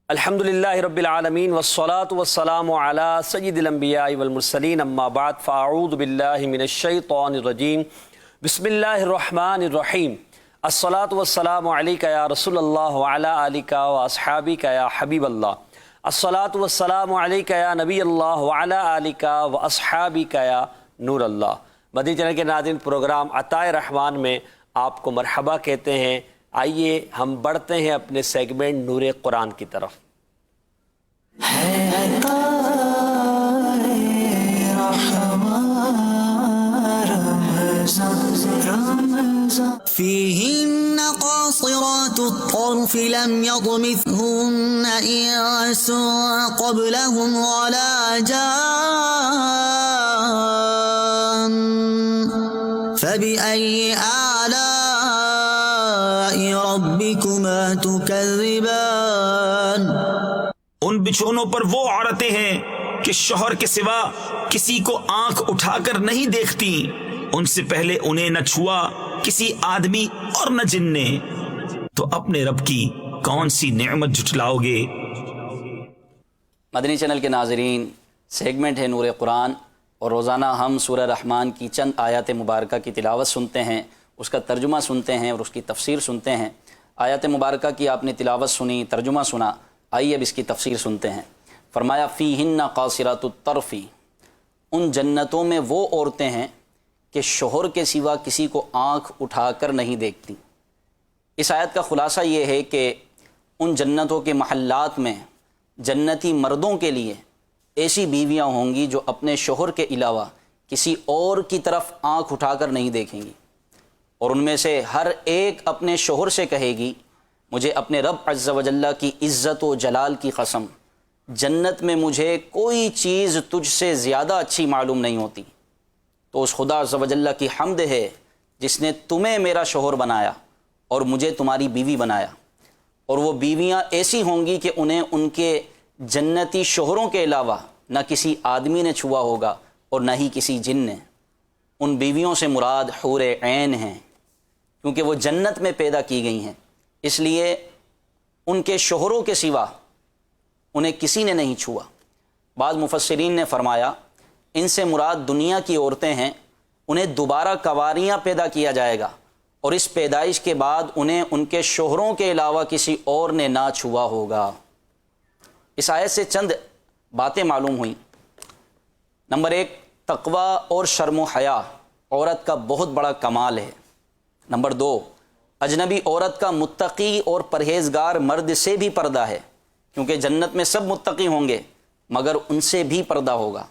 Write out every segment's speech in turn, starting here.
الحمدللہ رب العالمین والصلاة والسلام علی سید الانبیاء والمرسلین اما بعد فاعوذ باللہ من الشیطان الرجیم بسم اللہ الرحمن الرحیم الصلاة والسلام علیکہ یا رسول اللہ وعلی آلکہ واصحابکہ یا حبیب اللہ الصلاة والسلام علیکہ یا نبی اللہ وعلی آلکہ واصحابکہ یا نور اللہ۔ مدنی چینل کے ناظرین، پروگرام عطائے رحمان میں آپ کو مرحبا کہتے ہیں۔ آئیے ہم بڑھتے ہیں اپنے سیگمنٹ نور قرآن کی طرف۔ فيهن قاصرات الطرف لم يطمثهن إنس قبلهم ولا جان فبأي آلاء ربكما تكذبان۔ ان بچھونوں پر وہ عورتیں ہیں کہ شوہر کے سوا کسی کو آنکھ اٹھا کر نہیں دیکھتی، ان سے پہلے انہیں نہ چھوا کسی آدمی اور نہ جن نے، تو اپنے رب کی کون سی نعمت جھٹلاؤ گے؟ مدنی چینل کے ناظرین، سیگمنٹ ہے نور قرآن، اور روزانہ ہم سورہ رحمان کی چند آیات مبارکہ کی تلاوت سنتے ہیں، اس کا ترجمہ سنتے ہیں اور اس کی تفسیر سنتے ہیں۔ آیات مبارکہ کی آپ نے تلاوت سنی، ترجمہ سنا، آئیے اب اس کی تفسیر سنتے ہیں۔ فرمایا فیہن قاصرات الطرف، ان جنتوں میں وہ عورتیں ہیں کہ شوہر کے سوا کسی کو آنکھ اٹھا کر نہیں دیکھتی۔ اس آیت کا خلاصہ یہ ہے کہ ان جنتوں کے محلات میں جنتی مردوں کے لیے ایسی بیویاں ہوں گی جو اپنے شوہر کے علاوہ کسی اور کی طرف آنکھ اٹھا کر نہیں دیکھیں گی، اور ان میں سے ہر ایک اپنے شوہر سے کہے گی مجھے اپنے رب عز و جل کی عزت و جلال کی قسم، جنت میں مجھے کوئی چیز تجھ سے زیادہ اچھی معلوم نہیں ہوتی، تو اس خدا عز و جل کی حمد ہے جس نے تمہیں میرا شوہر بنایا اور مجھے تمہاری بیوی بنایا۔ اور وہ بیویاں ایسی ہوں گی کہ انہیں ان کے جنتی شوہروں کے علاوہ نہ کسی آدمی نے چھوا ہوگا اور نہ ہی کسی جن نے۔ ان بیویوں سے مراد حور عین ہیں، کیونکہ وہ جنت میں پیدا کی گئی ہیں، اس لیے ان کے شوہروں کے سوا انہیں کسی نے نہیں چھوا۔ بعض مفسرین نے فرمایا ان سے مراد دنیا کی عورتیں ہیں، انہیں دوبارہ کنواریاں پیدا کیا جائے گا، اور اس پیدائش کے بعد انہیں ان کے شوہروں کے علاوہ کسی اور نے نہ چھوا ہوگا۔ اس آیت سے چند باتیں معلوم ہوئیں۔ نمبر 1، تقوی اور شرم و حیا عورت کا بہت بڑا کمال ہے۔ نمبر 2، اجنبی عورت کا متقی اور پرہیزگار مرد سے بھی پردہ ہے، کیونکہ جنت میں سب متقی ہوں گے مگر ان سے بھی پردہ ہوگا۔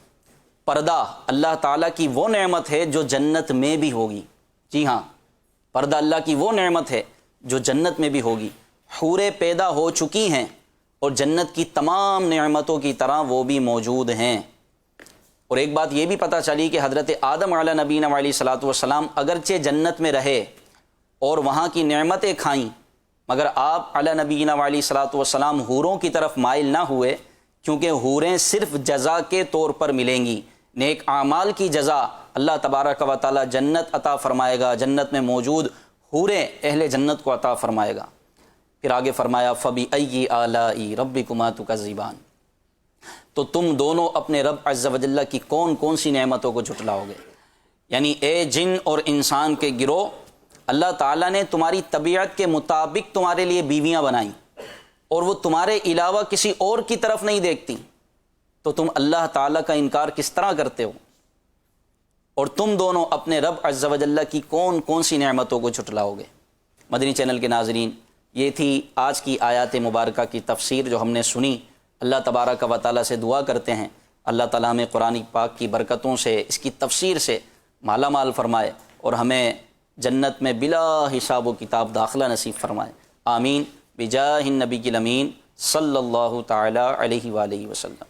پردہ اللہ تعالیٰ کی وہ نعمت ہے جو جنت میں بھی ہوگی۔ جی ہاں، پردہ اللہ کی وہ نعمت ہے جو جنت میں بھی ہوگی۔ حوریں پیدا ہو چکی ہیں اور جنت کی تمام نعمتوں کی طرح وہ بھی موجود ہیں۔ اور ایک بات یہ بھی پتہ چلی کہ حضرت آدم علیہ نبینا علیہ الصلوۃ والسلام اگرچہ جنت میں رہے اور وہاں کی نعمتیں کھائیں، مگر آپ علیہ نبینا علیہ الصلوۃ والسلام حوروں کی طرف مائل نہ ہوئے، کیونکہ حوریں صرف جزا کے طور پر ملیں گی۔ نیک اعمال کی جزا اللہ تبارک و تعالی جنت عطا فرمائے گا، جنت میں موجود حوریں اہل جنت کو عطا فرمائے گا۔ پھر آگے فرمایا فَبِأَيِّ آلَاءِ رَبِّكُمَا تُكَذِّبَانِ، تو تم دونوں اپنے رب عز و جل کی کون کون سی نعمتوں کو جھٹلاؤ گے؟ یعنی اے جن اور انسان کے گروہ، اللہ تعالیٰ نے تمہاری طبیعت کے مطابق تمہارے لیے بیویاں بنائیں اور وہ تمہارے علاوہ کسی اور کی طرف نہیں دیکھتی، تو تم اللہ تعالیٰ کا انکار کس طرح کرتے ہو؟ اور تم دونوں اپنے رب عز و جل کی کون کون سی نعمتوں کو جھٹلاؤ گے؟ مدنی چینل کے ناظرین، یہ تھی آج کی آیات مبارکہ کی تفسیر جو ہم نے سنی۔ اللہ تبارک و تعالیٰ سے دعا کرتے ہیں اللہ تعالیٰ ہمیں قرآن پاک کی برکتوں سے، اس کی تفسیر سے مالا مال فرمائے اور ہمیں جنت میں بلا حساب و کتاب داخلہ نصیب فرمائے۔ آمین بجاہ النبی الامین صلی اللہ تعالی علیہ وآلہ وسلم۔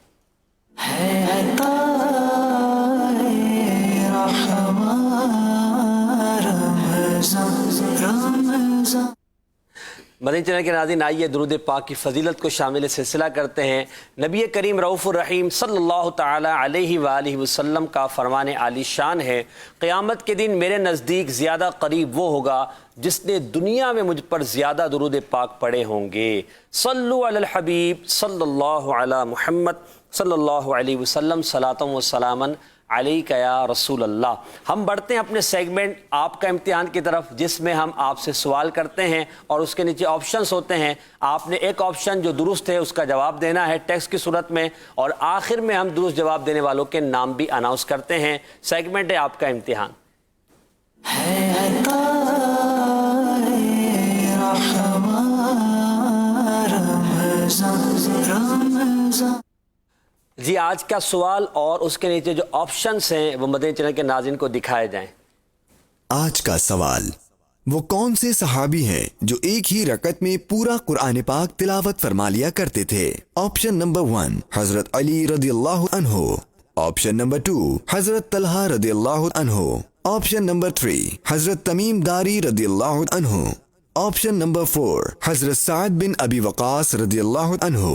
مدنی چینل کے ناظرین، آئیے درود پاک کی فضیلت کو شامل سلسلہ کرتے ہیں۔ نبی کریم رؤوف الرحیم صلی اللہ تعالی علیہ وآلہ وسلم کا فرمان عالی شان ہے، قیامت کے دن میرے نزدیک زیادہ قریب وہ ہوگا جس نے دنیا میں مجھ پر زیادہ درود پاک پڑھے ہوں گے۔ صلو علی الحبیب صلی اللہ علی محمد صلی اللہ علیہ وسلم، صلاۃ و سلاما علیک یا رسول اللہ۔ ہم بڑھتے ہیں اپنے سیگمنٹ آپ کا امتحان کی طرف، جس میں ہم آپ سے سوال کرتے ہیں اور اس کے نیچے آپشنز ہوتے ہیں۔ آپ نے ایک آپشن جو درست ہے اس کا جواب دینا ہے ٹیکسٹ کی صورت میں، اور آخر میں ہم درست جواب دینے والوں کے نام بھی اناؤنس کرتے ہیں۔ سیگمنٹ ہے آپ کا امتحان۔ جی، آج کا سوال اور اس کے نیچے جو آپشنز ہیں وہ مدنی چینل کے ناظرین کو دکھائے جائیں۔ آج کا سوال، وہ کون سے صحابی ہیں جو ایک ہی رکعت میں پورا قرآن پاک تلاوت فرما لیا کرتے تھے؟ آپشن نمبر 1 حضرت علی رضی اللہ عنہ، آپشن نمبر 2 حضرت طلحہ رضی اللہ عنہ، آپشن نمبر 3 حضرت تمیم داری رضی اللہ عنہ، آپشن نمبر 4 حضرت سعد بن ابی وقاص رضی اللہ عنہ۔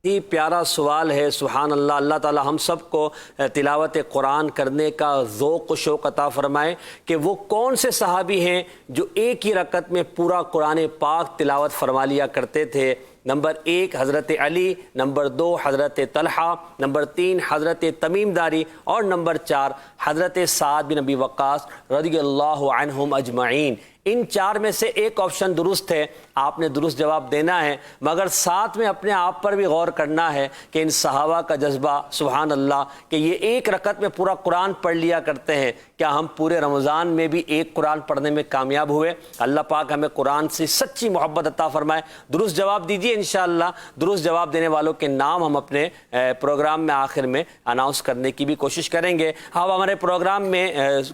یہ پیارا سوال ہے، سبحان اللہ۔ اللہ تعالی ہم سب کو تلاوت قرآن کرنے کا ذوق و شوق عطا فرمائے کہ وہ کون سے صحابی ہیں جو ایک ہی رکعت میں پورا قرآن پاک تلاوت فرما لیا کرتے تھے۔ نمبر 1 حضرت علی، نمبر 2 حضرت طلحہ، نمبر 3 حضرت تمیم داری، اور نمبر 4 حضرت سعد بن ابی وقاص رضی اللہ عنہم اجمعین۔ ان 4 میں سے ایک آپشن درست ہے، آپ نے درست جواب دینا ہے، مگر ساتھ میں اپنے آپ پر بھی غور کرنا ہے کہ ان صحابہ کا جذبہ، سبحان اللہ، کہ یہ ایک رکعت میں پورا قرآن پڑھ لیا کرتے ہیں، کیا ہم پورے رمضان میں بھی ایک قرآن پڑھنے میں کامیاب ہوئے؟ اللہ پاک ہمیں قرآن سے سچی محبت عطا فرمائے۔ درست جواب دیجیے انشاءاللہ۔ درست جواب دینے والوں کے نام ہم اپنے پروگرام میں آخر میں اناؤنس کرنے کی بھی کوشش کریں گے۔ آپ ہمارے پروگرام میں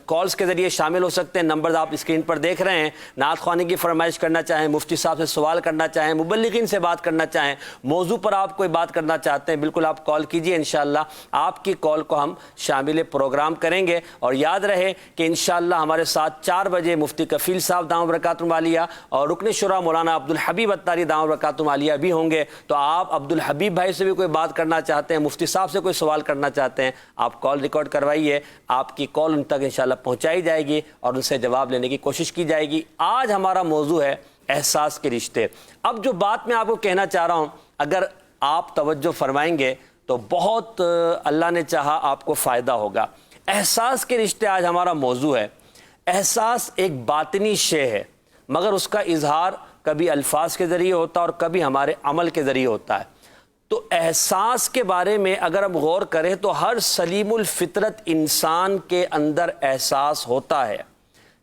کالز کے ذریعے شامل ہو سکتے ہیں، نمبرز آپ اسکرین پر دیکھ رہے ہیں۔ نعت خوانی کی فرمائش کرنا چاہیں، مفتی صاحب سے سوال کرنا چاہیں، مبلغین سے بات کرنا چاہیں، موضوع پر آپ کوئی بات کرنا چاہتے ہیں، بالکل آپ کال کیجئے، انشاءاللہ آپ کی کال کو ہم شامل پروگرام کریں گے۔ اور یاد رہے کہ انشاءاللہ ہمارے ساتھ 4 بجے مفتی کفیل صاحب دامت برکاتہم عالیہ اور رکن شورا مولانا عبدالحبیب اتاری دامت برکاتہم عالیہ بھی ہوں گے۔ تو آپ عبدالحبیب بھائی سے بھی کوئی بات کرنا چاہتے ہیں، مفتی صاحب سے کوئی سوال کرنا چاہتے ہیں، آپ کال ریکارڈ کروائیے، آپ کی کال ان تک انشاءاللہ پہنچائی جائے گی اور ان سے جواب لینے کی کوشش کی جائے گی۔ آج ہمارا موضوع ہے احساس کے رشتے۔ اب جو بات میں آپ کو کہنا چاہ رہا ہوں، اگر آپ توجہ فرمائیں گے تو بہت اللہ نے چاہا آپ کو فائدہ ہوگا۔ احساس کے رشتے آج ہمارا موضوع ہے۔ احساس ایک باطنی شے ہے، مگر اس کا اظہار کبھی الفاظ کے ذریعے ہوتا ہے اور کبھی ہمارے عمل کے ذریعے ہوتا ہے۔ تو احساس کے بارے میں اگر ہم غور کریں تو ہر سلیم الفطرت انسان کے اندر احساس ہوتا ہے۔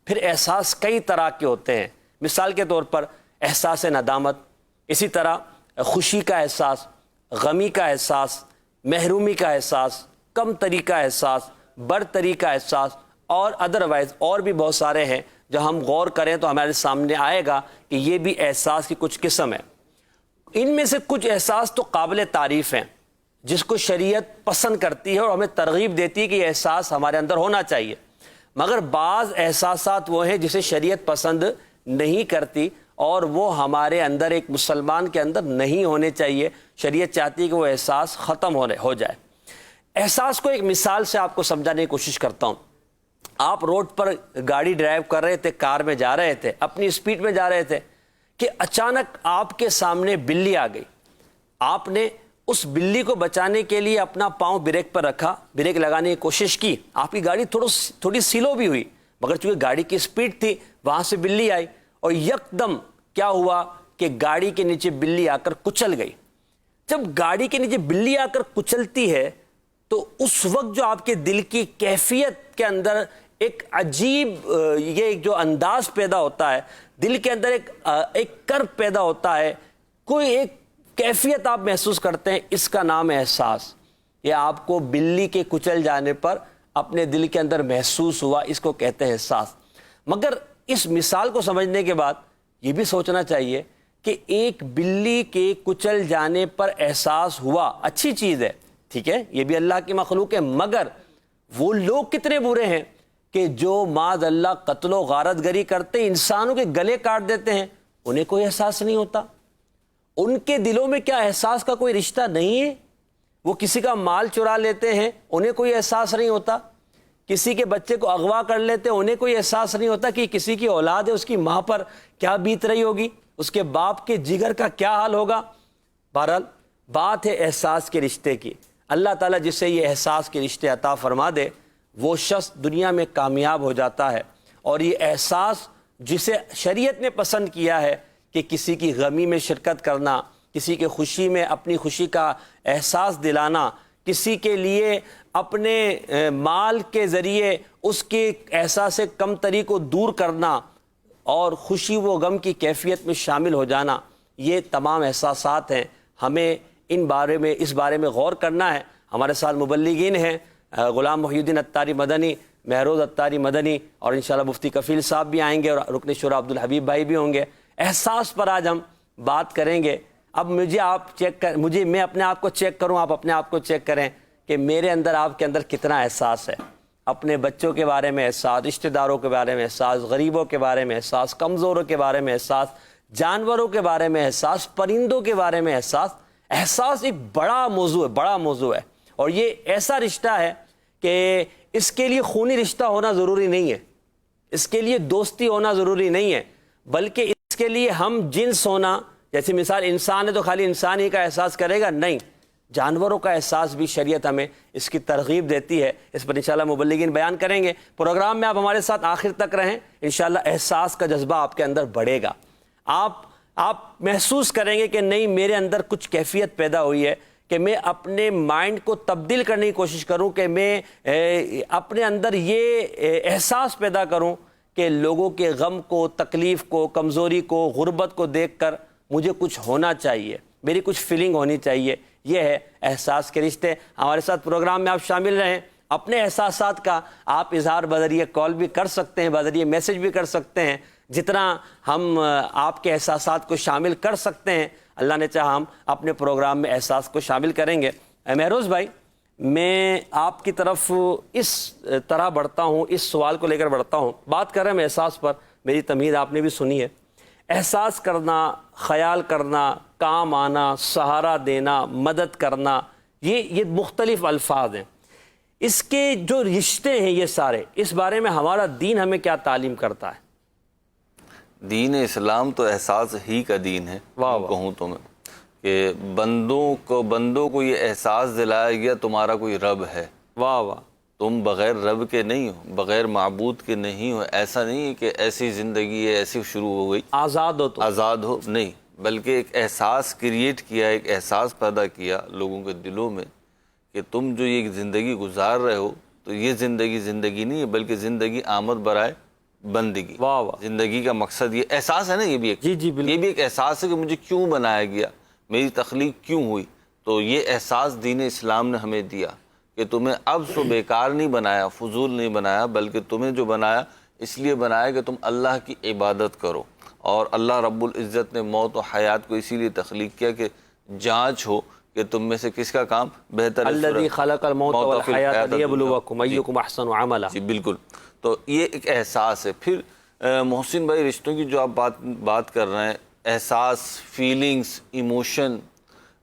پھر احساس کئی طرح کے ہوتے ہیں، مثال کے طور پر احساس ندامت، اسی طرح خوشی کا احساس، غمی کا احساس، محرومی کا احساس، کم تری کا احساس، برتری کا احساس، اور ادروائز اور بھی بہت سارے ہیں۔ جو ہم غور کریں تو ہمارے سامنے آئے گا کہ یہ بھی احساس کی کچھ قسم ہے۔ ان میں سے کچھ احساس تو قابل تعریف ہیں، جس کو شریعت پسند کرتی ہے اور ہمیں ترغیب دیتی ہے کہ یہ احساس ہمارے اندر ہونا چاہیے، مگر بعض احساسات وہ ہیں جسے شریعت پسند نہیں کرتی اور وہ ہمارے اندر، ایک مسلمان کے اندر نہیں ہونے چاہیے۔ شریعت چاہتی ہے کہ وہ احساس ختم ہو جائے۔ احساس کو ایک مثال سے آپ کو سمجھانے کی کوشش کرتا ہوں۔ آپ روڈ پر گاڑی ڈرائیو کر رہے تھے، کار میں جا رہے تھے، اپنی اسپیڈ میں جا رہے تھے کہ اچانک آپ کے سامنے بلی آ گئی۔ آپ نے اس بلی کو بچانے کے لیے اپنا پاؤں بریک پر رکھا، بریک لگانے کی کوشش کی، آپ کی گاڑی تھوڑی سلو بھی ہوئی، مگر چونکہ گاڑی کی اسپیڈ تھی، وہاں سے بلی آئی اور یکدم کیا ہوا کہ گاڑی کے نیچے بلی آ کر کچل گئی۔ جب گاڑی کے نیچے بلی آ کر کچلتی ہے تو اس وقت جو آپ کے دل کی کیفیت کے اندر ایک عجیب یہ جو انداز پیدا ہوتا ہے، دل کے اندر ایک کرب پیدا ہوتا ہے، کوئی ایک کیفیت آپ محسوس کرتے ہیں، اس کا نام ہے احساس۔ یہ آپ کو بلی کے کچل جانے پر اپنے دل کے اندر محسوس ہوا، اس کو کہتے ہیں احساس۔ مگر اس مثال کو سمجھنے کے بعد یہ بھی سوچنا چاہیے کہ ایک بلی کے کچل جانے پر احساس ہوا، اچھی چیز ہے، ٹھیک ہے، یہ بھی اللہ کی مخلوق ہے، مگر وہ لوگ کتنے برے ہیں کہ جو معاذ اللہ قتل و غارت گری کرتے، انسانوں کے گلے کاٹ دیتے ہیں، انہیں کوئی احساس نہیں ہوتا. ان کے دلوں میں کیا احساس کا کوئی رشتہ نہیں ہے؟ وہ کسی کا مال چرا لیتے ہیں، انہیں کوئی احساس نہیں ہوتا. کسی کے بچے کو اغوا کر لیتے ہیں، انہیں کوئی احساس نہیں ہوتا کہ کسی کی اولاد ہے، اس کی ماں پر کیا بیت رہی ہوگی، اس کے باپ کے جگر کا کیا حال ہوگا. بہرحال بات ہے احساس کے رشتے کی. اللہ تعالیٰ جسے یہ احساس کے رشتے عطا فرما دے وہ شخص دنیا میں کامیاب ہو جاتا ہے. اور یہ احساس جسے شریعت نے پسند کیا ہے کہ کسی کی غمی میں شرکت کرنا، کسی کے خوشی میں اپنی خوشی کا احساس دلانا، کسی کے لیے اپنے مال کے ذریعے اس کے احساس کمتری کو دور کرنا اور خوشی و غم کی کیفیت میں شامل ہو جانا، یہ تمام احساسات ہیں. ہمیں اس بارے میں غور کرنا ہے. ہمارے ساتھ مبلغین ہیں، غلام محی الدین اتاری مدنی، مہروز اتاری مدنی، اور انشاءاللہ مفتی کفیل صاحب بھی آئیں گے اور رکن شورا عبدالحبیب بھائی بھی ہوں گے. احساس پر آج ہم بات کریں گے. اب میں اپنے آپ کو چیک کروں، آپ اپنے آپ کو چیک کریں کہ میرے اندر، آپ کے اندر کتنا احساس ہے. اپنے بچوں کے بارے میں احساس، رشتہ داروں کے بارے میں احساس، غریبوں کے بارے میں احساس، کمزوروں کے بارے میں احساس، جانوروں کے بارے میں احساس، پرندوں کے بارے میں احساس. احساس ایک بڑا موضوع ہے اور یہ ایسا رشتہ ہے کہ اس کے لیے خونی رشتہ ہونا ضروری نہیں ہے، اس کے لیے دوستی ہونا ضروری نہیں ہے، بلکہ اس کے لیے ہم جنس ہونا. جیسے مثال انسان ہے تو خالی انسان ہی کا احساس کرے گا، نہیں، جانوروں کا احساس بھی شریعت ہمیں اس کی ترغیب دیتی ہے. اس پر انشاءاللہ مبلغین بیان کریں گے. پروگرام میں آپ ہمارے ساتھ آخر تک رہیں، انشاءاللہ احساس کا جذبہ آپ کے اندر بڑھے گا. آپ محسوس کریں گے کہ نہیں، میرے اندر کچھ کیفیت پیدا ہوئی ہے کہ میں اپنے مائنڈ کو تبدیل کرنے کی کوشش کروں، کہ میں اپنے اندر یہ احساس پیدا کروں کہ لوگوں کے غم کو، تکلیف کو، کمزوری کو، غربت کو دیکھ کر مجھے کچھ ہونا چاہیے، میری کچھ فیلنگ ہونی چاہیے. یہ ہے احساس کے رشتے. ہمارے ساتھ پروگرام میں آپ شامل رہیں. اپنے احساسات کا آپ اظہار بذریعہ کال بھی کر سکتے ہیں، بذریعہ میسج بھی کر سکتے ہیں. جتنا ہم آپ کے احساسات کو شامل کر سکتے ہیں، اللہ نے چاہا ہم اپنے پروگرام میں احساس کو شامل کریں گے. مہروز بھائی، میں آپ کی طرف اس طرح بڑھتا ہوں، اس سوال کو لے کر بڑھتا ہوں. بات کر رہے ہیں احساس پر، میری تمہید آپ نے بھی سنی ہے. احساس کرنا، خیال کرنا، کام آنا، سہارا دینا، مدد کرنا، یہ مختلف الفاظ ہیں. اس کے جو رشتے ہیں یہ سارے، اس بارے میں ہمارا دین ہمیں کیا تعلیم کرتا ہے؟ دین اسلام تو احساس ہی کا دین ہے. کہوں تو میں کہ بندوں کو یہ احساس دلایا گیا تمہارا کوئی رب ہے. واہ واہ. تم بغیر رب کے نہیں ہو، بغیر معبود کے نہیں ہو. ایسا نہیں ہے کہ ایسی زندگی ہے، ایسی شروع ہو گئی، آزاد ہو، نہیں، بلکہ ایک احساس کریٹ کیا، ایک احساس پیدا کیا لوگوں کے دلوں میں کہ تم جو یہ زندگی گزار رہے ہو تو یہ زندگی نہیں ہے، بلکہ زندگی آمد برائے بندگی. واہ واہ. زندگی کا مقصد یہ احساس ہے نا. یہ بھی ایک یہ بھی ایک احساس ہے کہ مجھے کیوں بنایا گیا، میری تخلیق کیوں ہوئی. تو یہ احساس دین اسلام نے ہمیں دیا کہ تمہیں اب سو بیکار نہیں بنایا، فضول نہیں بنایا، بلکہ تمہیں جو بنایا اس لیے بنایا کہ تم اللہ کی عبادت کرو. اور اللہ رب العزت نے موت و حیات کو اسی لیے تخلیق کیا کہ جانچ ہو کہ تم میں سے کس کا کام بہتر ہے. الذی خلق الموت والحیات لیبلوکم ایکم احسن عملا. جی بالکل. تو یہ ایک احساس ہے. پھر محسن بھائی، رشتوں کی جو آپ بات کر رہے ہیں، احساس، فیلنگز، ایموشن،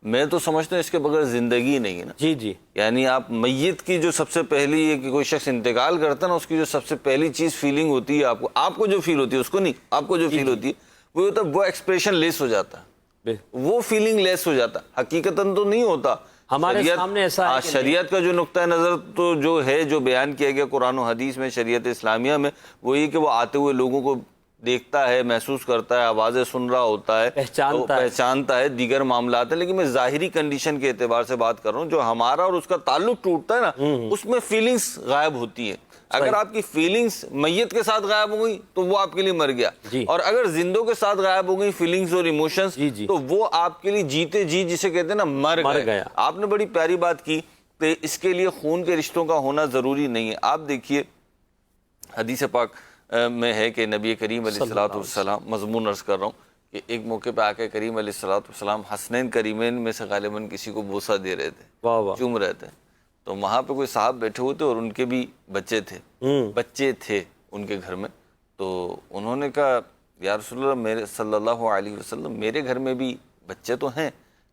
میں تو سمجھتا ہوں اس کے بغیر زندگی نہیں ہے نا. جی. یعنی آپ میت کی جو سب سے پہلی یہ کہ کوئی شخص انتقال کرتا ہے نا، اس کی جو سب سے پہلی چیز فیلنگ ہوتی ہے، آپ کو جو فیل ہوتی ہے، اس کو نہیں، آپ کو جو فیل ہوتی ہے وہ ہوتا ہے، وہ ایکسپریشن لیس ہو جاتا ہے، وہ فیلنگ لیس ہو جاتا ہے. حقیقتاً تو نہیں ہوتا. ہمارے سامنے ایسا ہے شریعت کا جو نقطہ نظر تو جو ہے، جو بیان کیا گیا قرآن و حدیث میں، شریعت اسلامیہ میں، وہ یہ کہ وہ آتے ہوئے لوگوں کو دیکھتا ہے، محسوس کرتا ہے، آوازیں سن رہا ہوتا ہے، پہچانتا ہے، دیگر معاملات ہیں. لیکن میں ظاہری کنڈیشن کے اعتبار سے بات کر رہا ہوں. جو ہمارا اور اس کا تعلق ٹوٹتا ہے نا، اس میں فیلنگز غائب ہوتی ہیں. اگر آپ کی فیلنگز میت کے ساتھ غائب ہو گئی تو وہ آپ کے لیے مر گیا، اور اگر زندوں کے ساتھ غائب ہو گئی فیلنگز اور ایموشنز تو وہ آپ کے لیے جیتے جی، جسے کہتے ہیں نا، مر گیا. آپ نے بڑی پیاری بات کی کہ اس کے لیے خون کے رشتوں کا ہونا ضروری نہیں ہے. آپ دیکھیے حدیث پاک میں ہے کہ نبی کریم علیہ الصلوۃ والسلام، مضمون عرض کر رہا ہوں کہ ایک موقع پہ آقا کریم علیہ الصلوۃ والسلام حسنین کریمین میں سے غالباً کسی کو بوسہ دے رہے تھے، چوم رہے تھے. تو وہاں پہ کوئی صاحب بیٹھے ہوئے تھے اور ان کے بھی بچے تھے ان کے گھر میں. تو انہوں نے کہا یا رسول اللہ میرے صلی اللہ علیہ وسلم میرے گھر میں بھی بچے تو ہیں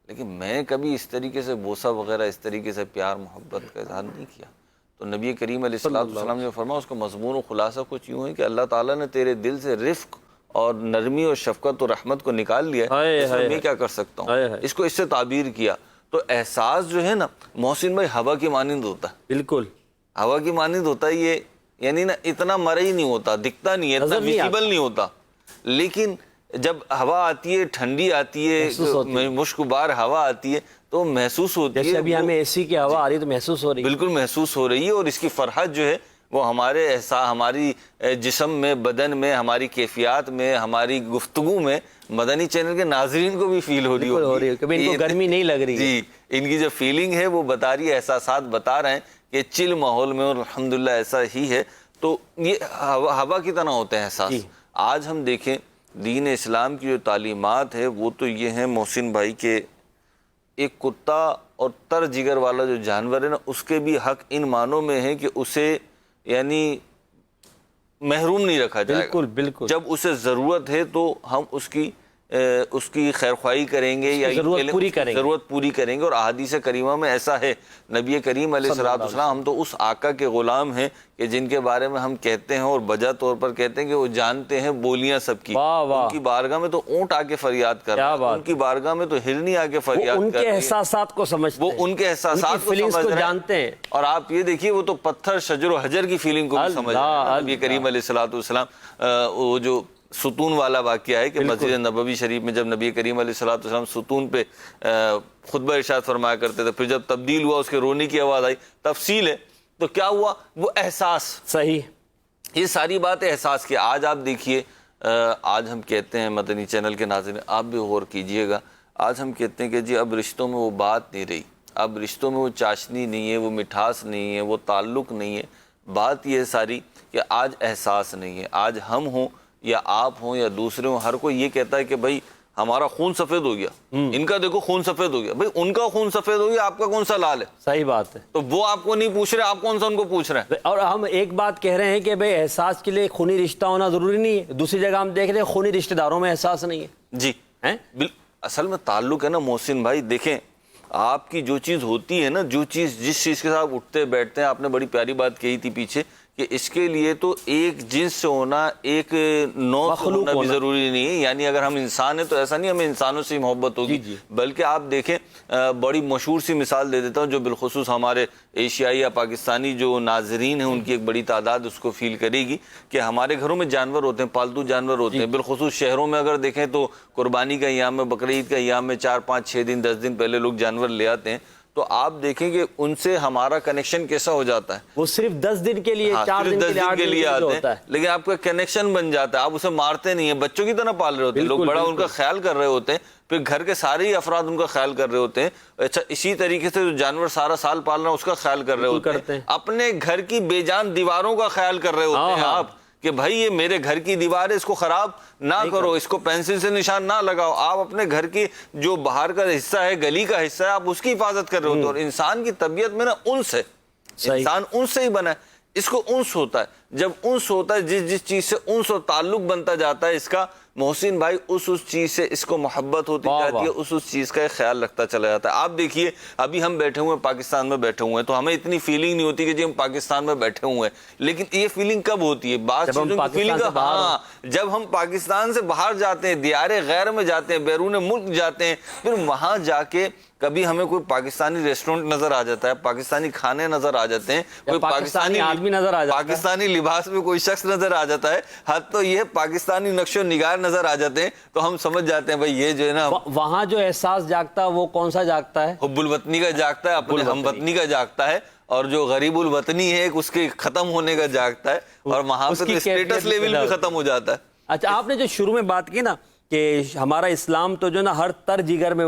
لیکن میں کبھی اس طریقے سے بوسہ وغیرہ اس طریقے سے پیار محبت کا اظہار نہیں کیا. تو نبی کریم علیہ السلام نے فرمایا اس کا مضمون و خلاصہ کچھ یوں ہے کہ اللہ تعالیٰ نے تیرے دل سے رفق اور نرمی اور شفقت اور رحمت کو نکال لیا ہے, اس میں میں کیا کر سکتا ہوں. اس کو اس سے تعبیر کیا. تو احساس جو ہے نا محسن بھائی ہوا کی مانند ہوتا ہے. بالکل ہوا کی مانند ہوتا ہے یہ, یعنی نا اتنا مرئی نہیں ہوتا, دکھتا نہیں ہے, اتنا ویزیبل نہیں ہوتا, لیکن جب ہوا آتی ہے, ٹھنڈی آتی ہے, مشکبار ہوا آتی ہے تو محسوس ہوتی ہے. جیسے ابھی ہمیں اے سی کی ہوا آ رہی ہے تو محسوس ہو رہی ہے. بالکل محسوس ہو رہی ہے, اور اس کی فرحت جو ہے وہ ہمارے ہماری جسم میں, بدن میں, ہماری کیفیات میں, ہماری گفتگو میں مدنی چینل کے ناظرین کو بھی فیل ہو رہی ہوگی. کبھی ان کو گرمی نہیں لگ رہی. جی, ان کی جو فیلنگ ہے وہ بتا رہی ہے, احساسات بتا رہے ہیں کہ چل ماحول میں, اور الحمدللہ ایسا ہی ہے. تو یہ ہوا کی طرح ہوتے ہیں احساس. آج ہم دیکھیں دین اسلام کی جو تعلیمات ہے وہ تو یہ ہیں محسن بھائی کہ ایک کتا اور تر جگر والا جو جانور ہے نا, اس کے بھی حق ان معنوں میں ہے کہ اسے یعنی محروم نہیں رکھا جائے گا. بالکل. جب اسے ضرورت ہے تو ہم اس کی خیرخواہی کریں گے یا ضرورت پوری کریں گے. اور احادیث کریمہ میں ایسا ہے, نبی کریم علیہ السلام ہم تو اس آقا کے غلام ہیں کہ جن کے بارے میں ہم کہتے ہیں اور بجا طور پر کہتے ہیں کہ وہ جانتے ہیں بولیاں سب کی. ان کی بارگاہ میں تو اونٹ آ کے فریاد کر رہا ہے, ان کی بارگاہ میں تو ہرنی آ کے فریاد کر رہی ہے. ان کے احساسات کو سمجھتے ہیں, وہ ان کے احساسات کو سمجھ رہے ہیں. اور آپ یہ دیکھیے وہ تو پتھر, شجر و حجر کی فیلنگ کو بھی سمجھ رہے ہیں. نبی کریم علیہ السلام وہ جو ستون والا واقعہ ہے کہ مسجد نبوی شریف میں جب نبی کریم علیہ السلام ستون پہ خطبہ ارشاد فرمایا کرتے تھے, پھر جب تبدیل ہوا اس کے رونے کی آواز آئی. تفصیل ہے تو کیا ہوا, وہ احساس. صحیح, یہ ساری بات احساس کی. آج آپ دیکھیے, آج ہم کہتے ہیں مدنی چینل کے ناظرین آپ بھی غور کیجئے گا, آج ہم کہتے ہیں کہ جی اب رشتوں میں وہ بات نہیں رہی, اب رشتوں میں وہ چاشنی نہیں ہے, وہ مٹھاس نہیں ہے, وہ تعلق نہیں ہے. بات یہ ساری کہ آج احساس نہیں ہے. آج ہم ہوں یا آپ ہوں یا دوسرے ہوں, ہر کوئی یہ کہتا ہے کہ بھائی ہمارا خون سفید ہو گیا, ان کا دیکھو خون سفید ہو گیا. بھائی ان کا خون سفید ہو گیا, آپ کا کون سا لال ہے؟ صحیح بات ہے. تو وہ آپ کو نہیں پوچھ رہے, آپ کون سا ان کو پوچھ رہے ہیں؟ اور ہم ایک بات کہہ رہے ہیں کہ بھئی احساس کے لیے خونی رشتہ ہونا ضروری نہیں ہے. دوسری جگہ ہم دیکھ رہے ہیں خونی رشتہ داروں میں احساس نہیں ہے. جی اصل میں تعلق ہے نا محسن بھائی. دیکھیں آپ کی جو چیز ہوتی ہے نا, جو چیز جس چیز کے ساتھ اٹھتے بیٹھتے ہیں, آپ نے بڑی پیاری بات کہی تھی پیچھے کہ اس کے لیے تو ایک جنس سے ہونا, ایک نوع سے ہونا بھی ضروری نہیں ہے. یعنی اگر ہم انسان ہیں تو ایسا نہیں ہمیں انسانوں سے محبت ہوگی. بلکہ آپ دیکھیں, بڑی مشہور سی مثال دے دیتا ہوں جو بالخصوص ہمارے ایشیائی یا پاکستانی جو ناظرین ہیں ان کی ایک بڑی تعداد اس کو فیل کرے گی کہ ہمارے گھروں میں جانور ہوتے ہیں, پالتو جانور ہوتے ہیں. بالخصوص شہروں میں اگر دیکھیں تو قربانی کا ایام میں, بقرعید کا ایام میں 4 5 6 دن 10 دن پہلے لوگ جانور لے آتے ہیں. تو آپ دیکھیں کہ ان سے ہمارا کنیکشن کیسا ہو جاتا ہے. وہ صرف 10 دن کے لیے, 4 دن کے لیے آتے ہیں, لیکن آپ کا کنیکشن بن جاتا ہے. آپ اسے مارتے نہیں ہیں, بچوں کی طرح پال رہے ہوتے ہیں لوگ, بڑا ان کا خیال کر رہے ہوتے ہیں, پھر گھر کے سارے ہی افراد ان کا خیال کر رہے ہوتے ہیں. اچھا اسی طریقے سے جو جانور سارا سال پال رہا ہے اس کا خیال کر رہے ہوتے ہیں. اپنے گھر کی بے جان دیواروں کا خیال کر رہے ہوتے ہیں آپ کہ بھائی یہ میرے گھر کی دیوار ہے, اس کو خراب نہ کرو, اس کو پینسل سے نشان نہ لگاؤ. آپ اپنے گھر کی جو باہر کا حصہ ہے, گلی کا حصہ ہے, آپ اس کی حفاظت کر رہے ہوتے ہیں. اور انسان کی طبیعت میں نا انس ہے, انسان انس سے ہی بنا ہے, اس کو انس ہوتا ہے. جب انس ہوتا ہے, جس چیز سے انس اور تعلق بنتا جاتا ہے اس کا محسن بھائی, اس چیز سے اس کو محبت ہوتی جاتی ہے, اس چیز کا خیال رکھتا چلا جاتا ہے. آپ دیکھیے ابھی ہم بیٹھے ہوئے ہیں پاکستان میں بیٹھے ہوئے ہیں تو ہمیں اتنی فیلنگ نہیں ہوتی کہ جی ہم پاکستان میں بیٹھے ہوئے ہیں. لیکن یہ فیلنگ کب ہوتی ہے؟ بعض چیزوں کی فیلنگ جب ہم پاکستان سے باہر جاتے ہیں, دیار غیر میں جاتے ہیں, بیرون ملک جاتے ہیں, پھر وہاں جا کے کبھی ہمیں کوئی پاکستانی ریسٹورنٹ نظر آ جاتا ہے, پاکستانی کھانے نظر آ جاتے ہیں, کوئی پاکستانی آدمی نظر آ جاتا ہے, پاکستانی لباس میں کوئی شخص نظر آ جاتا ہے, حد تو یہ پاکستانی نقش و نگار نظر آ جاتے ہیں, تو ہم سمجھ جاتے ہیں بھائی یہ جو ہے نا وہاں جو احساس جاگتا ہے وہ کون سا جاگتا ہے؟ حب الوطنی کا جاگتا ہے, اپنے ہم وطنی کا جاگتا ہے, اور جو غریب الوطنی ہے اس کے ختم ہونے کا جاگتا ہے, اور وہاں پہ اسٹیٹس لیول بھی ختم ہو جاتا ہے. اچھا آپ نے جو شروع میں بات کی نا کہ ہمارا اسلام تو جو نا ہر تر جگر میں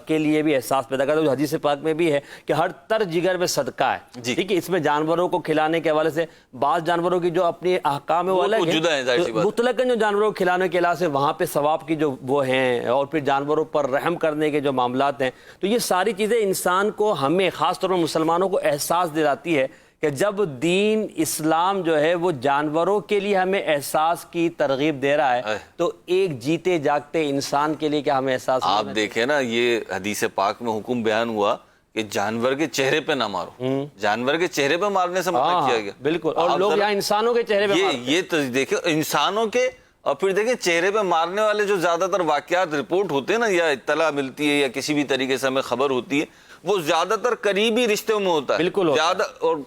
کے لیے بھی احساس پیدا کرتا ہے, جو حدیث پاک میں بھی ہے کہ ہر تر جگر میں صدقہ ہے. ٹھیک ہے, اس میں جانوروں کو کھلانے کے حوالے سے بعض جانوروں کی جو اپنی احکام ہے وہ الگ ہے, مطلقاً جو جانوروں کو کھلانے کے علاوہ سے وہاں پہ ثواب کی جو وہ ہیں, اور پھر جانوروں پر رحم کرنے کے جو معاملات ہیں, تو یہ ساری چیزیں انسان کو, ہمیں خاص طور پر مسلمانوں کو احساس دلاتی ہے کہ جب دین اسلام جو ہے وہ جانوروں کے لیے ہمیں احساس کی ترغیب دے رہا ہے تو ایک جیتے جاگتے انسان کے لیے کیا ہمیں احساس؟ آپ دیکھیں نا، یہ حدیث پاک میں حکم بیان ہوا کہ جانور کے چہرے پہ نہ مارو، جانور کے چہرے پہ مارنے سے منع کیا گیا. بالکل. اور لوگ یہاں انسانوں کے چہرے پہ یہ دیکھیں انسانوں کے، اور پھر دیکھیں چہرے پہ مارنے والے جو زیادہ تر واقعات رپورٹ ہوتے ہیں نا، یا اطلاع ملتی ہے یا کسی بھی طریقے سے ہمیں خبر ہوتی ہے، وہ زیادہ تر قریبی رشتوں میں ہوتا ہے. بالکل زیادہ. اور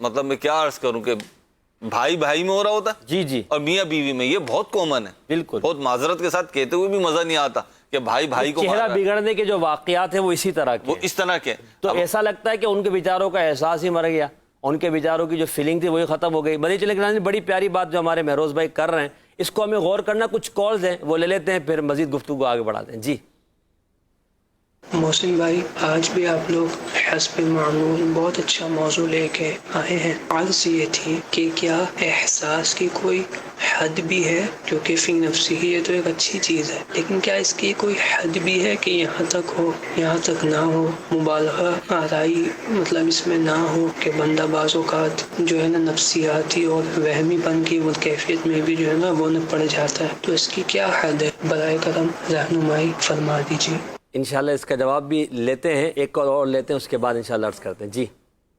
مطلب میں کیا عرض کروں کہ بھائی بھائی میں ہو رہا ہوتا ہے، جی جی، اور میاں بیوی میں. یہ بہت کامن ہے. بالکل. بہت معذرت کے ساتھ کہتے ہوئے بھی مزہ نہیں آتا کہ بھائی بھائی کو چہرہ بگڑنے کے جو واقعات ہیں وہ اسی طرح کے، وہ اس طرح کے. تو ایسا لگتا ہے کہ ان کے بیچاروں کا احساس ہی مر گیا، ان کے بیچاروں کی جو فیلنگ تھی وہی ختم ہو گئی. بڑی چلے بڑی پیاری بات جو ہمارے مہروز بھائی کر رہے ہیں، اس کو ہمیں غور کرنا. کچھ کالز ہیں وہ لے لیتے ہیں، پھر مزید گفتگو آگے بڑھاتے ہیں. جی محسن بھائی، آج بھی آپ لوگ حسب معمول بہت اچھا موضوع لے کے آئے ہیں. عرض یہ تھی کہ کیا احساس کی کوئی حد بھی ہے؟ کیونکہ فی نفسی ہی یہ تو ایک اچھی چیز ہے، لیکن کیا اس کی کوئی حد بھی ہے کہ یہاں تک ہو یہاں تک نہ ہو، مبالغہ آرائی مطلب اس میں نہ ہو کہ بندہ بعض اوقات جو ہے نا نفسیاتی اور وہمی پن کی وہ کیفیت میں بھی جو ہے نا وہ نہ پڑ جاتا ہے. تو اس کی کیا حد ہے؟ برائے کرم رہنمائی فرما دیجیے. انشاءاللہ اس کا جواب بھی لیتے ہیں، ایک کال اور لیتے ہیں، اس کے بعد انشاءاللہ عرض کرتے ہیں. جی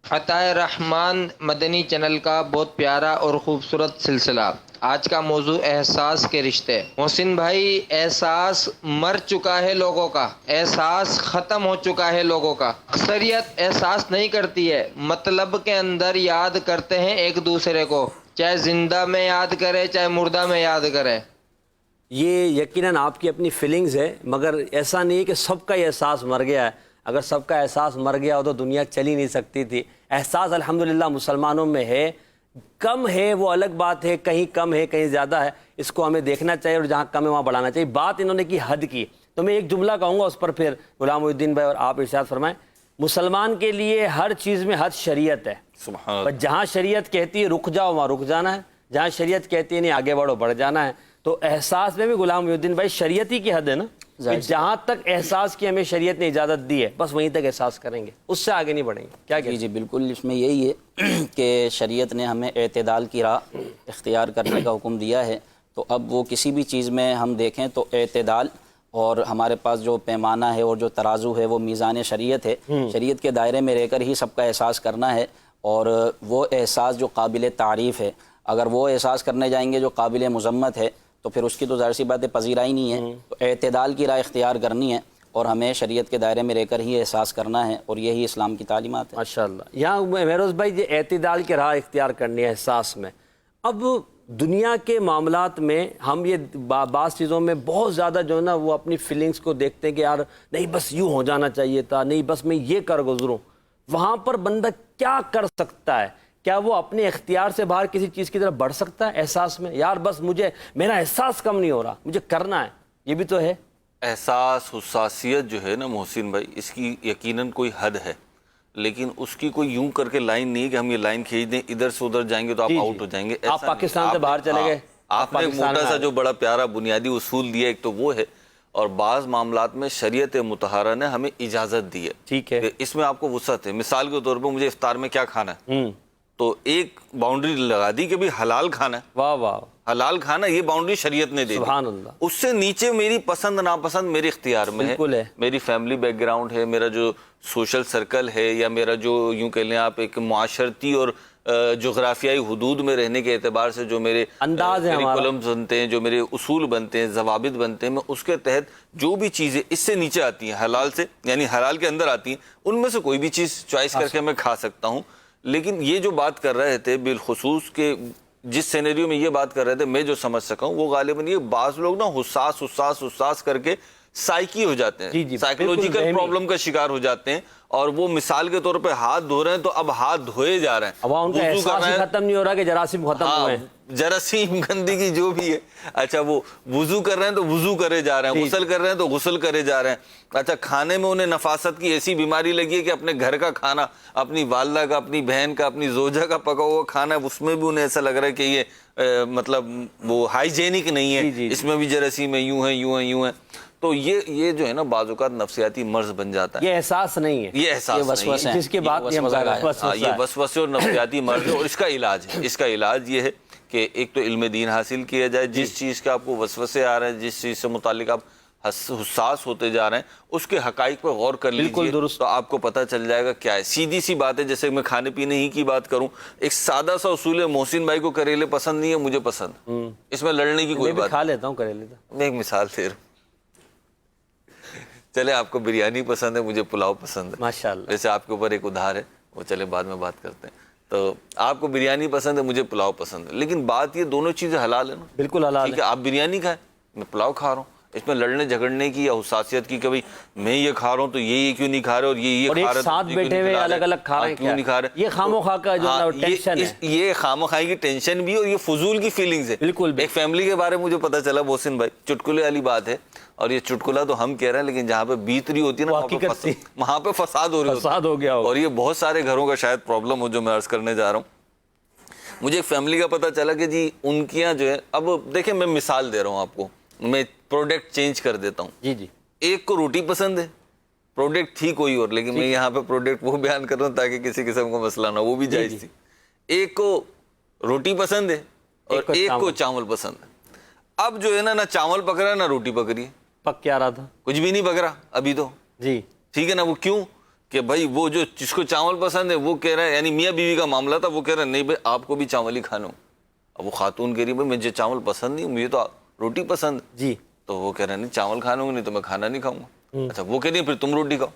عطائے رحمان مدنی چینل کا بہت پیارا اور خوبصورت سلسلہ. آج کا موضوع احساس کے رشتے. محسن بھائی، احساس مر چکا ہے لوگوں کا، احساس ختم ہو چکا ہے لوگوں کا. اکثریت احساس نہیں کرتی ہے، مطلب کے اندر یاد کرتے ہیں ایک دوسرے کو، چاہے زندہ میں یاد کرے چاہے مردہ میں یاد کرے. یہ یقیناً آپ کی اپنی فیلنگز ہے، مگر ایسا نہیں ہے کہ سب کا یہ احساس مر گیا ہے. اگر سب کا احساس مر گیا ہو تو دنیا چل ہی نہیں سکتی تھی. احساس الحمدللہ مسلمانوں میں ہے، کم ہے وہ الگ بات ہے، کہیں کم ہے کہیں زیادہ ہے، اس کو ہمیں دیکھنا چاہیے اور جہاں کم ہے وہاں بڑھانا چاہیے. بات انہوں نے کی حد کی، تو میں ایک جملہ کہوں گا، اس پر پھر غلام محی الدین بھائی اور آپ ارشاد فرمائیں. مسلمان کے لیے ہر چیز میں حد شریعت ہے. سبحان اللہ. جہاں شریعت کہتی ہے رک جاؤ وہاں رک جانا ہے، جہاں شریعت کہتی ہے نہیں آگے بڑھو بڑھ جانا ہے. تو احساس میں بھی غلام محی الدین بھائی شریعت ہی کی حد ہے نا، جہاں تک احساس کی ہمیں شریعت نے اجازت دی ہے بس وہیں تک احساس کریں گے، اس سے آگے نہیں بڑھیں گے. کیا کہتے ہیں؟ جی بالکل، اس میں یہی ہے کہ شریعت نے ہمیں اعتدال کی راہ اختیار کرنے کا حکم دیا ہے. تو اب وہ کسی بھی چیز میں ہم دیکھیں تو اعتدال، اور ہمارے پاس جو پیمانہ ہے اور جو ترازو ہے وہ میزان شریعت ہے. شریعت کے دائرے میں رہ کر ہی سب کا احساس کرنا ہے، اور وہ احساس جو قابل تعریف ہے، اگر وہ احساس کرنے جائیں گے جو قابل مذمت ہے تو پھر اس کی تو ظاہر سی بات ہے پذیرائی نہیں ہے. تو اعتدال کی راہ اختیار کرنی ہے اور ہمیں شریعت کے دائرے میں رہ کر ہی احساس کرنا ہے، اور یہی اسلام کی تعلیمات ہے. ماشاءاللہ. یہاں مہروز بھائی یہ اعتدال کی راہ اختیار کرنی ہے احساس میں. اب دنیا کے معاملات میں ہم یہ بعض چیزوں میں بہت زیادہ جو ہے نا وہ اپنی فیلنگز کو دیکھتے ہیں کہ یار نہیں بس یوں ہو جانا چاہیے تھا، نہیں بس میں یہ کر گزروں. وہاں پر بندہ کیا کر سکتا ہے؟ کیا وہ اپنے اختیار سے باہر کسی چیز کی طرف بڑھ سکتا ہے احساس میں؟ یار بس مجھے میرا احساس کم نہیں ہو رہا، مجھے کرنا ہے. یہ بھی تو ہے احساس، حساسیت جو ہے نا محسن بھائی، اس کی یقیناً کوئی حد ہے، لیکن اس کی کوئی یوں کر کے لائن نہیں کہ ہم یہ لائن کھینچ دیں ادھر سے ادھر جائیں گے تو آپ آؤٹ ہو جائیں گے. آپ پاکستان سے باہر چلے گئے، آپ نے موٹا سا جو بڑا پیارا بنیادی اصول دیا ایک تو وہ ہے، اور بعض معاملات میں شریعت مطہرہ نے ہمیں اجازت دی ہے. ٹھیک ہے، اس میں آپ کو وسعت ہے. مثال کے طور پر مجھے افطار میں کیا کھانا ہے تو ایک باؤنڈری لگا دی کہ بھی حلال کھانا ہے. واہ واہ، حلال کھانا یہ باؤنڈری شریعت نے دے دی. سبحان اللہ. اس سے نیچے میری پسند ناپسند میرے اختیار میں ہے، میری فیملی بیک گراؤنڈ ہے، میرا جو سوشل سرکل ہے، یا میرا جو یوں کہہ لیں آپ ایک معاشرتی اور جغرافیائی حدود میں رہنے کے اعتبار سے جو میرے انداز ہے، کریکولمز بنتے ہیں، جو میرے اصول بنتے ہیں، ضوابط بنتے ہیں، میں اس کے تحت جو بھی چیزیں اس سے نیچے آتی ہیں حلال سے، یعنی حلال کے اندر آتی ہیں، ان میں سے کوئی بھی چیز چوائس کر کے میں کھا سکتا ہوں. لیکن یہ جو بات کر رہے تھے بالخصوص کہ جس سینیریو میں یہ بات کر رہے تھے میں جو سمجھ سکا ہوں وہ غالباً یہ بعض لوگ نا حساس کر کے سائیکی ہو جاتے ہیں، سائیکولوجیکل پرابلم کا شکار ہو جاتے ہیں، اور وہ مثال کے طور پہ ہاتھ دھو رہے ہیں تو اب ہاتھ دھوئے جا رہے ہیں، ان کا احساس ہی ختم نہیں ہو رہا کہ جراثیم ختم ہوئے ہیں، جراثیم گندگی جو بھی ہے. اچھا وہ وضو کر رہے ہیں تو وضو کرے جا رہے ہیں، غسل کر رہے ہیں تو غسل کرے جا رہے ہیں. اچھا کھانے میں انہیں نفاست کی ایسی بیماری لگی ہے کہ اپنے گھر کا کھانا، اپنی والدہ کا، اپنی بہن کا، اپنی زوجہ کا پکا ہوا کھانا ہے، اس میں بھی انہیں ایسا لگ رہا ہے کہ یہ مطلب وہ ہائیجینک نہیں ہے، اس میں بھی جراثیم ہے، یوں ہے. تو یہ جو ہے نا بعض اوقات نفسیاتی مرض بن جاتا ہے. یہ احساس نہیں ہے, یہ احساس نہیں ہے جس کی بات یہ وسوسے اور نفسیاتی مرض ہے. اور اس کا علاج ہے, اس کا علاج یہ ہے کہ ایک تو علم دین حاصل کیا جائے, جس چیز کے آپ کو وسوسے آ رہے ہیں, جس چیز سے متعلق آپ حساس ہوتے جا رہے ہیں, اس کے حقائق پہ غور کر لیجئے تو آپ کو پتہ چل جائے گا کیا ہے. سیدھی سی بات ہے, جیسے میں کھانے پینے ہی کی بات کروں, ایک سادہ سا اصول ہے, محسن بھائی کو کریلے پسند نہیں ہے, مجھے پسند, اس میں لڑنے کی کوئی بات. کھا لیتا ہوں کریلے. میں ایک مثال دے رہا ہوں, چلے آپ کو بریانی پسند ہے, مجھے پلاؤ پسند ہے, ماشاءاللہ. ویسے آپ کے اوپر ایک ادھار ہے, وہ چلے بعد میں بات کرتے ہیں. تو آپ کو بریانی پسند ہے, مجھے پلاؤ پسند ہے, لیکن بات یہ دونوں چیزیں حلال ہیں نا. بالکل حلال ہے. ٹھیک ہے, آپ بریانی کھائیں, میں پلاؤ کھا رہا ہوں, اس میں لڑنے جھگڑنے کی یا حساسیت کی کہ بھئی میں یہ کھا رہا ہوں تو یہ کیوں نہیں کھا رہے, اور یہ کھا رہے, ساتھ بیٹھے ہوئے الگ الگ کھا رہے ہیں, کیوں نہیں کھا رہے, یہ خاموخواہ کا جو ٹینشن ہے, یہ خاموخواہی کی ٹینشن بھی, اور یہ فضول کی فیلنگز ہے. بالکل. ایک فیملی کے بارے میں مجھے پتا چلا محسن بھائی, چٹکلے والی بات ہے, اور یہ چٹکلا تو ہم کہہ رہے ہیں, لیکن جہاں پہ بیت رہی ہوتی ہے نا وہاں پہ فساد ہو گیا, اور یہ بہت سارے گھروں کا شاید پرابلم ہو جو میں عرض کرنے جا رہا ہوں. مجھے ایک فیملی کا پتا چلا کہ جی ان کی یہاں جو ہے, اب دیکھیں میں مثال دے رہا ہوں آپ کو, میں پروڈکٹ چینج کر دیتا ہوں. جی جی. ایک کو روٹی پسند ہے, پروڈکٹ تھی کوئی اور, لیکن میں یہاں پہ پروڈکٹ وہ بیان کر رہا ہوں تاکہ کسی قسم کا مسئلہ نہ ہو, وہ بھی جائز تھی. ایک کو روٹی پسند ہے اور ایک کو چاول پسند ہے. اب جو ہے نا چاول پک رہا ہے نہ روٹی پک رہی ہے. پک کیا رہا تھا, کچھ بھی نہیں پک رہا ابھی تو. جی ٹھیک ہے نا. وہ کیوں کہ بھائی وہ جو جس کو چاول پسند ہے وہ کہہ رہا ہے, یعنی میاں بیوی کا معاملہ تھا, وہ کہہ رہا ہے نہیں بھائی آپ کو بھی چاول ہی کھانا ہو. اب وہ خاتون کہہ رہی ہے بھائی مجھے چاول پسند نہیں, مجھے تو روٹی پسند. جی. تو وہ کہہ رہے ہیں نہیں چاول کھانا ہوں, نہیں تو میں کھانا نہیں کھاؤں گا. اچھا وہ کہہ رہی ہیں پھر تم روٹی کھاؤ.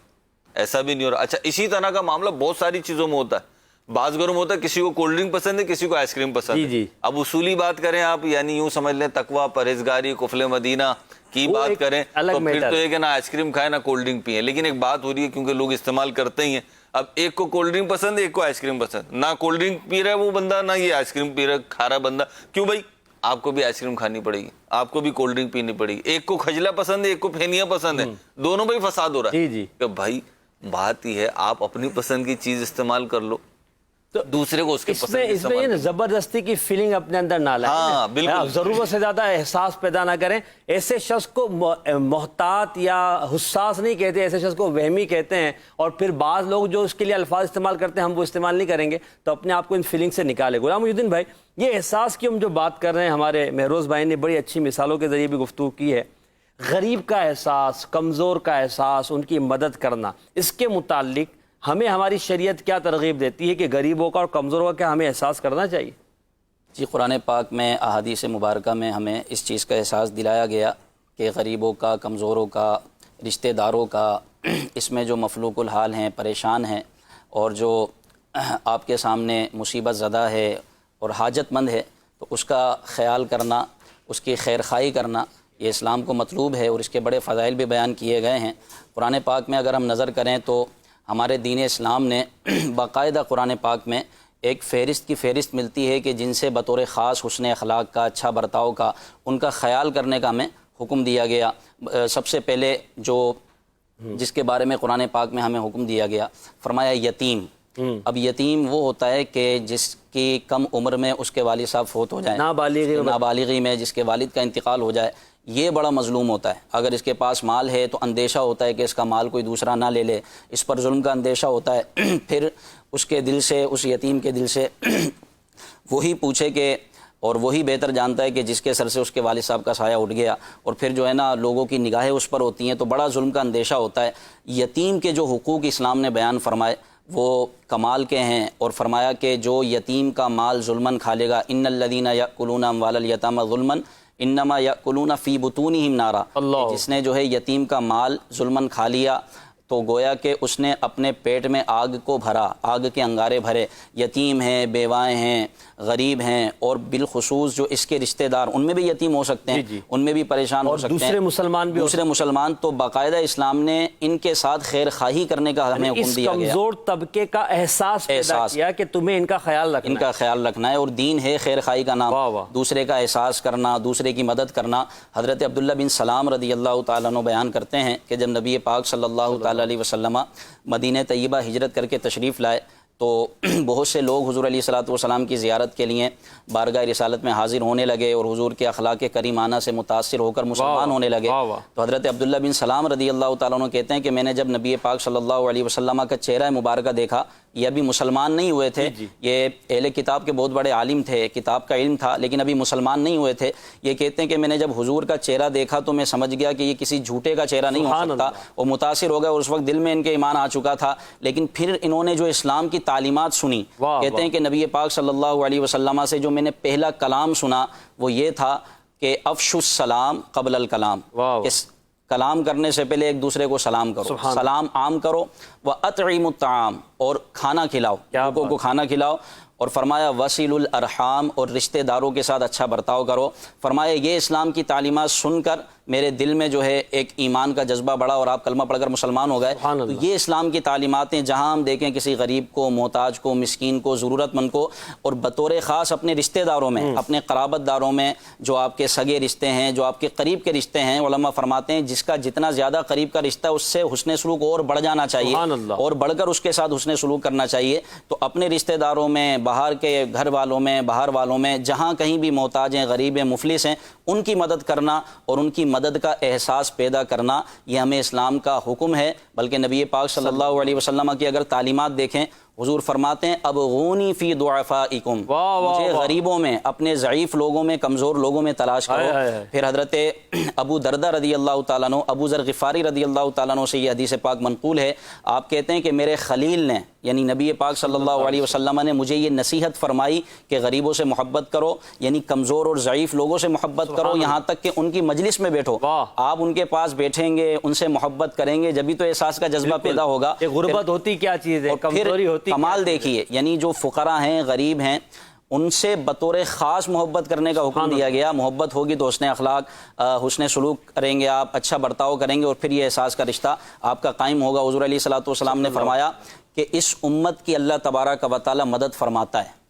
ایسا بھی نہیں ہو رہا. اچھا اسی طرح کا معاملہ بہت ساری چیزوں میں ہوتا ہے. بعض گھروں میں ہوتا ہے کسی کو کولڈ ڈرنک پسند ہے, کسی کو آئس کریم پسند ہے. اب اصولی بات کریں آپ, یعنی یوں سمجھ لیں تقویٰ, پرہیزگاری, قفل مدینہ کی بات کریں تو پھر تو یہ کہ نہ آئس کریم کھائیں نہ کولڈ ڈرنک پئیں. لیکن ایک بات ہو رہی ہے کیونکہ لوگ استعمال کرتے ہی ہیں. اب ایک کو کولڈ ڈرنک پسند ہے, ایک کو آئس کریم پسند. نہ کولڈ ڈرنک پی رہا ہے وہ بندہ, نہ یہ آئس کریم پی رہا کھا رہا بندہ. کیوں بھائی آپ کو بھی آئس کریم کھانی پڑے گی, آپ کو بھی کولڈ ڈرنک پینی پڑے گی. ایک کو کھجلا پسند ہے, ایک کو پھینیاں پسند ہے, دونوں بھائی فساد ہو رہا ہے. کہ بھائی بات یہ ہے آپ اپنی پسند کی چیز استعمال کر لو, دوسرے کو اس کے پسند کی اس میں زبردستی کی فیلنگ اپنے اندر نہ لائیں. ہاں بالکل. ضرورت سے زیادہ احساس پیدا نہ کریں. ایسے شخص کو محتاط یا حساس نہیں کہتے, ایسے شخص کو وہمی کہتے ہیں. اور پھر بعض لوگ جو اس کے لیے الفاظ استعمال کرتے ہیں ہم وہ استعمال نہیں کریں گے, تو اپنے آپ کو ان فیلنگ سے نکالے. غلام محی الدین بھائی, یہ احساس کی ہم جو بات کر رہے ہیں, ہمارے مہروز بھائی نے بڑی اچھی مثالوں کے ذریعے بھی گفتگو کی ہے. غریب کا احساس, کمزور کا احساس, ان کی مدد کرنا, اس کے متعلق ہمیں ہماری شریعت کیا ترغیب دیتی ہے کہ غریبوں کا اور کمزوروں کا کیا ہمیں احساس کرنا چاہیے؟ جی, قرآن پاک میں احادیث مبارکہ میں ہمیں اس چیز کا احساس دلایا گیا کہ غریبوں کا, کمزوروں کا, رشتہ داروں کا, اس میں جو مفلوق الحال ہیں, پریشان ہیں, اور جو آپ کے سامنے مصیبت زدہ ہے اور حاجت مند ہے, تو اس کا خیال کرنا, اس کی خیر خواہی کرنا, یہ اسلام کو مطلوب ہے. اور اس کے بڑے فضائل بھی بیان کیے گئے ہیں قرآن پاک میں. اگر ہم نظر کریں تو ہمارے دین اسلام نے باقاعدہ قرآن پاک میں ایک فہرست ملتی ہے کہ جن سے بطور خاص حسن اخلاق کا, اچھا برتاؤ کا, ان کا خیال کرنے کا ہمیں حکم دیا گیا. سب سے پہلے جس کے بارے میں قرآن پاک میں ہمیں حکم دیا گیا, فرمایا یتیم. اب یتیم وہ ہوتا ہے کہ جس کی کم عمر میں اس کے والد صاحب فوت ہو جائیں, نابالغی میں جس کے والد کا انتقال ہو جائے. یہ بڑا مظلوم ہوتا ہے. اگر اس کے پاس مال ہے تو اندیشہ ہوتا ہے کہ اس کا مال کوئی دوسرا نہ لے لے, اس پر ظلم کا اندیشہ ہوتا ہے. پھر اس کے دل سے, اس یتیم کے دل سے وہی پوچھے کہ, اور وہی بہتر جانتا ہے کہ جس کے سر سے اس کے والد صاحب کا سایہ اٹھ گیا, اور پھر جو ہے نا لوگوں کی نگاہیں اس پر ہوتی ہیں, تو بڑا ظلم کا اندیشہ ہوتا ہے. یتیم کے جو حقوق اسلام نے بیان فرمائے وہ کمال کے ہیں, اور فرمایا کہ جو یتیم کا مال ظلمن کھا لے گا, ان الذین یأکلون اموال الیتامی ظلما انما یأکلون فی بطونہم نارا, جس نے جو ہے یتیم کا مال ظلمن کھا لیا تو گویا کہ اس نے اپنے پیٹ میں آگ کو بھرا, آگ کے انگارے بھرے. یتیم ہیں, بیوائیں ہیں, غریب ہیں, اور بالخصوص جو اس کے رشتہ دار, ان میں بھی یتیم ہو سکتے ہیں, ان میں بھی پریشان ہو سکتے ہیں, دوسرے مسلمان. تو باقاعدہ اسلام نے ان کے ساتھ خیر خواہی کرنے کا ہمیں حکم دیا گیا. کمزور طبقے کا احساس پیدا کیا کہ تمہیں ان کا خیال رکھنا, ان کا خیال رکھنا ہے, اور دین ہے خیر خواہی کا نام. دوسرے کا احساس کرنا, دوسرے کی مدد کرنا. حضرت عبداللہ بن سلام رضی اللہ تعالیٰ عنہ بیان کرتے ہیں کہ جب نبی پاک صلی اللہ علیہ وسلم مدینہ طیبہ ہجرت کر کے تشریف لائے تو بہت سے لوگ حضور علیہ الصلوۃ والسلام کی زیارت کے لیے بارگاہ رسالت میں حاضر ہونے لگے اور حضور کے اخلاق کریمانہ سے متاثر ہو کر مسلمان ہونے لگے۔ تو حضرت عبداللہ بن سلام رضی اللہ تعالیٰ عنہ کہتے ہیں کہ میں نے جب نبی پاک صلی اللہ علیہ وسلم کا چہرہ مبارکہ دیکھا، یہ ابھی مسلمان نہیں ہوئے تھے، یہ اہل کتاب کے بہت بڑے عالم تھے، کتاب کا علم تھا، لیکن ابھی مسلمان نہیں ہوئے تھے۔ یہ کہتے ہیں کہ میں نے جب حضور کا چہرہ دیکھا تو میں سمجھ گیا کہ یہ کسی جھوٹے کا چہرہ نہیں ہو سکتا، وہ متاثر ہو گئے اور اس وقت دل میں ان کے ایمان آ چکا تھا۔ لیکن پھر انہوں نے جو اسلام کی تعلیمات سنی، کہتے ہیں کہ نبی پاک صلی اللہ علیہ وسلم سے جو میں نے پہلا کلام سنا وہ یہ تھا کہ افشوا السلام قبل الکلام، کلام کرنے سے پہلے ایک دوسرے کو سلام کرو، سلام عام کرو، وَأَطْعِمُوا الطَّعَامَ، اور کھانا کھلاؤ، لوگوں کو کھانا کھلاؤ، اور فرمایا وَصِلُوا الْأَرْحَامَ، اور رشتہ داروں کے ساتھ اچھا برتاؤ کرو۔ فرمایا یہ اسلام کی تعلیمات سن کر میرے دل میں جو ہے ایک ایمان کا جذبہ بڑھا اور آپ کلمہ پڑھ کر مسلمان ہو گئے۔ تو یہ اسلام کی تعلیماتیں جہاں ہم دیکھیں کسی غریب کو، محتاج کو، مسکین کو، ضرورت مند کو، اور بطور خاص اپنے رشتہ داروں میں، اپنے قرابت داروں میں جو آپ کے سگے رشتے ہیں، جو آپ کے قریب کے رشتے ہیں، علماء فرماتے ہیں جس کا جتنا زیادہ قریب کا رشتہ اس سے حسن سلوک اور بڑھ جانا چاہیے اور بڑھ کر اس کے ساتھ حسن سلوک کرنا چاہیے۔ تو اپنے رشتہ داروں میں، باہر کے گھر والوں میں، باہر والوں میں، جہاں کہیں بھی محتاج ہیں، غریب ہیں، مفلس ہیں، ان کی مدد کرنا اور ان کی مدد کا احساس پیدا کرنا، یہ ہمیں اسلام کا حکم ہے۔ بلکہ نبی پاک صلی اللہ علیہ وسلم کی اگر تعلیمات دیکھیں، حضور فرماتے ہیں ابغونی فی ضعفائکم، مجھے غریبوں میں، اپنے ضعیف لوگوں میں، کمزور لوگوں میں تلاش کرو۔ پھر حضرت ابو دردہ رضی اللہ تعالیٰ عنہ، ابو ذر غفاری رضی اللہ تعالیٰ عنہ سے یہ حدیث پاک منقول ہے، آپ کہتے ہیں کہ میرے خلیل نے، یعنی نبی پاک صلی اللہ علیہ وسلم نے مجھے یہ نصیحت فرمائی کہ غریبوں سے محبت کرو، یعنی کمزور اور ضعیف لوگوں سے محبت کرو، یہاں تک کہ ان کی مجلس میں بیٹھو، آپ ان کے پاس بیٹھیں گے، ان سے محبت کریں گے، جبھی تو احساس کا جذبہ پیدا ہوگا۔ غربت ہوتی کیا چیز ہے، کمزوری ہوتی، کمال دیکھیے، یعنی جو فقراء ہیں، غریب ہیں، ان سے بطور خاص محبت کرنے کا حکم دیا گیا۔ محبت ہوگی تو حسن اخلاق، حسن سلوک کریں گے آپ، اچھا برتاؤ کریں گے، اور پھر یہ احساس کا رشتہ آپ کا قائم ہوگا۔ حضور علیہ الصلوۃ والسلام نے فرمایا کہ اس امت کی اللہ تبارک و تعالی مدد فرماتا ہے،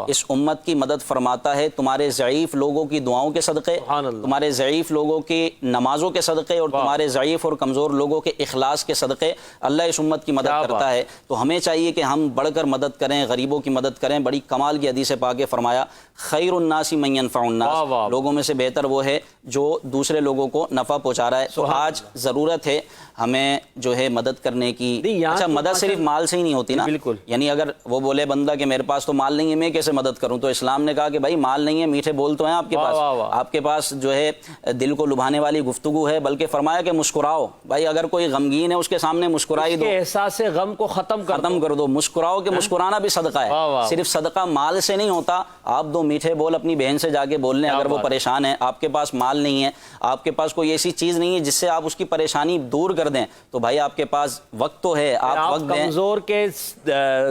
اس امت کی مدد فرماتا ہے تمہارے ضعیف لوگوں کی دعاؤں کے صدقے، تمہارے ضعیف لوگوں کی نمازوں کے صدقے، اور تمہارے ضعیف اور کمزور لوگوں کے اخلاص کے صدقے اللہ اس امت کی مدد کرتا ہے۔ تو ہمیں چاہیے کہ ہم بڑھ کر مدد کریں، غریبوں کی مدد کریں۔ بڑی کمال کی حدیث پاک ہے، فرمایا خیر الناس من ینفع الناس، لوگوں میں سے بہتر وہ ہے جو دوسرے لوگوں کو نفع پہنچا رہا ہے۔ تو آج ضرورت ہے ہمیں جو ہے مدد کرنے کی۔ اچھا، مدد صرف مال سے ہی نہیں ہوتی نا، یعنی اگر وہ بولے بندہ کہ میرے پاس تو مال نہیں ہے، میں کیسے مدد کروں، تو اسلام نے کہا کہ بھائی مال نہیں ہے، میٹھے بول تو ہیں آپ کے پاس، آپ کے پاس جو ہے دل کو لبھانے والی گفتگو ہے، بلکہ فرمایا کہ مسکراؤ، بھائی اگر کوئی غمگین ہے اس کے سامنے مسکرائی دو، احساس غم کو ختم کر دو، مسکراؤ، کہ مسکرانا بھی صدقہ ہے، صرف صدقہ مال سے نہیں ہوتا۔ آپ دو میٹھے بول اپنی بہن سے جا کے بول لیں، اگر وہ پریشان ہے، آپ کے پاس مال نہیں ہے، آپ کے پاس کوئی ایسی چیز نہیں ہے جس سے آپ اس کی پریشانی دور کر دیں، تو بھائی آپ کے پاس وقت تو ہے، آپ وقت دیں۔ کمزور کے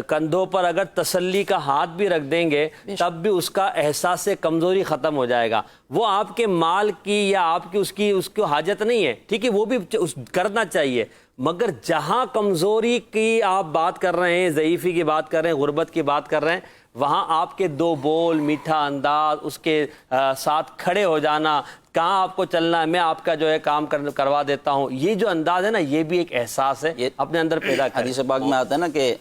کندھوں پر اگر تسلی کا ہاتھ بھی رکھ دیں گے تب بھی اس کا احساس سے کمزوری ختم ہو جائے گا۔ وہ آپ کے مال کی یا آپ کی اس کو حاجت نہیں ہے، ٹھیک ہے، وہ بھی کرنا چاہیے، مگر جہاں کمزوری کی آپ بات کر رہے ہیں، ضعیفی کی بات کر رہے ہیں، غربت کی بات کر رہے ہیں، وہاں آپ کے دو بول، میٹھا انداز، اس کے ساتھ کھڑے ہو جانا، کہاں آپ کو چلنا ہے، میں آپ کا جو ہے کام کروا دیتا ہوں، یہ جو انداز ہے نا، یہ بھی ایک احساس ہے اپنے اندر پیدا کریں۔ حدیث پاک میں آتا ہے نا کہ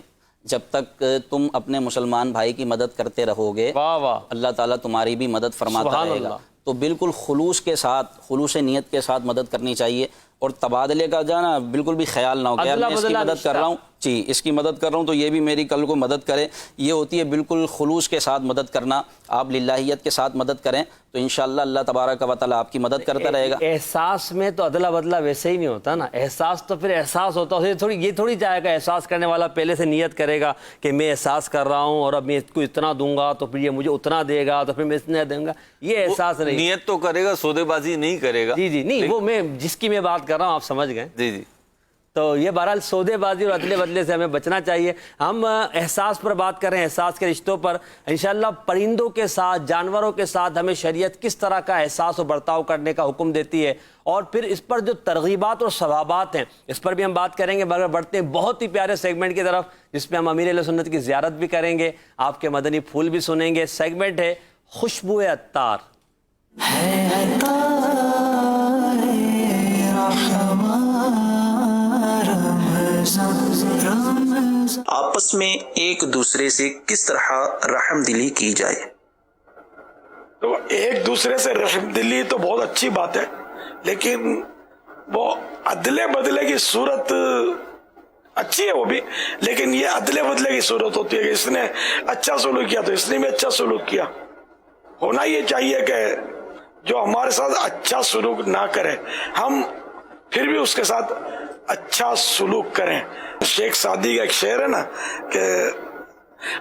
جب تک تم اپنے مسلمان بھائی کی مدد کرتے رہو گے، اللہ تعالیٰ تمہاری بھی مدد فرماتا رہے گا۔ تو بالکل خلوص کے ساتھ، خلوص نیت کے ساتھ مدد کرنی چاہیے، اور تبادلے کا جانا بالکل بھی خیال نہ ہو کہ میں اس کی مدد کر رہا ہوں، جی اس کی مدد کر رہا ہوں تو یہ بھی میری کل کو مدد کرے۔ یہ ہوتی ہے بالکل خلوص کے ساتھ مدد کرنا۔ آپ للہیت کے ساتھ مدد کریں تو انشاءاللہ اللہ تبارک و تعالیٰ آپ کی مدد کرتا رہے گا۔ احساس میں تو ادلا بدلا ویسے ہی نہیں ہوتا نا، احساس تو پھر احساس ہوتا ہے، یہ تھوڑی جائے گا احساس کرنے والا پہلے سے نیت کرے گا کہ میں احساس کر رہا ہوں اور اب میں اس کو اتنا دوں گا تو پھر یہ مجھے اتنا دے گا تو پھر میں اتنا دوں گا، یہ احساس نہیں۔ نیت تو کرے گا، سودے بازی نہیں کرے گا۔ جی نہیں، وہ میں جس کی میں بات کر رہا ہوں آپ سمجھ گئے۔ جی تو یہ بہرحال سودے بازی اور ادلے بدلے سے ہمیں بچنا چاہیے۔ ہم احساس پر بات کر رہے ہیں، احساس کے رشتوں پر۔ انشاءاللہ پرندوں کے ساتھ، جانوروں کے ساتھ ہمیں شریعت کس طرح کا احساس و برتاؤ کرنے کا حکم دیتی ہے، اور پھر اس پر جو ترغیبات اور ثوابات ہیں اس پر بھی ہم بات کریں گے، مگر بڑھتے ہیں بہت ہی پیارے سیگمنٹ کی طرف جس میں ہم امیر اہل سنت کی زیارت بھی کریں گے، آپ کے مدنی پھول بھی سنیں گے۔ سیگمنٹ ہے خوشبو عطار۔ آپس میں ایک دوسرے سے کس طرح رحم دلی کی جائے؟ تو ایک دوسرے سے رحم دلی تو بہت اچھی بات ہے، لیکن وہ عدلے بدلے کی صورت اچھی ہے وہ بھی، لیکن یہ عدلے بدلے کی صورت ہوتی ہے کہ اس نے اچھا سلوک کیا تو اس نے بھی اچھا سلوک کیا۔ ہونا یہ چاہیے کہ جو ہمارے ساتھ اچھا سلوک نہ کرے ہم پھر بھی اس کے ساتھ اچھا سلوک کریں۔ شیخ سعدی کا ایک شعر ہے نا کہ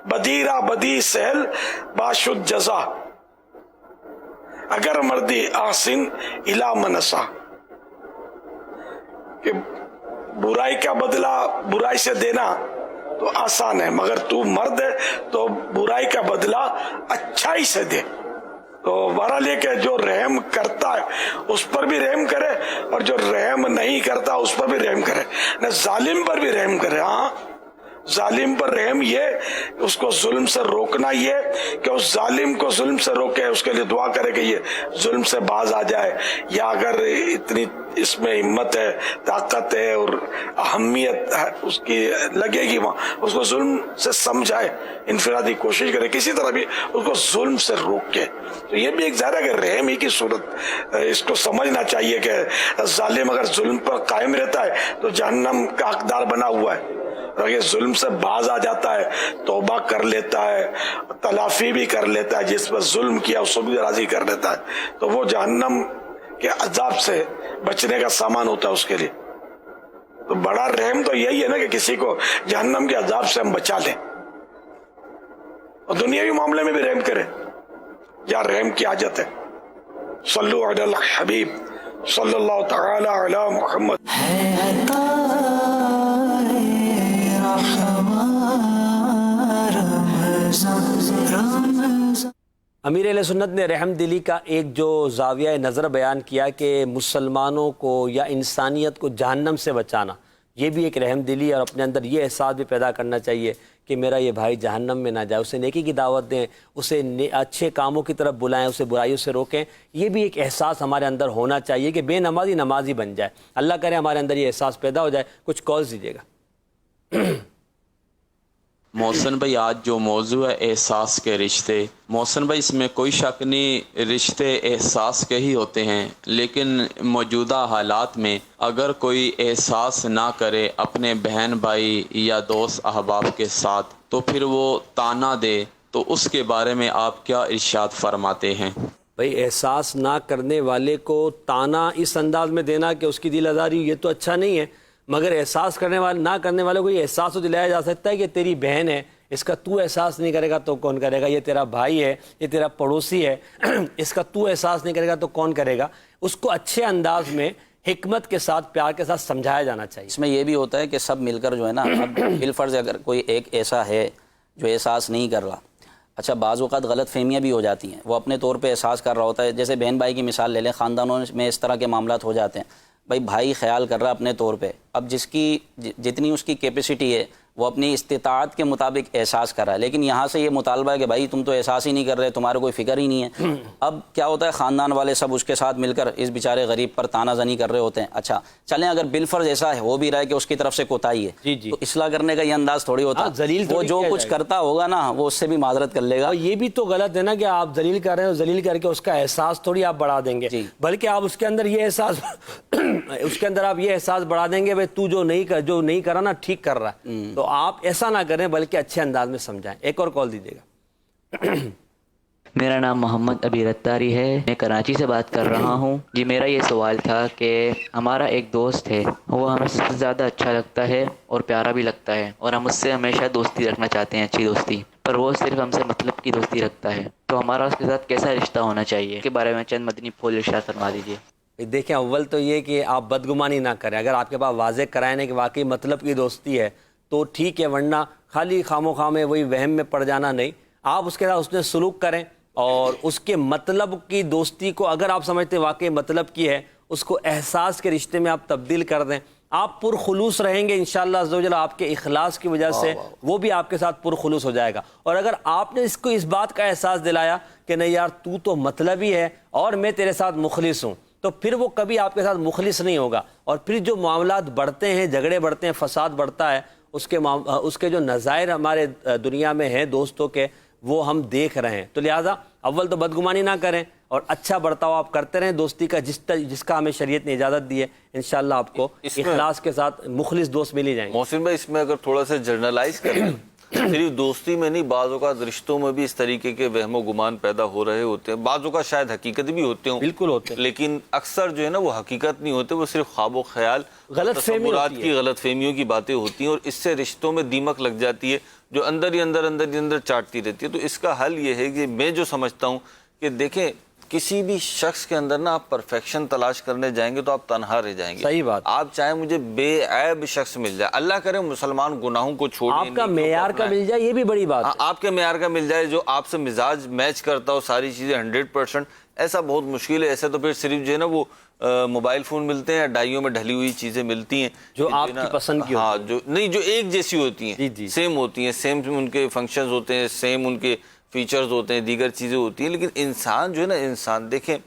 بدیرہ بدی سہل باشد جزا اگر مردی آسن الا منسا، کہ برائی کا بدلہ برائی سے دینا تو آسان ہے، مگر تو مرد ہے تو برائی کا بدلہ اچھائی سے دے۔ تو بہرحال یہ کہ جو رحم کرتا ہے اس پر بھی رحم کرے اور جو رحم نہیں کرتا اس پر بھی رحم کرے، نہ ظالم پر بھی رحم کرے۔ ہاں ظالم پر رحم یہ اس کو ظلم سے روکنا، یہ کہ اس ظالم کو ظلم سے روکے، اس کے لیے دعا کرے کہ یہ ظلم سے باز آ جائے، یا اگر اتنی اس میں ہمت ہے، طاقت ہے اور اہمیت اس کی لگے گی وہاں، اس کو ظلم سے سمجھائے، انفرادی کوشش کرے، کسی طرح بھی اس کو ظلم سے روکے۔ تو یہ بھی ایک ظاہر ہے کہ رحم ہی کی صورت اس کو سمجھنا چاہیے کہ ظالم اگر ظلم پر قائم رہتا ہے تو جہنم کا حقدار بنا ہوا ہے، اور یہ ظلم سے باز آ جاتا ہے، توبہ کر لیتا ہے، تلافی بھی کر لیتا ہے، جس پر ظلم کیا اس کو بھی راضی کر لیتا ہے، تو وہ جہنم کے عذاب سے بچنے کا سامان ہوتا ہے اس کے لیے۔ تو بڑا رحم تو یہی ہے نا کہ کسی کو جہنم کے عذاب سے ہم بچا لیں، اور دنیاوی معاملے میں بھی رحم کریں، یا رحم کی حاجت ہے۔ صلو علی الحبیب صلی اللہ تعالی علی محمد۔ امیر اہل سنت نے رحم دلی کا ایک جو زاویہ نظر بیان کیا کہ مسلمانوں کو یا انسانیت کو جہنم سے بچانا، یہ بھی ایک رحم دلی، اور اپنے اندر یہ احساس بھی پیدا کرنا چاہیے کہ میرا یہ بھائی جہنم میں نہ جائے، اسے نیکی کی دعوت دیں، اسے اچھے کاموں کی طرف بلائیں، اسے برائیوں سے روکیں۔ یہ بھی ایک احساس ہمارے اندر ہونا چاہیے کہ بے نمازی نمازی بن جائے۔ اللہ کرے ہمارے اندر یہ احساس پیدا ہو جائے۔ کچھ کالز دیجیے گا۔ محسن بھائی، آج جو موضوع ہے احساس کے رشتے، محسن بھائی اس میں کوئی شک نہیں، رشتے احساس کے ہی ہوتے ہیں، لیکن موجودہ حالات میں اگر کوئی احساس نہ کرے اپنے بہن بھائی یا دوست احباب کے ساتھ تو پھر وہ تانا دے، تو اس کے بارے میں آپ کیا ارشاد فرماتے ہیں؟ بھئی احساس نہ کرنے والے کو تانا اس انداز میں دینا کہ اس کی دل آزاری، یہ تو اچھا نہیں ہے، مگر احساس کرنے والے نہ کرنے والے کو یہ احساس تو دلایا جا سکتا ہے کہ تیری بہن ہے، اس کا تو احساس نہیں کرے گا تو کون کرے گا، یہ تیرا بھائی ہے، یہ تیرا پڑوسی ہے، اس کا تو احساس نہیں کرے گا تو کون کرے گا۔ اس کو اچھے انداز میں حکمت کے ساتھ پیار کے ساتھ سمجھایا جانا چاہیے۔ اس میں یہ بھی ہوتا ہے کہ سب مل کر جو ہے نا، اب بالفرض اگر کوئی ایک ایسا ہے جو احساس نہیں کر رہا، اچھا بعض اوقات غلط فہمیاں بھی ہو جاتی ہیں، وہ اپنے طور پہ احساس کر رہا ہوتا ہے، جیسے بہن بھائی کی مثال لے لیں، خاندانوں میں اس طرح کے معاملات ہو جاتے ہیں، بھائی خیال کر رہا اپنے طور پہ، اب جس کی جتنی اس کی کیپیسٹی ہے وہ اپنی استطاعت کے مطابق احساس کر رہا ہے، لیکن یہاں سے یہ مطالبہ ہے کہ بھائی تم تو احساس ہی نہیں کر رہے، تمہارے کوئی فکر ہی نہیں ہے۔ اب کیا ہوتا ہے، خاندان والے سب اس کے ساتھ مل کر اس بیچارے غریب پر تانا زنی کر رہے ہوتے ہیں۔ اچھا چلیں اگر بالفرض ایسا ہو بھی رہا ہے کہ اس کی طرف سے کوتاہی ہے، تو اصلاح کرنے کا یہ انداز تھوڑی ہوتا ہے، وہ جو کچھ کرتا ہوگا نا وہ اس سے بھی معذرت کر لے گا۔ اور یہ بھی تو غلط ہے نا کہ آپ ذلیل کر رہے ہیں، ذلیل کر کے اس کا احساس تھوڑی آپ بڑھا دیں گے، بلکہ آپ اس کے اندر یہ احساس اس کے اندر آپ یہ احساس بڑھا دیں گے بھائی تو جو نہیں کر رہا نا ٹھیک کر رہا ہے، تو آپ ایسا نہ کریں بلکہ اچھے انداز میں سمجھائیں۔ ایک اور کال دیجیے گا۔ میرا نام محمد ابیر اتاری ہے، میں کراچی سے بات کر رہا ہوں۔ جی میرا یہ سوال تھا کہ ہمارا ایک دوست ہے، وہ ہمیں سب سے زیادہ اچھا لگتا ہے اور پیارا بھی لگتا ہے، اور ہم اس سے ہمیشہ دوستی رکھنا چاہتے ہیں، اچھی دوستی، پر وہ صرف ہم سے مطلب کی دوستی رکھتا ہے، تو ہمارا اس کے ساتھ کیسا رشتہ ہونا چاہیے، اس کے بارے میں چند مدنی پھول ارشاد فرما دیجیے۔ دیکھیں اول تو یہ کہ آپ بدگمانی نہ کریں، اگر آپ کے پاس واضح کرائیں کہ واقعی مطلب کی دوستی ہے تو ٹھیک ہے، ورنہ خالی خام و خواہ میں وہی وہم میں پڑ جانا نہیں، آپ اس کے ساتھ اس نے سلوک کریں، اور اس کے مطلب کی دوستی کو اگر آپ سمجھتے واقعی مطلب کی ہے، اس کو احساس کے رشتے میں آپ تبدیل کر دیں، آپ پرخلوص رہیں گے انشاءاللہ عز و جل، آپ کے اخلاص کی وجہ سے وہ بھی آپ کے ساتھ پرخلوص ہو جائے گا۔ اور اگر آپ نے اس کو اس بات کا احساس دلایا کہ نہیں یار تو مطلبی ہے اور میں تیرے ساتھ مخلص ہوں، تو پھر وہ کبھی آپ کے ساتھ مخلص نہیں ہوگا، اور پھر جو معاملات بڑھتے ہیں، جھگڑے بڑھتے ہیں، فساد بڑھتا ہے، اس کے جو نظائر ہمارے دنیا میں ہیں دوستوں کے، وہ ہم دیکھ رہے ہیں۔ تو لہٰذا اول تو بدگمانی نہ کریں اور اچھا برتاؤ آپ کرتے رہیں دوستی کا، جس کا ہمیں شریعت نے اجازت دی ہے۔ انشاءاللہ آپ کو اخلاص کے ساتھ مخلص دوست مل ہی جائیں گے۔ محسن بھائی، اس میں اگر تھوڑا سا جرنلائز کریں، صرف دوستی میں نہیں، بعض اوقات رشتوں میں بھی اس طریقے کے وہم و گمان پیدا ہو رہے ہوتے ہیں، بعض اوقات شاید حقیقت بھی ہوتے ہوں، بالکل ہوتے ہیں، لیکن اکثر جو ہے نا وہ حقیقت نہیں ہوتے، وہ صرف خواب و خیال، غلط تصورات کی غلط فہمیوں کی باتیں ہوتی ہیں، اور اس سے رشتوں میں دیمک لگ جاتی ہے جو اندر ہی اندر چاٹتی رہتی ہے۔ تو اس کا حل یہ ہے کہ میں جو سمجھتا ہوں کہ دیکھیں، کسی بھی شخص کے اندر نا آپ پرفیکشن تلاش کرنے جائیں گے تو آپ تنہا رہ جائیں گے۔ صحیح بات۔ آپ چاہیں مجھے بے عیب شخص مل جائے، اللہ کرے مسلمان گناہوں کو چھوڑیں، آپ کا معیار کا مل جائے، یہ بھی بڑی بات ہے۔ آپ کے معیار کا مل جائے، جو آپ سے مزاج میچ کرتا ہو، ساری چیزیں 100%، ایسا بہت مشکل ہے۔ ایسا تو پھر صرف جو ہے نا وہ موبائل فون ملتے ہیں یا ڈائیوں میں ڈھلی ہوئی چیزیں ملتی ہیں جو آپ کی پسند کی ہاں جو نہیں، جو ایک جیسی ہوتی ہیں، سیم ہوتی ہیں، سیم ان کے فنکشنز ہوتے ہیں، سیم ان کے فیچرز ہوتے ہیں، دیگر چیزیں ہوتی ہیں، لیکن انسان جو ہے نا، انسان دیکھیں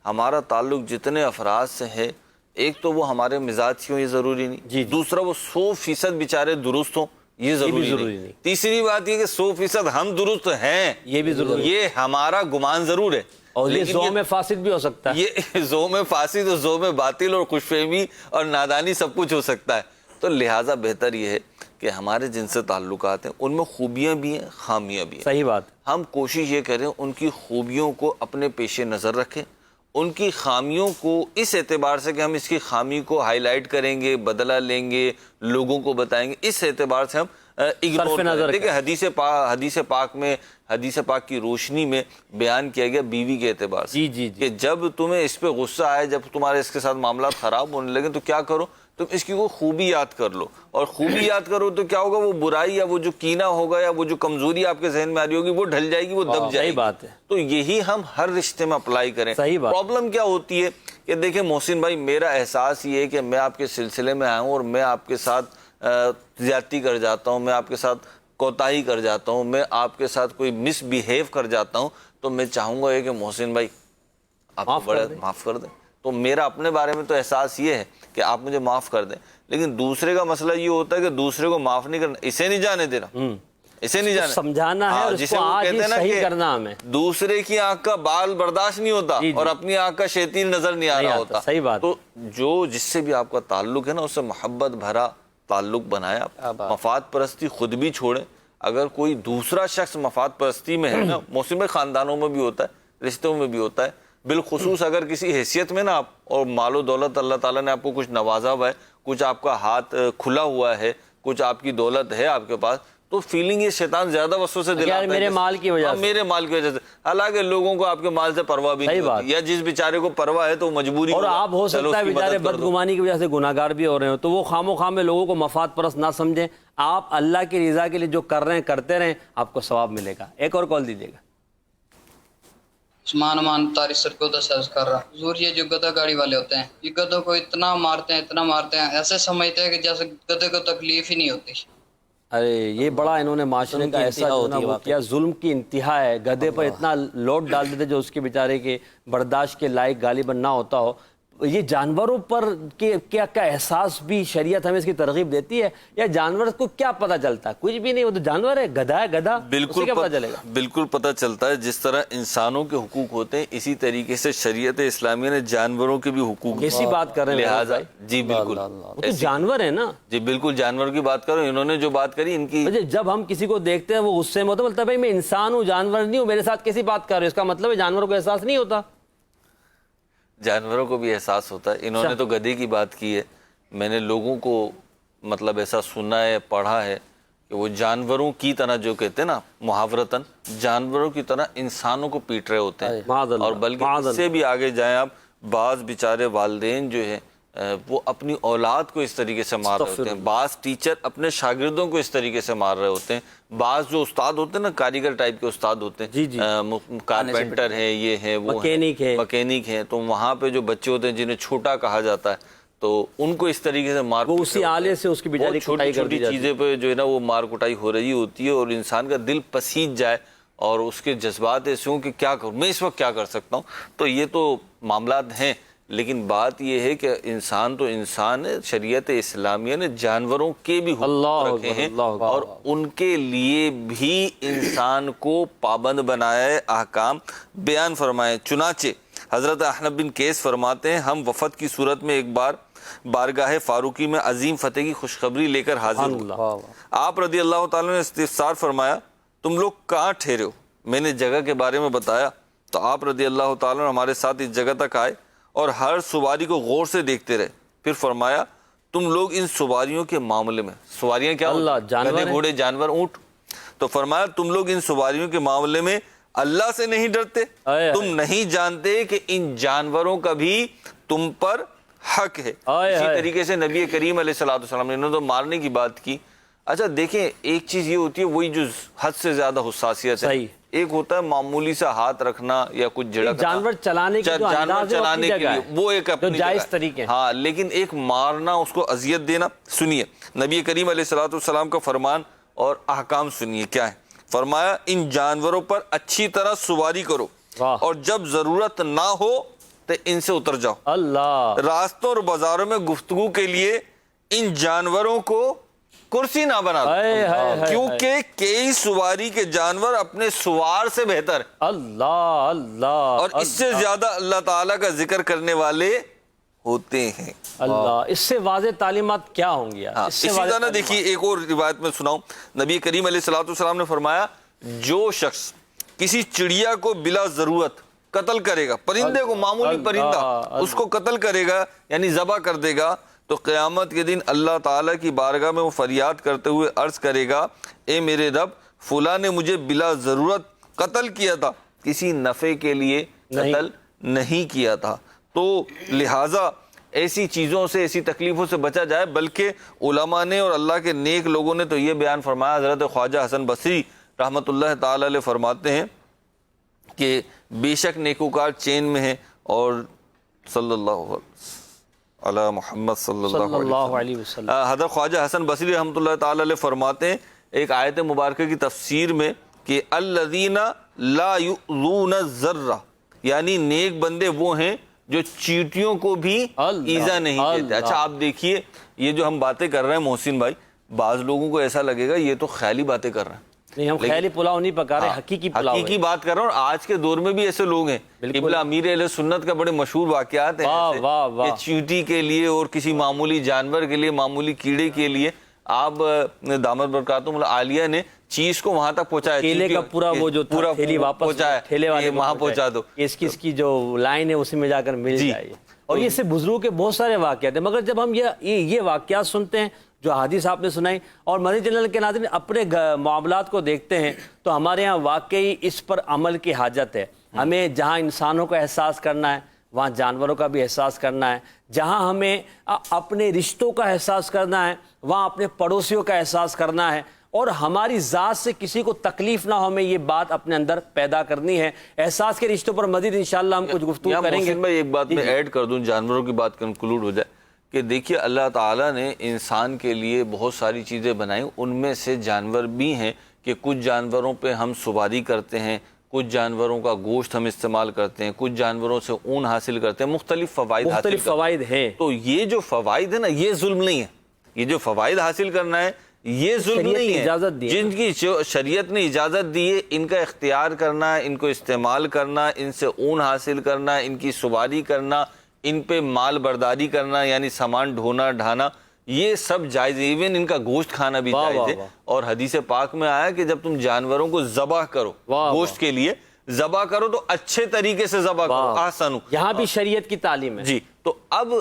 ہمارا تعلق جتنے افراد سے ہے، ایک تو وہ ہمارے مزاج کی ہوں، یہ ضروری نہیں، دوسرا وہ 100% بیچارے درست ہوں، یہ ضروری نہیں، تیسری بات یہ کہ 100% ہم درست ہیں، یہ بھی ضروری، یہ ہمارا گمان ضرور ہے، اور یہ زوم فاسد بھی ہو سکتا ہے، یہ زوم فاسد اور زوم باطل اور خوش فہمی اور نادانی سب کچھ ہو سکتا ہے۔ تو لہٰذا بہتر یہ ہے کہ ہمارے جن سے تعلقات ہیں ان میں خوبیاں بھی ہیں، خامیاں بھی ہیں۔ صحیح بات۔ ہم کوشش یہ کریں ان کی خوبیوں کو اپنے پیش نظر رکھیں، ان کی خامیوں کو اس اعتبار سے کہ ہم اس کی خامی کو ہائی لائٹ کریں گے، بدلہ لیں گے، لوگوں کو بتائیں گے، اس اعتبار سے ہم اگنور کریں۔ دیکھیں حدیث پاک کی روشنی میں بیان کیا گیا بیوی کے اعتبار سے کہ جب تمہیں اس پہ غصہ آئے، جب تمہارے اس کے ساتھ معاملات خراب ہونے لگے تو کیا کرو، تم اس کی وہ خوبی یاد کر لو، اور خوبی یاد کرو تو کیا ہوگا، وہ برائی یا وہ جو کینہ ہوگا یا وہ جو کمزوری آپ کے ذہن میں آ رہی ہوگی وہ ڈھل جائے گی، وہ دب جائے گی۔ صحیح بات ہے۔ تو یہی ہم ہر رشتے میں اپلائی کریں۔ پرابلم کیا ہوتی ہے کہ دیکھیں محسن بھائی، میرا احساس یہ ہے کہ میں آپ کے سلسلے میں آیا ہوں اور میں آپ کے ساتھ زیادتی کر جاتا ہوں، میں آپ کے ساتھ کوتاہی کر جاتا ہوں، میں آپ کے ساتھ کوئی مس بیہیو کر جاتا ہوں، تو میں چاہوں گا کہ محسن بھائی آپ کو بڑا معاف کر دیں۔ تو میرا اپنے بارے میں تو احساس یہ ہے کہ آپ مجھے معاف کر دیں، لیکن دوسرے کا مسئلہ یہ ہوتا ہے کہ دوسرے کو معاف نہیں کرنا، اسے نہیں جانے دینا، اسے نہیں جانا، سمجھانا ہے، اور جسے وہ کہتے ہیں نا کہ دوسرے کی آنکھ کا بال برداشت نہیں ہوتا اور اپنی آنکھ کا شیطین نظر نہیں آ رہا ہوتا۔ صحیح بات۔ تو جو جس سے بھی آپ کا تعلق ہے نا، اس سے محبت بھرا تعلق بنائے، مفاد پرستی خود بھی چھوڑیں۔ اگر کوئی دوسرا شخص مفاد پرستی میں ہے نا، موسم خاندانوں میں بھی ہوتا ہے، رشتوں میں بھی ہوتا ہے، بالخصوص اگر کسی حیثیت میں نا آپ اور مال و دولت اللہ تعالیٰ نے آپ کو کچھ نوازا ہوا ہے، کچھ آپ کا ہاتھ کھلا ہوا ہے، کچھ آپ کی دولت ہے آپ کے پاس، تو فیلنگ یہ شیطان زیادہ وسوسے دلاتا ہے میرے مال کی وجہ سے، میرے مال کی وجہ سے، حالانکہ لوگوں کو آپ کے مال سے پرواہ بھی نہیں ہوتی، یا جس بیچارے کو پرواہ ہے تو مجبوری، اور آپ ہو سکتا ہے بیچارے بدگمانی کی وجہ سے گناہگار بھی ہو رہے ہو، تو وہ خام و خام میں لوگوں کو مفاد پرست نہ سمجھیں، آپ اللہ کی رضا کے لیے جو کر رہے ہیں کرتے رہیں، آپ کو ثواب ملے گا۔ ایک اور کال دیجیے گا۔ عثمان تاری سرکودہ سے عرض کر رہا ہوں، حضور یہ جو گدھا گاڑی والے ہوتے ہیں، یہ گدھوں کو اتنا مارتے ہیں، ایسے سمجھتے ہیں کہ جیسے گدھے کو تکلیف ہی نہیں ہوتی۔ ارے یہ بڑا انہوں نے معاشرے کا ایسا کیا، ظلم کی انتہا ہے، گدھے پر اتنا لوڈ ڈال دیتے جو اس کے بیچارے کے برداشت کے لائق غالباً نہ ہوتا ہو۔ یہ جانوروں پر کیا احساس بھی شریعت ہمیں اس کی ترغیب دیتی ہے، یا جانور کو کیا پتہ چلتا ہے؟ کچھ بھی نہیں، وہ تو جانور ہے، گدھا ہے، گدھا، بالکل کیا پتہ چلے گا؟ بالکل پتہ چلتا ہے۔ جس طرح انسانوں کے حقوق ہوتے ہیں، اسی طریقے سے شریعت اسلامیہ نے جانوروں کے بھی حقوق، کیسی بات کر رہے ہیں لہٰذا جی بالکل، وہ تو جانور ہے نا، جی بالکل جانور کی بات کرو، انہوں نے جو بات کری ان کی، جب ہم کسی کو دیکھتے ہیں وہ غصے میں ہوتا ہے، بولتا ہے بھائی میں انسان ہوں، جانور نہیں ہوں، میرے ساتھ کیسی بات کر رہے ہو؟ اس کا مطلب ہے جانوروں کو احساس نہیں ہوتا؟ جانوروں کو بھی احساس ہوتا ہے۔ انہوں نے تو گدھے کی بات کی ہے، میں نے لوگوں کو مطلب ایسا سنا ہے، پڑھا ہے کہ وہ جانوروں کی طرح، جو کہتے ہیں نا محاورتاً، جانوروں کی طرح انسانوں کو پیٹ رہے ہوتے ہیں، اور بلکہ اس سے بھی آگے جائیں آپ، بعض بیچارے والدین جو ہیں وہ اپنی اولاد کو اس طریقے سے مار رہے ہوتے ہیں، بعض ٹیچر اپنے شاگردوں کو اس طریقے سے مار رہے ہوتے ہیں، بعض جو استاد ہوتے ہیں نا، کاریگر ٹائپ کے استاد ہوتے ہیں، کارپینٹر ہیں، یہ ہیں، وہ مکینک ہیں، تو وہاں پہ جو بچے ہوتے ہیں جنہیں چھوٹا کہا جاتا ہے، تو ان کو اس طریقے سے مار، وہ اسی آلے سے اس کی بیچاری چھوٹی چھوٹی چیزیں پہ جو ہے نا وہ مار کٹائی ہو رہی ہوتی ہے، اور انسان کا دل پسیج جائے اور اس کے جذبات ایسے ہوں کہ کیا کروں میں، اس وقت کیا کر سکتا ہوں۔ تو یہ تو معاملات ہیں، لیکن بات یہ ہے کہ انسان تو انسان ہے، شریعت اسلامیہ نے جانوروں کے بھی حقوق رکھے ہیں اور ان کے لیے بھی انسان کو پابند بنایا ہے، احکام بیان فرمائے۔ چنانچہ حضرت احنف بن قیس فرماتے ہیں ہم وفد کی صورت میں ایک بار بارگاہ فاروقی میں عظیم فتح کی خوشخبری لے کر حاضر ہوئے۔ آپ رضی اللہ تعالیٰ نے استفسار فرمایا تم لوگ کہاں ٹھہرے ہو؟ میں نے جگہ کے بارے میں بتایا تو آپ رضی اللہ تعالیٰ نے ہمارے ساتھ اس جگہ تک آئے اور ہر سواری کو غور سے دیکھتے رہے، پھر فرمایا تم لوگ ان سواریوں کے معاملے میں، سواریاں کیا گدھے گھوڑے جانور اونٹ، تو فرمایا تم لوگ ان سواریوں کے معاملے میں اللہ سے نہیں ڈرتے؟ تم نہیں جانتے کہ ان جانوروں کا بھی تم پر حق ہے۔ اسی طریقے سے نبی کریم علیہ السلام نے تو مارنے کی بات کی۔ اچھا دیکھیں ایک چیز یہ ہوتی ہے وہی جو حد سے زیادہ حساسیت ہے، ایک ہوتا ہے معمولی سا ہاتھ رکھنا یا کچھ جڑکنا، جانور چلانے کے لیے وہ ایک اپنی جائز طریقے، ہاں، لیکن ایک مارنا، اس کو اذیت دینا۔ سنیے نبی کریم علیہ السلام کا فرمان اور احکام سنیے کیا ہے۔ فرمایا ان جانوروں پر اچھی طرح سواری کرو اور جب ضرورت نہ ہو تو ان سے اتر جاؤ۔ اللہ، راستوں اور بازاروں میں گفتگو کے لیے ان جانوروں کو کرسی نہ بنا دو، کیونکہ کئی سواری کے جانور اپنے سوار سے بہتر ہے۔ اللہ اللہ، اور اس سے زیادہ اللہ تعالیٰ کا ذکر کرنے والے ہوتے ہیں۔ اللہ، اس سے واضح تعلیمات کیا ہوں گی؟ اسی طرح دیکھیے ایک اور روایت میں سناؤں، نبی کریم علیہ السلام نے فرمایا جو شخص کسی چڑیا کو بلا ضرورت قتل کرے گا، پرندے کو، معمولی پرندہ، اس کو قتل کرے گا یعنی ذبح کر دے گا، تو قیامت کے دن اللہ تعالیٰ کی بارگاہ میں وہ فریاد کرتے ہوئے عرض کرے گا اے میرے رب فلاں نے مجھے بلا ضرورت قتل کیا تھا، کسی نفع کے لیے قتل نہیں کیا تھا۔ تو لہٰذا ایسی چیزوں سے، ایسی تکلیفوں سے بچا جائے، بلکہ علماء نے اور اللہ کے نیک لوگوں نے تو یہ بیان فرمایا، حضرت خواجہ حسن بصری رحمۃ اللہ تعالی علیہ فرماتے ہیں کہ بے شک نیکوکار چین میں ہیں، اور صلی اللہ علی محمد صلی اللہ علیہ وسلم، حضرت خواجہ حسن بصری رحمۃ اللہ تعالی علیہ فرماتے ہیں ایک آیت مبارکہ کی تفسیر میں کہ الذین لا یؤذون الذرہ، یعنی نیک بندے وہ ہیں جو چیٹیوں کو بھی ایزا نہیں دیتے۔ اچھا آپ دیکھیے یہ جو ہم باتیں کر رہے ہیں محسن بھائی، بعض لوگوں کو ایسا لگے گا یہ تو خیالی باتیں کر رہے ہیں، نہیں ہم خیالی پلاؤ نہیں پکا رہے، حقیقی بات کر رہا ہوں۔ اور آج کے دور میں بھی ایسے لوگ ہیں، قبلہ امیر اہل سنت کا بڑے مشہور واقعات ہیں کہ چیٹی کے لیے اور کسی معمولی جانور کے لیے، معمولی کیڑے کے لیے آپ دامت برکاتہم العالیہ نے چیز کو وہاں تک پہنچایا، کیلے کا پورا وہ جو پورا تھیلی واپس پہنچایا، ٹھیلے والے وہاں پہنچا دو، اس کی جو لائن ہے اسی میں جا کر مل جائے۔ اور یہ سے بزرگوں کے بہت سارے واقعات ہیں، مگر جب ہم یہ واقعات سنتے ہیں جو حدیث آپ نے سنائی اور مدنی چینل کے ناظرین اپنے معاملات کو دیکھتے ہیں، تو ہمارے یہاں واقعی اس پر عمل کی حاجت ہے۔ ہمیں جہاں انسانوں کا احساس کرنا ہے وہاں جانوروں کا بھی احساس کرنا ہے، جہاں ہمیں اپنے رشتوں کا احساس کرنا ہے وہاں اپنے پڑوسیوں کا احساس کرنا ہے، اور ہماری ذات سے کسی کو تکلیف نہ ہو، ہمیں یہ بات اپنے اندر پیدا کرنی ہے۔ احساس کے رشتوں پر مزید انشاءاللہ ہم کچھ گفتگو کریں گے۔ میں ایک بات میں ایڈ کر دوں، جانوروں کی بات کنکلوڈ ہو جائے، کہ دیکھیے اللہ تعالیٰ نے انسان کے لیے بہت ساری چیزیں بنائیں، ان میں سے جانور بھی ہیں کہ کچھ جانوروں پہ ہم سواری کرتے ہیں، کچھ جانوروں کا گوشت ہم استعمال کرتے ہیں، کچھ جانوروں سے اون حاصل کرتے ہیں، مختلف فوائد ہیں۔ تو یہ جو فوائد ہے نا، یہ ظلم نہیں ہے، یہ جو فوائد حاصل کرنا ہے یہ ظلم نہیں ہے، جن کی شریعت نے اجازت دی ہے ان کا اختیار کرنا، ان کو استعمال کرنا، ان سے اون حاصل کرنا، ان کی سواری کرنا، ان پہ مال برداری کرنا یعنی سامان ڈھونا ڈھانا، یہ سب جائز ہے، ایون ان کا گوشت کھانا بھی جائز ہے۔ اور حدیث پاک میں آیا کہ جب تم جانوروں کو ذبح کرو، گوشت کے لیے ذبح کرو تو اچھے طریقے سے ذبح کرو، احسنو، یہاں بھی شریعت کی تعلیم ہے۔ جی، تو اب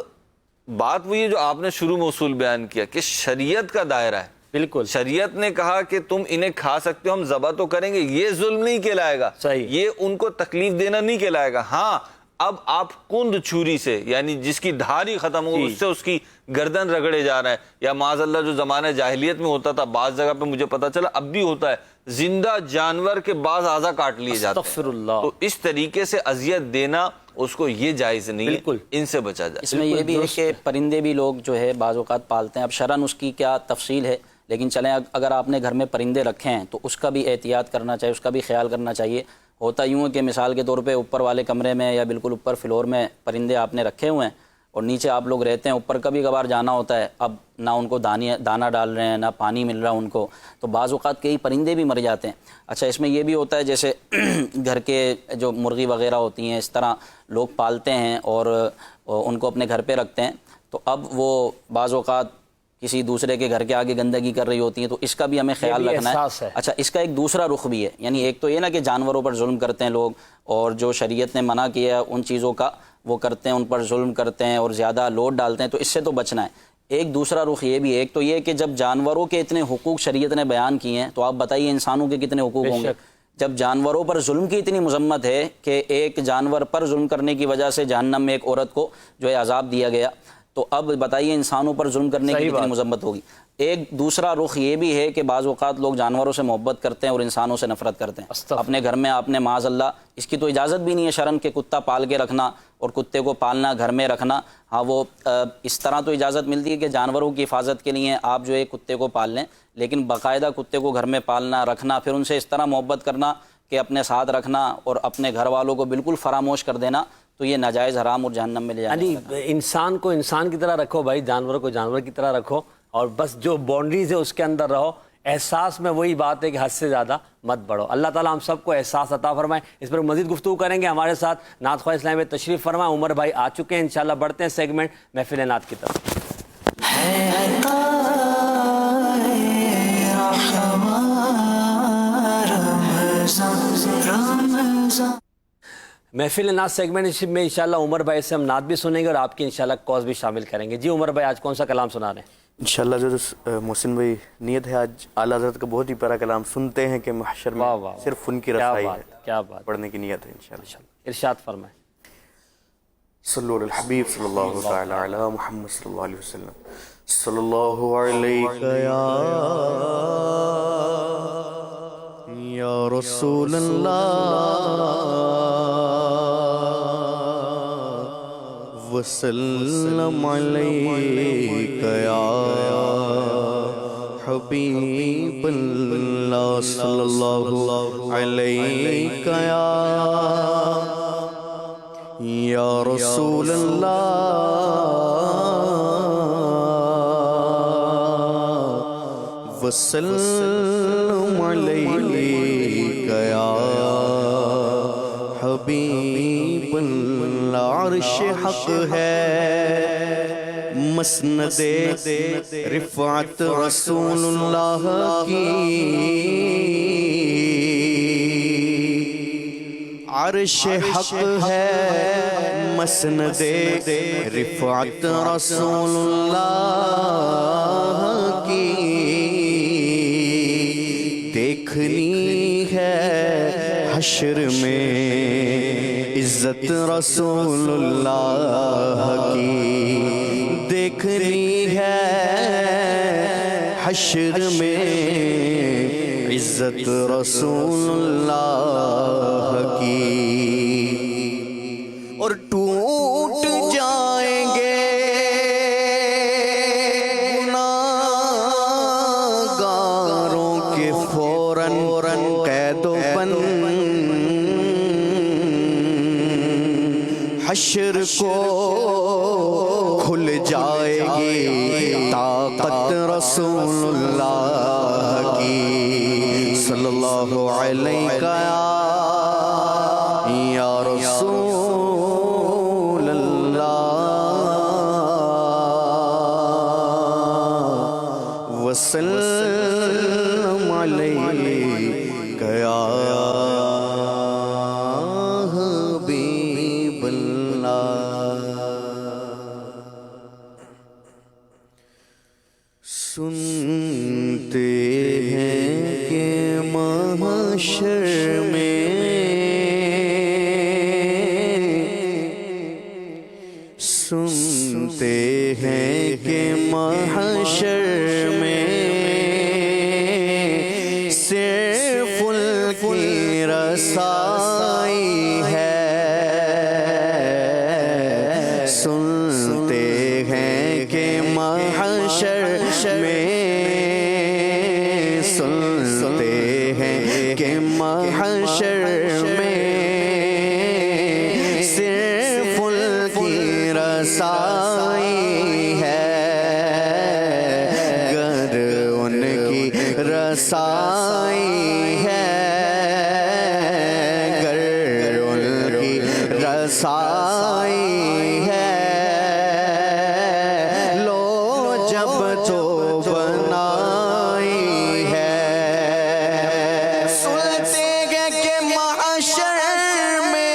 بات وہی ہے جو آپ نے شروع میں اصول بیان کیا کہ شریعت کا دائرہ ہے، بالکل شریعت نے کہا کہ تم انہیں کھا سکتے ہو، ہم ذبح تو کریں گے، یہ ظلم نہیں کہلائے گا، یہ ان کو تکلیف دینا نہیں کہلائے گا۔ ہاں اب آپ کند چھری سے یعنی جس کی دھار ہی ختم ہو اس سے اس کی گردن رگڑے جا رہا ہے، یا معاذ اللہ جو زمانہ جاہلیت میں ہوتا تھا، بعض جگہ پہ مجھے پتا چلا اب بھی ہوتا ہے، زندہ جانور کے بعض اعضاء کاٹ لیے جاتے ہیں، تو اس طریقے سے اذیت دینا اس کو یہ جائز نہیں، ان سے بچا جائے۔ اس میں یہ بھی ہے کہ پرندے بھی لوگ جو ہے بعض اوقات پالتے ہیں، اب شرعاً اس کی کیا تفصیل ہے، لیکن چلیں اگر آپ نے گھر میں پرندے رکھے ہیں تو اس کا بھی احتیاط کرنا چاہیے، اس کا بھی خیال کرنا چاہیے۔ ہوتا یوں ہے کہ مثال کے طور پہ اوپر والے کمرے میں یا بالکل اوپر فلور میں پرندے آپ نے رکھے ہوئے ہیں اور نیچے آپ لوگ رہتے ہیں، اوپر کبھی کبھار جانا ہوتا ہے، اب نہ ان کو دانہ ڈال رہے ہیں، نہ پانی مل رہا ان کو، تو بعض اوقات کئی پرندے بھی مر جاتے ہیں۔ اچھا اس میں یہ بھی ہوتا ہے جیسے گھر کے جو مرغی وغیرہ ہوتی ہیں اس طرح لوگ پالتے ہیں اور ان کو اپنے گھر پہ رکھتے ہیں، تو اب وہ بعض اوقات کسی دوسرے کے گھر کے آگے گندگی کر رہی ہوتی ہیں، تو اس کا بھی ہمیں خیال رکھنا ہے۔ اچھا اس کا ایک دوسرا رخ بھی ہے، یعنی ایک تو یہ نا کہ جانوروں پر ظلم کرتے ہیں لوگ اور جو شریعت نے منع کیا ہے ان چیزوں کا وہ کرتے ہیں، ان پر ظلم کرتے ہیں اور زیادہ لوڈ ڈالتے ہیں، تو اس سے تو بچنا ہے۔ ایک دوسرا رخ یہ بھی ہے، ایک تو یہ کہ جب جانوروں کے اتنے حقوق شریعت نے بیان کیے ہیں تو آپ بتائیے انسانوں کے کتنے حقوق ہوں گے۔ جب جانوروں پر ظلم کی اتنی مذمت ہے کہ ایک جانور پر ظلم کرنے کی وجہ سے جہنم میں ایک عورت کو جو ہے عذاب دیا گیا، تو اب بتائیے انسانوں پر ظلم کرنے کی کتنی مذمت ہوگی۔ ایک دوسرا رخ یہ بھی ہے کہ بعض اوقات لوگ جانوروں سے محبت کرتے ہیں اور انسانوں سے نفرت کرتے ہیں۔ اپنے گھر میں آپ نے معاذ اللہ اس کی تو اجازت بھی نہیں ہے شرعاً کہ کتا پال کے رکھنا اور کتے کو پالنا گھر میں رکھنا، ہاں وہ اس طرح تو اجازت ملتی ہے کہ جانوروں کی حفاظت کے لیے آپ جو ہے کتے کو پال لیں، لیکن باقاعدہ کتے کو گھر میں پالنا رکھنا، پھر ان سے اس طرح محبت کرنا کہ اپنے ساتھ رکھنا اور اپنے گھر والوں کو بالکل فراموش کر دینا، تو یہ ناجائز حرام اور جہنم میں لے جانا۔ یعنی انسان کو انسان کی طرح رکھو بھائی، جانور کو جانور کی طرح رکھو، اور بس جو باؤنڈریز ہے اس کے اندر رہو۔ احساس میں وہی بات ہے کہ حد سے زیادہ مت بڑھو۔ اللہ تعالیٰ ہم سب کو احساس عطا فرمائے۔ اس پر مزید گفتگو کریں گے، ہمارے ساتھ نعت خواہ اسلامی میں تشریف فرمائے عمر بھائی آ چکے ہیں، انشاءاللہ بڑھتے ہیں سیگمنٹ محفل نعت کی طرف۔ محفل نعت سیگمنٹ میں انشاءاللہ عمر بھائی سے ہم نعت بھی سنیں گے اور آپ کی انشاءاللہ کوز بھی شامل کریں گے۔ جی عمر بھائی آج کون سا کلام سنا رہے ہیں؟ انشاءاللہ حضرت محسن بھائی نیت ہے آج اعلیٰ حضرت کا بہت ہی پیارا کلام سنتے ہیں کہ محشر میں صرف ان کی رسائی ہے، کیا بات پڑھنے کی نیت ہے انشاءاللہ۔ ارشاد فرمائیں۔ صلو علی الحبیب صلی اللہ تعالی علی محمد صلی اللہ علیہ وسلم۔ صلی اللہ علیہ یا رسول اللہ وسلم علیک یا حبیب اللہ صلی اللہ علیک یا رسول اللہ وسلم علیک یا حبیب اللہ۔ عرش حق ہے مسند رفعت رسول اللہ کی، عرش حق ہے مسند رفعت رسول اللہ کی، دیکھنی ہے حشر میں عزت رسول اللہ کی، دیکھنی ہے حشر میں عزت رسول اللہ کی، اور ٹوٹ جائیں گے گناہگاروں کے فوراً قید و بند، حشر کو کھل جائے گی طاقت رسول اللہ کی، صلی اللہ علیہ یا رسول اللہ وسلم علیہ یا حبیب اللہ۔ سنتے ہیں کہ محشر میں سنتے ہیں کہ محشر میں صرف ان کی رسائی ہے، سنتے ہیں کہ محشر میں، سنتے ہیں کہ محشر میں رسائی ہے، گر ان کی رسائی ہے، گر ان کی رسائی ہے، لو جب تو بنائی ہے، سنتے ہیں کہ محشر میں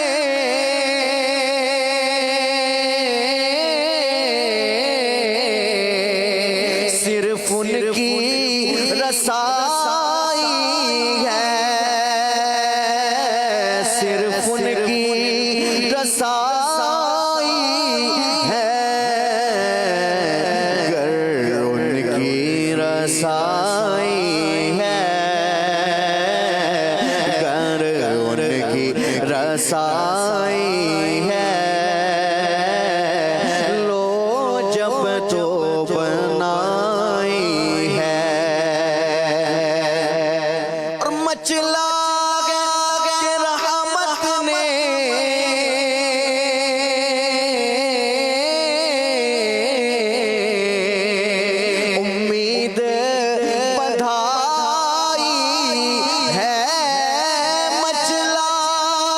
صرف ان کی رسائی ہے، صرف ان کی رسائی ہے، گر ان کی رسائی ہے، گر ان کی رسائی ہے، لو جب تو بنائی ہے، اور مچلا کہ رحمت نے امید بدھائی ہے، مچلا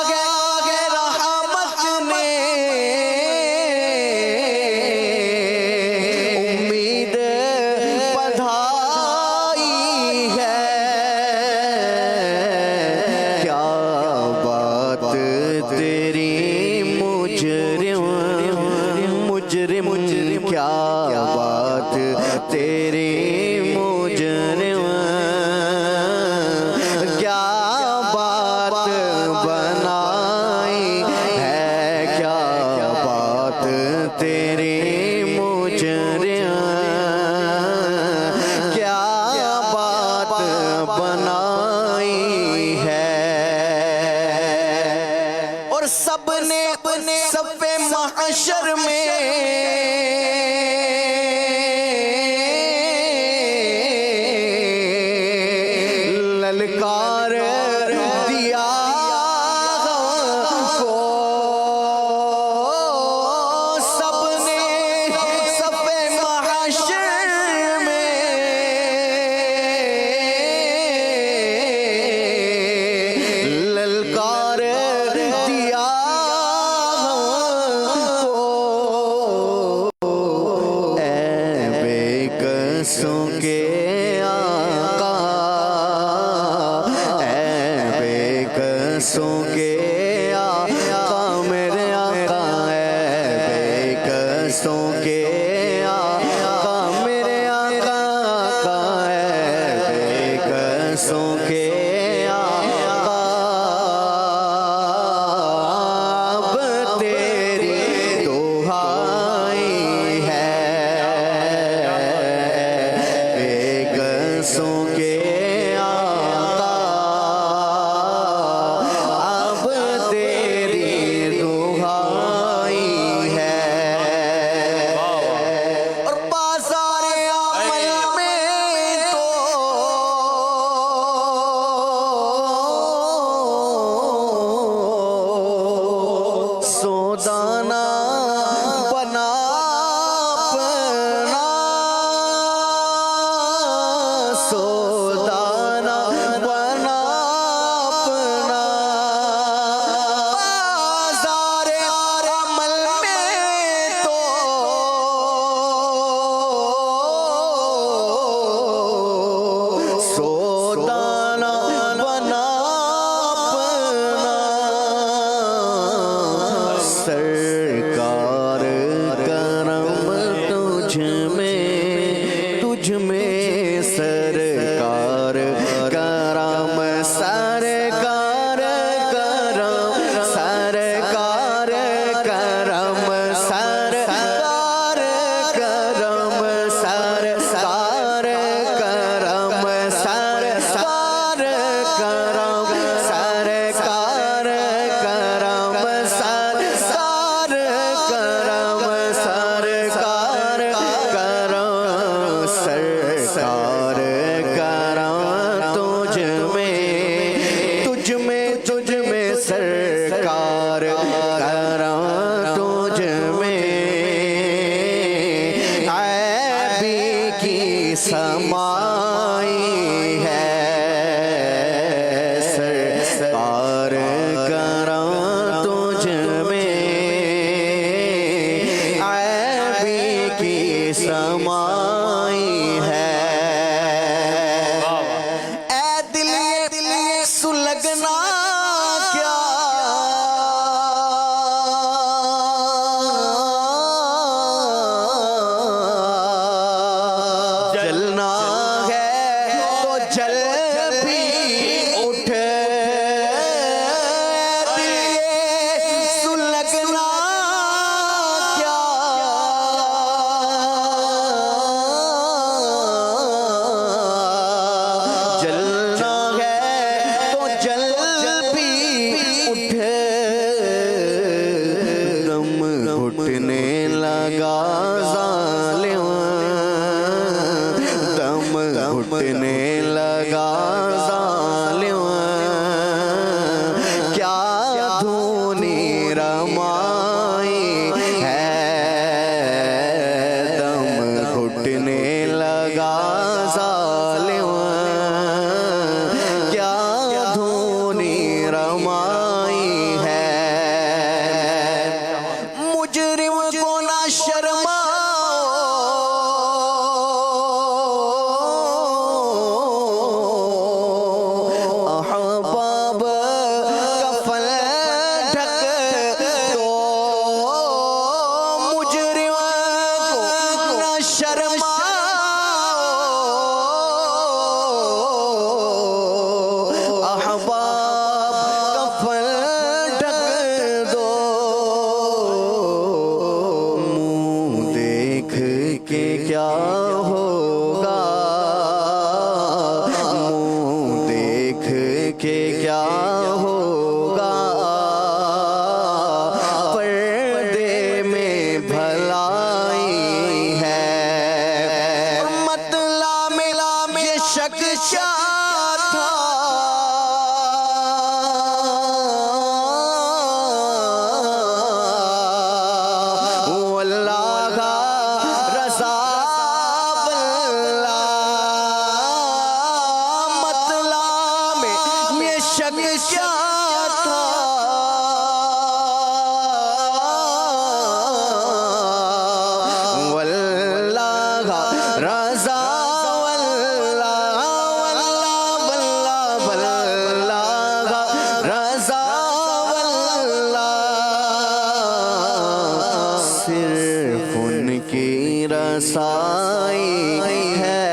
کہ رحمت نے امید بدھائی ہے، کیا بات تیری مجرم مجرم، کیا بات تیری مجرم، کیا بات بنائی ہے، کیا بات تیری مجرم، کیا بات بنائی ہے، اور سب نے صف محشر میں للکار دیا کو، سب نے صف محشر میں للکار دیا کو، اے بے قصوں کے آقا، اے بے قصوں کے آقا میرے آقا، اے بے قصوں کے آقا میرے آقا، آقا اے بے قصوں کے آقا، اب تیری دہائی ہے، بے قصوں کے آقا، اب تیری دہائی ہے، رمائی ہے اے دل سلگنا کیا جلنا ہے تو جل بھی اٹھ سلگنا کیا جلنا ہے تو جل بھی اٹھ دم گھٹنے لگا ظالم دم گھٹنے لگا ظالم کیا دھونی رمائی ہے دم گھٹنے لگا ظالم کیا دھونی رمائی ہے مجرم کو نہ شرماؤ احباب کفن ڈھک دو مجرم کو نہ شرماؤ احباب کفن ڈھک دو منہ دیکھ کے کیا ہوگا منہ دیکھ کے کیا ہوگا پردے میں بھلائی ہے مطلب یہ شک کیا تھا واللہ رضا واللہ مطلب یہ شک کیا تھا واللہ رضا واللہ واللہ واللہ رضا واللہ صرف ان کی رسائی ہے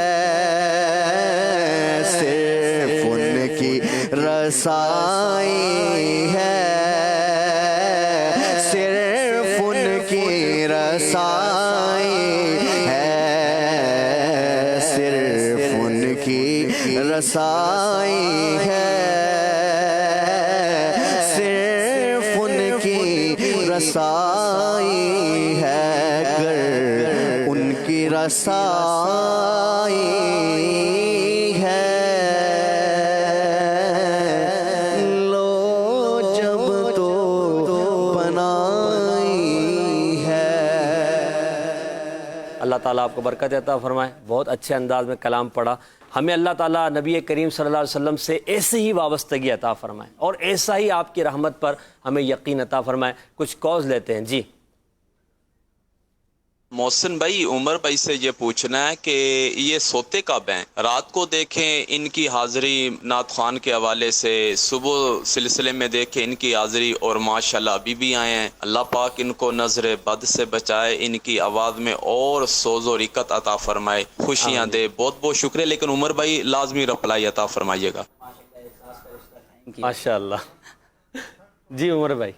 صرف ان کی رسائی ہے صرف ان کی رسائی ہے صرف ان کی رسائی ہے صرف ان کی رسائی ہے گر ان کی رسائی ہے لو جب تو بنائی ہے اللہ تعالیٰ آپ کو برکت عطا فرمائے. بہت اچھے انداز میں کلام پڑھا. ہمیں اللہ تعالیٰ نبی کریم صلی اللہ علیہ وسلم سے ایسے ہی وابستگی عطا فرمائے اور ایسا ہی آپ کی رحمت پر ہمیں یقین عطا فرمائے. کچھ کالز لیتے ہیں. جی محسن بھائی، عمر بھائی سے یہ پوچھنا ہے کہ یہ سوتے کب ہیں؟ رات کو دیکھیں ان کی حاضری نعت خوان کے حوالے سے، صبح سلسلے میں دیکھیں ان کی حاضری، اور ماشاءاللہ ابھی بھی آئے ہیں. اللہ پاک ان کو نظر بد سے بچائے، ان کی آواز میں اور سوز و رکت عطا فرمائے، خوشیاں دے. بہت بہت شکریہ. لیکن عمر بھائی لازمی رپلائی عطا فرمائیے گا. ماشاءاللہ. جی عمر بھائی.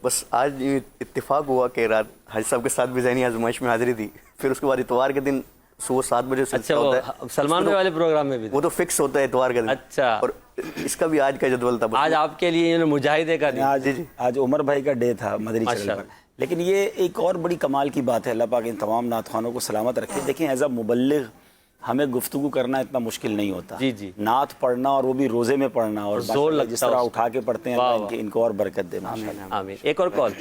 بس آج اتفاق ہوا کہ رات حاجی صاحب کے ساتھ بھی ذہنی آزمائش میں حاضری دی. پھر اس کے بعد اتوار کے دن صبح 7 بجے سے اچھا وہ سلمان بھائی والے پروگرام میں بھی وہ تو فکس ہوتا ہے اتوار کا دن. اچھا. اور اس کا بھی آج کا جدول تھا. آج آپ کے لیے مجاہدے کا دن. آج عمر بھائی کا ڈے تھا مدنی چینل پر. لیکن یہ ایک اور بڑی کمال کی بات ہے. اللہ پاک ان تمام نعت خوانوں کو سلامت رکھے. دیکھیں ایز اے مبلغ ہمیں گفتگو کرنا اتنا مشکل نہیں ہوتا. جی جی. نعت پڑھنا اور وہ بھی روزے میں پڑھنا اور جس طرح اٹھا کے پڑھتے ہیں ان کو اور برکت دے. آمین. ایک اور کال.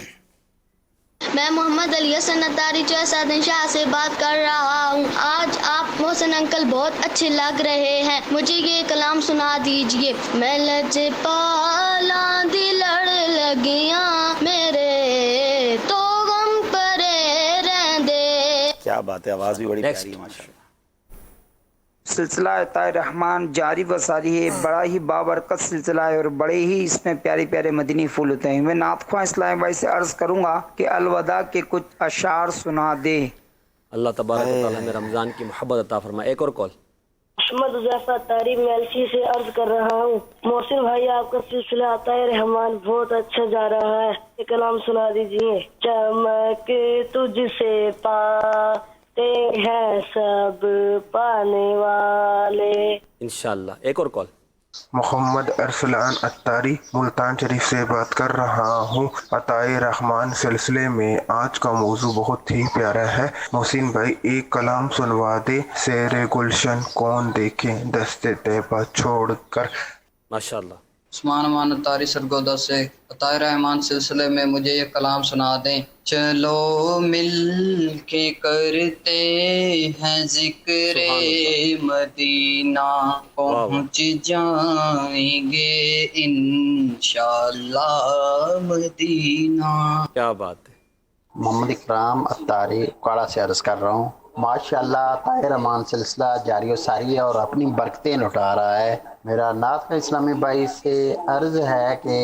میں محمد علی حسن اتاری چوسادن شاہ سے بات کر رہا ہوں. آج آپ محسن انکل بہت اچھے لگ رہے ہیں. مجھے یہ کلام سنا دیجئے. میں لج پالا دی لڑ لگیاں میرے تو غم پرے رہندے. کیا بات ہے, آواز بھی بڑی پیاری ہے ماشاء اللہ. سلسلہ عطاء رحمان جاری و ساری ہے, بڑا ہی بابرکت سلسلہ ہے اور بڑے ہی اس میں پیارے پیارے مدنی پھول ہوتے ہیں. میں نعت خواں اسلام بھائی سے عرض کروں گا کہ الوداع کے کچھ اشعار سنا دے. اللہ تبارک و تعالی ہمیں رمضان کی محبت عطا فرمائے. ایک اور کال. محمد حذیفہ طاری میں الفی سے عرض کر رہا ہوں. محسن بھائی آپ کا سلسلہ عطاء رحمان بہت اچھا جا رہا ہے, ایک کلام سنا دیجیے. چمک تجھ سے پاتے ہیں سب پانے والے. انشاءاللہ. ایک اور کال. محمد ارسلان اتاری ملتان شریف سے بات کر رہا ہوں. عطاء رحمان سلسلے میں آج کا موضوع بہت ہی پیارا ہے. محسن بھائی ایک کلام سنوا دے. سیر گلشن کون دیکھے دستے طیبہ چھوڑ کر. ماشاءاللہ. عثمان امان اتاری سرگودا سے عطاء رحمان سلسلے میں مجھے یہ کلام سنا دیں. چلو مل کے کرتے ہیں ذکر مدینہ, پہنچ جائیں گے انشاءاللہ مدینہ. کیا بات ہے. محمد اکرام اتاری کاڑا سے عرض کر رہا ہوں. ماشاءاللہ عطاء رحمان سلسلہ جاری و ساری ہے اور اپنی برکتیں لٹا رہا ہے. میرا نعت کا اسلامی بھائی سے عرض ہے کہ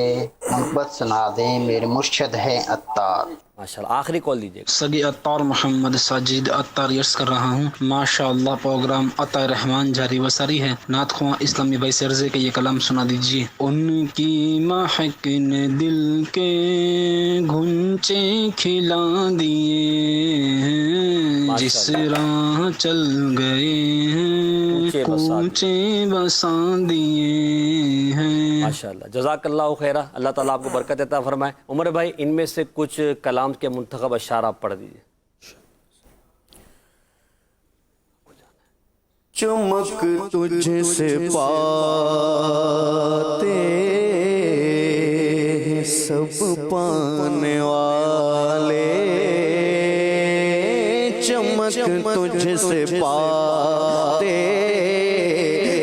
محبت سنا دیں, میرے مرشد ہیں عطار. ماشاءاللہ. آخری کال دیجیے. سگی عطار محمد ساجد عطار عرض کر رہا ہوں. ماشاءاللہ پروگرام عطاء رحمان جاری و ساری ہے. نعت خواں اسلامی بھائی سے عرض ہے کہ یہ کلام سنا دیجیے. ان کی مہک نے دل کے گھنچے کھلا دیے ہیں, جس راہ چل گئے ہیں کوچے بسا دیے ہیں. ماشاءاللہ. جزاک اللہ خیرہ. اللہ تعالیٰ آپ کو برکت عطا فرمائے. عمر بھائی ان میں سے کچھ کلام کے منتخب اشعار آپ پڑھ دیجیے. چمک تجھ سے پاتے ہیں سب پانے والے, چمک تجھ سے پاتے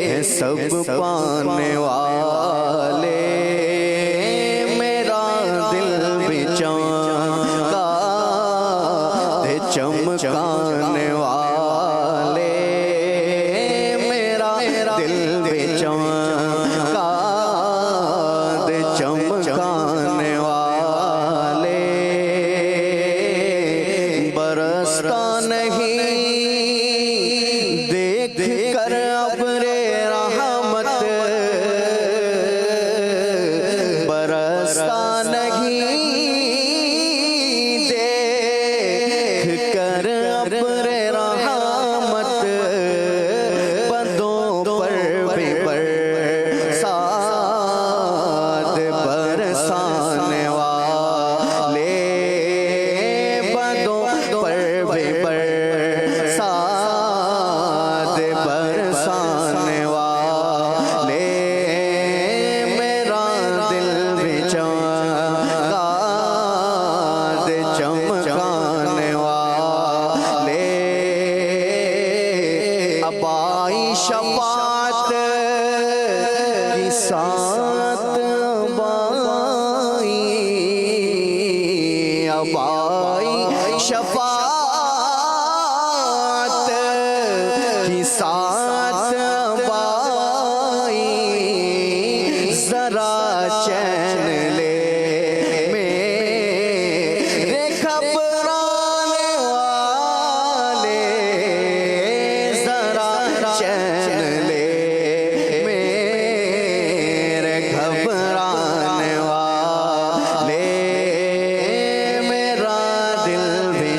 ہیں سب پانے والے. میرا دل بھی چمکا دے چمکانے والے, میرا دل بھی چمکا دے چمکانے والے. برستا نہیں دیکھ کر ابر رحمت, برستا نہیں دیکھ کر ابر رحمت, بندوں پر بھی برسات برسانے والے, بندوں پر بھی برسات برسانے والے. میرا دل بھی چمکا دے چمکانے والے. اب آئی شفاعت کی ساتھ بائی, اب آئی شفاعت کی ساتھ بائی, ذرا چین لے میرے گھبرانے والے, ذرا چین لے میرے گھبرانے والے. میرا دل بھی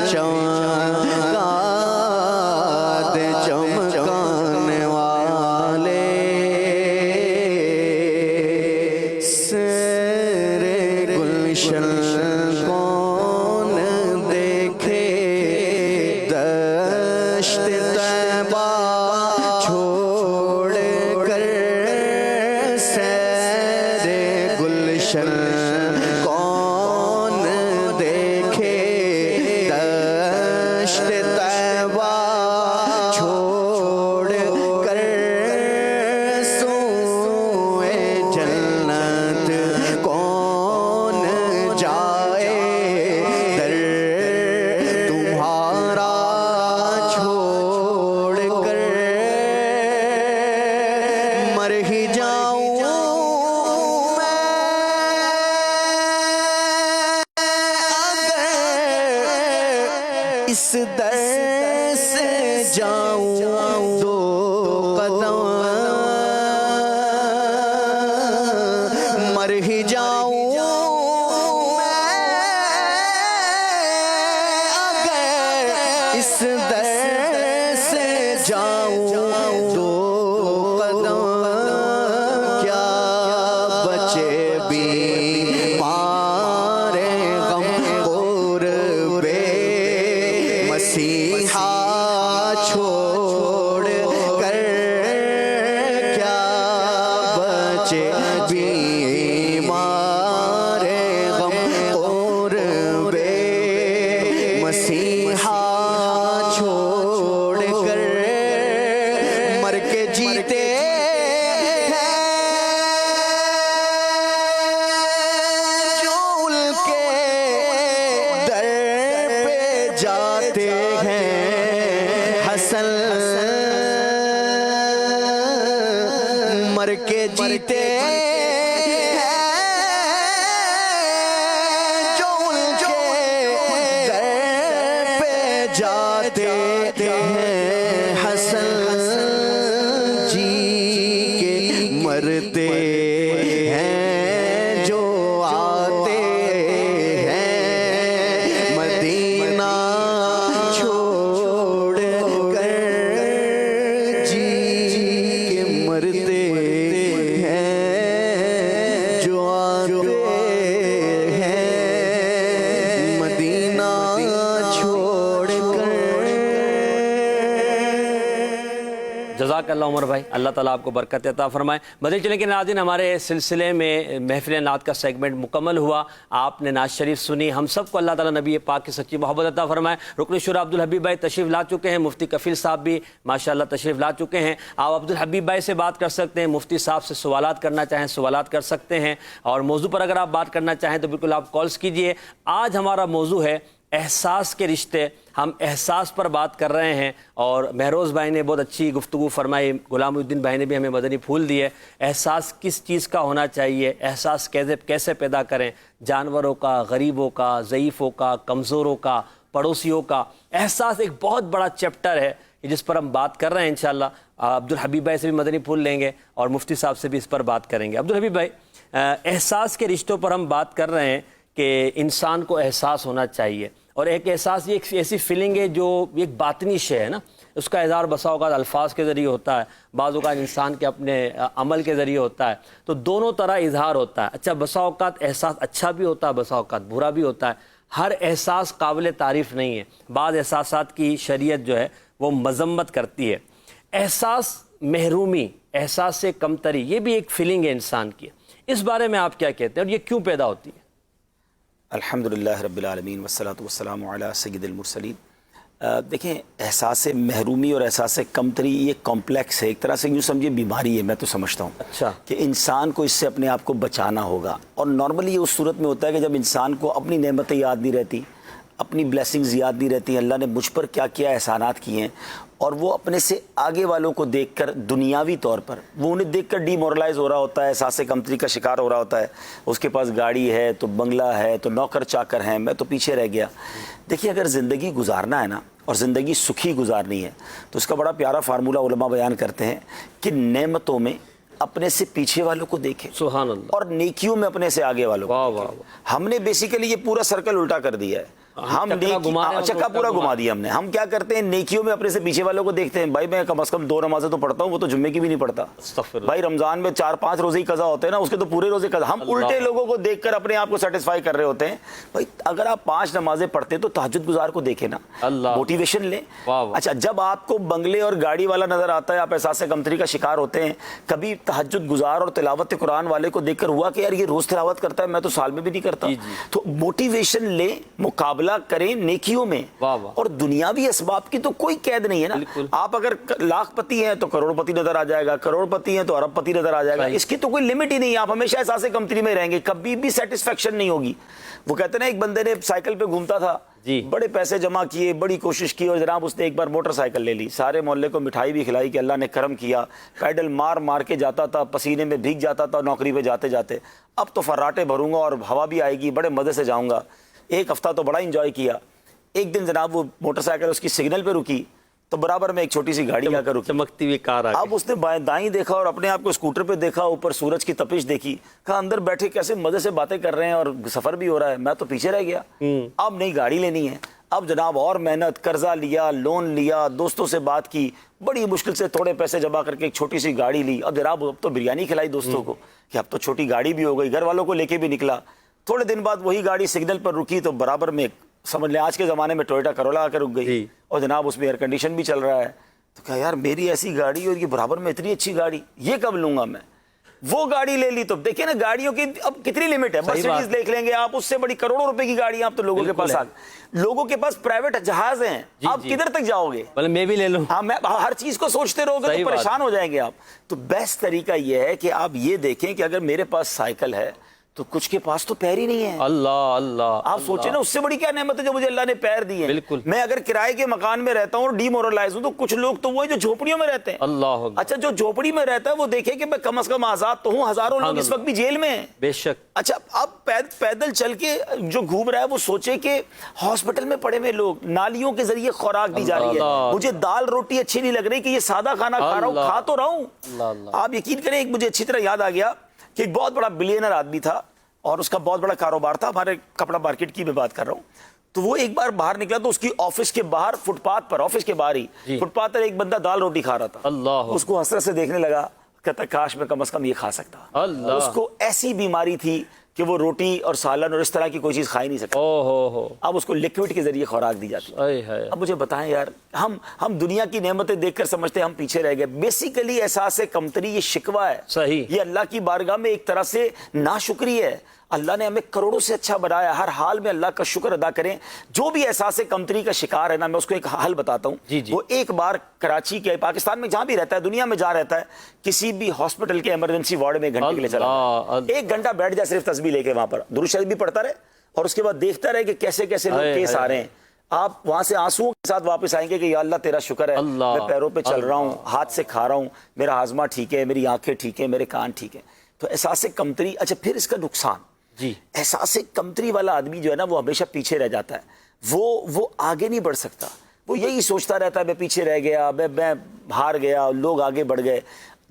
اس در سے جاؤں دو قدم مر ہی جاؤں میں اگر اس در سے جاؤں دو قدم کیا بچے بیمار غم غربے مسیحا چھوڑ کر کیا بچے بیمار غم غربے مسیحا چھوڑ کر مر کے جیتے جاتے ہیں حسن مر کے جیتے ہیں جو ان کے در پہ جاتے ہیں حسن جی کے مرتے ہیں جو آتے ہیں مدینہ چھوڑ کر جی کے مرتے ہیں جو آتے ہیں مدینہ چھوڑ کر. جزاک اللہ عمر بھائی، اللہ تعالیٰ آپ کو برکت عطا فرمائے. مدنی چینل کے ناظرین، ہمارے سلسلے میں محفل نعت کا سیگمنٹ مکمل ہوا. آپ نے نعت شریف سنی. ہم سب کو اللہ تعالیٰ نبی پاک کی سچی محبت عطا فرمائے. رکن شورا عبدالحبیب بھائی تشریف لا چکے ہیں، مفتی کفیل صاحب بھی ماشاءاللہ تشریف لا چکے ہیں. آپ عبدالحبیب بھائی سے بات کر سکتے ہیں، مفتی صاحب سے سوالات کرنا چاہیں سوالات کر سکتے ہیں، اور موضوع پر اگر آپ بات کرنا چاہیں تو بالکل آپ کالز کیجئے. آج ہمارا موضوع ہے احساس کے رشتے. ہم احساس پر بات کر رہے ہیں اور مہروز بھائی نے بہت اچھی گفتگو فرمائی، غلام الدین بھائی نے بھی ہمیں مدنی پھول دیے. احساس کس چیز کا ہونا چاہیے، احساس کیسے پیدا کریں، جانوروں کا، غریبوں کا، ضعیفوں کا، کمزوروں کا، پڑوسیوں کا. احساس ایک بہت بڑا چیپٹر ہے جس پر ہم بات کر رہے ہیں. انشاءاللہ عبدالحبیب بھائی سے بھی مدنی پھول لیں گے اور مفتی صاحب سے بھی اس پر بات کریں گے. عبدالحبیب بھائی، احساس کے رشتوں پر ہم بات کر رہے ہیں کہ انسان کو احساس ہونا چاہیے، اور ایک احساس یہ ایک ایسی فیلنگ ہے جو ایک باطنی شے ہے نا. اس کا اظہار بسا اوقات الفاظ کے ذریعے ہوتا ہے، بعض اوقات انسان کے اپنے عمل کے ذریعے ہوتا ہے. تو دونوں طرح اظہار ہوتا ہے. اچھا، بسا اوقات احساس اچھا بھی ہوتا ہے، بسا اوقات برا بھی ہوتا ہے. ہر احساس قابل تعریف نہیں ہے. بعض احساسات کی شریعت جو ہے وہ مذمت کرتی ہے. احساس محرومی، احساس سے کمتری، یہ بھی ایک فیلنگ ہے انسان کی. اس بارے میں آپ کیا کہتے ہیں اور یہ کیوں پیدا ہوتی ہے؟ الحمدللہ رب العالمین والصلاۃ والسلام علی سید المرسلین. دیکھیں، احساس محرومی اور احساس کمتری یہ کمپلیکس ہے، ایک طرح سے یوں سمجھے بیماری ہے. میں تو سمجھتا ہوں اچھا کہ انسان کو اس سے اپنے آپ کو بچانا ہوگا. اور نارملی یہ اس صورت میں ہوتا ہے کہ جب انسان کو اپنی نعمتیں یاد نہیں رہتی، اپنی بلیسنگز یاد نہیں رہتی، اللہ نے مجھ پر کیا کیا احسانات کیے ہیں، اور وہ اپنے سے آگے والوں کو دیکھ کر دنیاوی طور پر وہ انہیں دیکھ کر ڈی مورلائز ہو رہا ہوتا ہے، احساس کمتری کا شکار ہو رہا ہوتا ہے. اس کے پاس گاڑی ہے تو بنگلہ ہے تو نوکر چاکر ہیں، میں تو پیچھے رہ گیا. دیکھیے، اگر زندگی گزارنا ہے نا اور زندگی سکھی گزارنی ہے تو اس کا بڑا پیارا فارمولہ علماء بیان کرتے ہیں کہ نعمتوں میں اپنے سے پیچھے والوں کو دیکھیں، سبحان اللہ، اور نیکیوں میں اپنے سے آگے والوں کو. واہ واہ واہ. ہم نے بیسیکلی یہ پورا سرکل الٹا کر دیا ہے. ہم چکا پورا گھما دیا ہم نے. ہم کیا کرتے ہیں، نیکیوں میں اپنے سے پیچھے والوں کو دیکھتے ہیں. بھائی میں کم از کم 2 نمازیں تو پڑھتا ہوں، وہ تو جمعے کی بھی نہیں پڑھتا. بھائی رمضان میں 4-5 روزے ہی قضا ہوتے ہیں نا، اس کے تو پورے روزے قضا. ہم الٹے لوگوں کو دیکھ کر اپنے آپ کو سیٹسفائی کر رہے ہوتے ہیں. بھائی اگر آپ 5 نمازیں پڑھتے ہیں تو تہجد گزار کو دیکھیں نا، موٹیویشن لیں. اچھا، جب آپ کو بنگلے اور گاڑی والا نظر آتا ہے، آپ احساس کمتری کا شکار ہوتے ہیں. کبھی تہجد گزار اور تلاوت قرآن والے کو دیکھ کر ہوا کہ یار یہ روز تلاوت کرتا ہے، میں تو سال میں بھی نہیں کرتا. تو موٹیویشن لیں، مقابلہ کریں نیکیوں میں. اور دنیاوی اسباب کی تو کوئی قید نہیں ہے نا. آپ اگر لاکھ پتی ہیں تو کروڑ پتی نظر آ جائے گا، کروڑ پتی ہیں تو ارب پتی نظر آ جائے گا. اس کی تو کوئی لمٹ ہی نہیں ہے. آپ ہمیشہ احساس کمتری میں رہیں گے، کبھی بھی سیٹسفیکشن نہیں ہوگی. وہ کہتے ہیں ایک بندے نے سائیکل پہ گھومتا تھا، بڑے پیسے جمع کیے، بڑی کوشش کی، اور جناب اس نے ایک بار موٹر سائیکل لے لی. سارے محلے کو مٹھائی بھی کھلائی کہ اللہ نے کرم کیا. پیڈل مار مار کے جاتا تھا، پسینے میں بھیگ جاتا تھا نوکری پہ جاتے جاتے. اب تو فراٹے بھروں گا اور ہوا بھی آئے گی، بڑے مزے سے جاؤں گا. ایک ہفتہ تو بڑا انجوائے کیا. ایک دن جناب وہ موٹر سائیکل اس کی سگنل پہ رکی تو برابر میں ایک چھوٹی سی گاڑی آ کر رکی، چمکتی ہوئی کار آ گئی۔ اب اس نے بائیں دائیں دیکھا اور اپنے آپ کو اسکوٹر پہ دیکھا، اوپر سورج کی تپش دیکھی، کہا اندر بیٹھے کیسے مزے سے باتیں کر رہے ہیں اور سفر بھی ہو رہا ہے، میں تو پیچھے رہ گیا۔ اب نئی گاڑی لینی ہے، اب جناب اور محنت، قرضہ لیا، لون لیا، دوستوں سے بات کی، بڑی مشکل سے تھوڑے پیسے جمع کر کے ایک چھوٹی سی گاڑی لی۔ اب جناب اب تو بریانی کھلائی دوستوں کو کہ اب تو چھوٹی گاڑی بھی ہو گئی، گھر والوں کو لے کے بھی نکلا۔ تھوڑے دن بعد وہی گاڑی سگنل پر رکی تو برابر میں سمجھ لیں آج کے زمانے میں ٹویوٹا کرولا آ کے رک گئی، اور جناب اس میں ایئر کنڈیشن بھی چل رہا ہے۔ تو کہا یار میری ایسی گاڑی اور یہ برابر میں اتنی اچھی گاڑی، یہ کب لوں گا میں؟ وہ گاڑی لے لی۔ تو دیکھیں نا گاڑیوں کی اب کتنی لمٹ ہے، مرسیڈیز دیکھ لیں گے آپ، اس سے بڑی کروڑوں روپے کی گاڑیاں اب تو لوگوں کے پاس لوگوں کے پاس پرائیویٹ جہاز ہیں، آپ کدھر تک جاؤ گے؟ میں بھی لے لوں، ہاں میں ہر چیز کو سوچتے رہو گے تو پریشان ہو جائیں گے آپ۔ تو بیسٹ طریقہ یہ ہے کہ آپ یہ دیکھیں کہ اگر میرے پاس سائیکل ہے تو کچھ کے پاس تو پیر ہی نہیں ہے۔ اللہ اللہ، آپ سوچیں نا اس سے بڑی کیا نعمت ہے جو مجھے اللہ نے پیر دی ہے۔ بالکل، میں اگر کرائے کے مکان میں رہتا ہوں اور ڈی مورلائز ہوں تو کچھ لوگ تو وہ جو جھوپڑیوں میں رہتے ہیں۔ اللہ، اچھا جو جھوپڑی میں رہتا ہے وہ دیکھے کہ میں کم از کم آزاد تو ہوں، ہزاروں لوگ اس وقت بھی جیل میں ہیں۔ بے شک۔ اچھا اب پیدل چل کے جو گھوم رہا ہے وہ سوچے کہ ہاسپٹل میں پڑے ہوئے لوگ، نالیوں کے ذریعے خوراک دی جا رہی ہے، مجھے دال روٹی اچھی نہیں لگ رہی کہ یہ سادہ کھانا کھا رہا ہوں، کھا تو رہا ہوں۔ آپ یقین کریں ایک مجھے اچھی طرح یاد آ گیا کہ ایک بہت بڑا بلینر آدمی تھا اور اس کا بہت بڑا کاروبار تھا، ہمارے کپڑا مارکیٹ کی میں بات کر رہا ہوں۔ تو وہ ایک بار باہر نکلا تو اس کی آفس کے باہر فٹ پاتھ پر، آفس کے باہر ہی فٹ پاتھ پر ایک بندہ دال روٹی کھا رہا تھا۔ اللہ، اس کو حسرت سے دیکھنے لگا، کہتا کاش میں کم از کم یہ کھا سکتا۔ اللہ، اس کو ایسی بیماری تھی کہ وہ روٹی اور سالن اور اس طرح کی کوئی چیز کھا ہی نہیں سکتا۔ اب اس کو لکوڈ کے ذریعے خوراک دی جاتی ہے۔ اب مجھے بتائیں یار، ہم دنیا کی نعمتیں دیکھ کر سمجھتے ہیں ہم پیچھے رہ گئے۔ بیسیکلی احساس کمتری یہ شکوہ ہے، صحیح، یہ اللہ کی بارگاہ میں ایک طرح سے ناشکری ہے۔ اللہ نے ہمیں کروڑوں سے اچھا بنایا، ہر حال میں اللہ کا شکر ادا کریں۔ جو بھی احساس کمتری کا شکار ہے نا، میں اس کو ایک حل بتاتا ہوں۔ وہ ایک بار کراچی کے، پاکستان میں جہاں بھی رہتا ہے، دنیا میں جہاں رہتا ہے، کسی بھی ہاسپٹل کے ایمرجنسی وارڈ میں ایک گھنٹے کے لیے چلا جائے، ایک گھنٹہ بیٹھ جائے صرف تسبیح لے کے وہاں پر، درود شریف بھی پڑھتا رہے اور اس کے بعد دیکھتا رہے کہ کیسے کیسے لوگ کیس آ رہے ہیں۔ آپ وہاں سے آنسوؤں کے ساتھ واپس آئیں گے کہ یا اللہ تیرا شکر ہے، میں پیروں پہ چل رہا ہوں، ہاتھ سے کھا رہا ہوں، میرا ہاضمہ ٹھیک ہے، میری آنکھیں ٹھیک ہیں، میرے کان ٹھیک ہیں۔ تو احساس کمتری، اچھا پھر اس کا نقصان، احساس کمتری والا آدمی جو ہے نا وہ ہمیشہ پیچھے رہ جاتا ہے، وہ آگے نہیں بڑھ سکتا، وہ یہی سوچتا رہتا ہے میں پیچھے رہ گیا، میں ہار گیا، لوگ آگے بڑھ گئے۔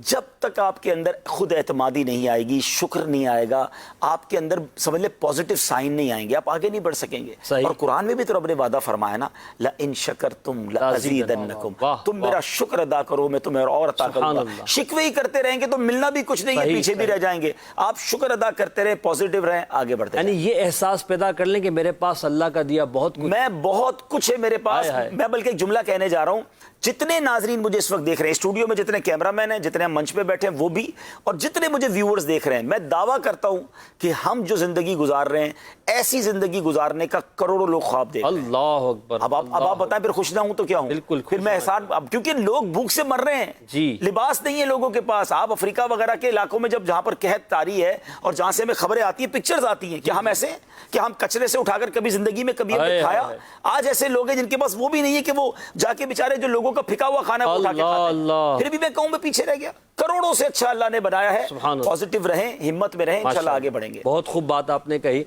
جب تک آپ کے اندر خود اعتمادی نہیں آئے گی، شکر نہیں آئے گا، آپ کے اندر سمجھ لے پازیٹیو سائن نہیں آئیں گے، آپ آگے نہیں بڑھ سکیں گے۔ اور قرآن میں بھی تو رب نے وعدہ فرمایا نا، لَإِن شَكَرْتُمْ لَأَزِيدَنَّكُمْ، تم میرا شکر ادا کرو میں تمہیں اور عطا کروں گا۔ شکوے ہی کرتے رہیں گے تو ملنا بھی کچھ نہیں ہے، پیچھے بھی رہ جائیں گے۔ آپ شکر ادا کرتے رہیں، پازیٹیو رہیں، آگے بڑھتے رہیں۔ یعنی یہ احساس پیدا کر لیں کہ میرے پاس اللہ کا دیا بہت کچھ، میں بہت کچھ ہے میرے پاس۔ میں بلکہ ایک جملہ کہنے جا رہا ہوں، جتنے ناظرین مجھے اس وقت دیکھ رہے ہیں اسٹوڈیو میں، جتنے کیمرہ مین ہیں، جتنے منچ پہ بیٹھے ہیں وہ بھی، اور جتنے مجھے ویورز دیکھ رہے ہیں، میں دعویٰ کرتا ہوں کہ ہم جو زندگی گزار رہے ہیں ایسی زندگی گزارنے کا کروڑوں لوگ خواب دیکھ رہے ہیں۔ اللہ اکبر۔ اب آپ بتائیں پھر خوش نہ ہوں تو کیا ہوں؟ بالکل، پھر میں احسان، اب کیونکہ لوگ بھوک سے مر رہے ہیں، لباس نہیں ہے لوگوں کے پاس۔ آپ افریقہ وغیرہ کے علاقوں میں جہاں پر قحط طاری ہے اور جہاں سے ہمیں خبریں آتی ہیں، پکچرز آتی ہیں کہ ہم ایسے ہیں کہ ہم کچرے سے اٹھا کر کبھی زندگی میں کبھی ہم نے کھایا۔ آج ایسے لوگ ہیں جن کے پاس وہ بھی نہیں ہے کہ وہ جا کے بیچارے جو لوگوں کا پھکا ہوا کھانا اٹھا کے کھاتے ہیں۔ پھر بھی میں کہوں میں پیچھے رہ گیا، کروڑوں سے اچھا اللہ نے بنایا ہے۔ پازیٹیو رہیں، ہمت میں رہیں، انشاءاللہ آگے بڑھیں گے۔ بہت خوب بات آپ نے کہی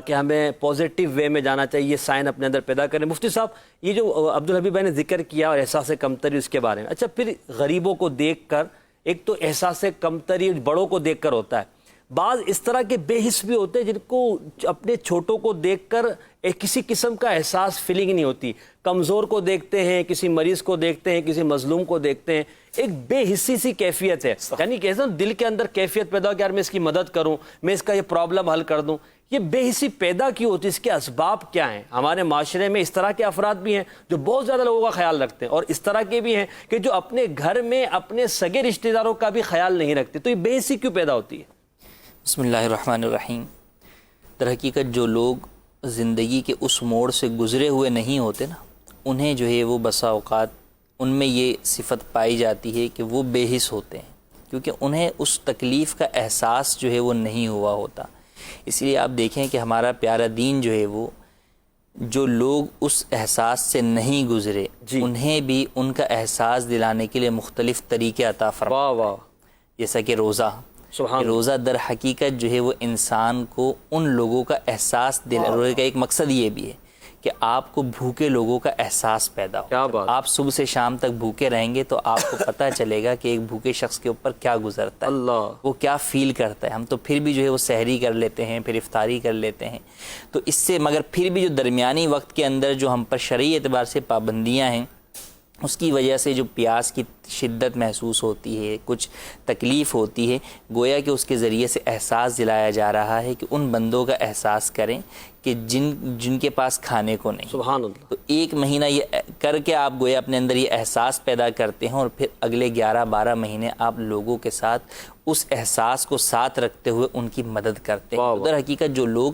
کہ ہمیں پازیٹیو وے میں جانا چاہیے، یہ سائن اپنے اندر پیدا کریں۔ مفتی صاحب، یہ جو عبدالحبیب بھائی نے ذکر کیا اور احساس کمتری اس کے بارے میں، اچھا پھر غریبوں کو دیکھ کر، ایک تو احساس کمتری بڑوں کو دیکھ کر ہوتا ہے، بعض اس طرح کے بے حس بھی ہوتے ہیں جن کو اپنے چھوٹوں کو دیکھ کر ایک کسی قسم کا احساس فیلنگ نہیں ہوتی، کمزور کو دیکھتے ہیں، کسی مریض کو دیکھتے ہیں، کسی مظلوم کو دیکھتے ہیں، ایک بے حسی سی کیفیت ہے، یعنی کہتے ہیں دل کے اندر کیفیت پیدا ہو کہ یار میں اس کی مدد کروں، میں اس کا یہ پرابلم حل کر دوں۔ یہ بے حسی پیدا کیوں ہوتی ہے؟ اس کے اسباب کیا ہیں؟ ہمارے معاشرے میں اس طرح کے افراد بھی ہیں جو بہت زیادہ لوگوں کا خیال رکھتے ہیں، اور اس طرح کے بھی ہیں کہ جو اپنے گھر میں اپنے سگے رشتہ داروں کا بھی خیال نہیں رکھتے۔ تو یہ بے حسی کیوں پیدا ہوتی ہے؟ بسم اللہ الرحمن الرحیم۔ در حقیقت جو لوگ زندگی کے اس موڑ سے گزرے ہوئے نہیں ہوتے نا، انہیں جو ہے وہ بسا اوقات ان میں یہ صفت پائی جاتی ہے کہ وہ بے حس ہوتے ہیں، کیونکہ انہیں اس تکلیف کا احساس جو ہے وہ نہیں ہوا ہوتا۔ اس لیے آپ دیکھیں کہ ہمارا پیارا دین جو ہے وہ، جو لوگ اس احساس سے نہیں گزرے انہیں بھی ان کا احساس دلانے کے لیے مختلف طریقے عطا فرماتا ہے، جیسا کہ روزہ۔ روزہ در حقیقت جو ہے وہ انسان کو ان لوگوں کا احساس دلانے کا ایک مقصد یہ بھی ہے کہ آپ کو بھوکے لوگوں کا احساس پیدا ہو. کیا بات. آپ صبح سے شام تک بھوکے رہیں گے تو آپ کو پتہ چلے گا کہ ایک بھوکے شخص کے اوپر کیا گزرتا ہے, وہ کیا فیل کرتا ہے. ہم تو پھر بھی جو ہے وہ سحری کر لیتے ہیں, پھر افطاری کر لیتے ہیں, تو اس سے مگر پھر بھی جو درمیانی وقت کے اندر جو ہم پر شرعی اعتبار سے پابندیاں ہیں, اس کی وجہ سے جو پیاس کی شدت محسوس ہوتی ہے, کچھ تکلیف ہوتی ہے, گویا کہ اس کے ذریعے سے احساس دلایا جا رہا ہے کہ ان بندوں کا احساس کریں کہ جن کے پاس کھانے کو نہیں. سبحان اللہ. تو ایک مہینہ یہ کر کے آپ گویا اپنے اندر یہ احساس پیدا کرتے ہیں, اور پھر اگلے 11-12 مہینے آپ لوگوں کے ساتھ اس احساس کو ساتھ رکھتے ہوئے ان کی مدد کرتے ہیں. در حقیقت جو لوگ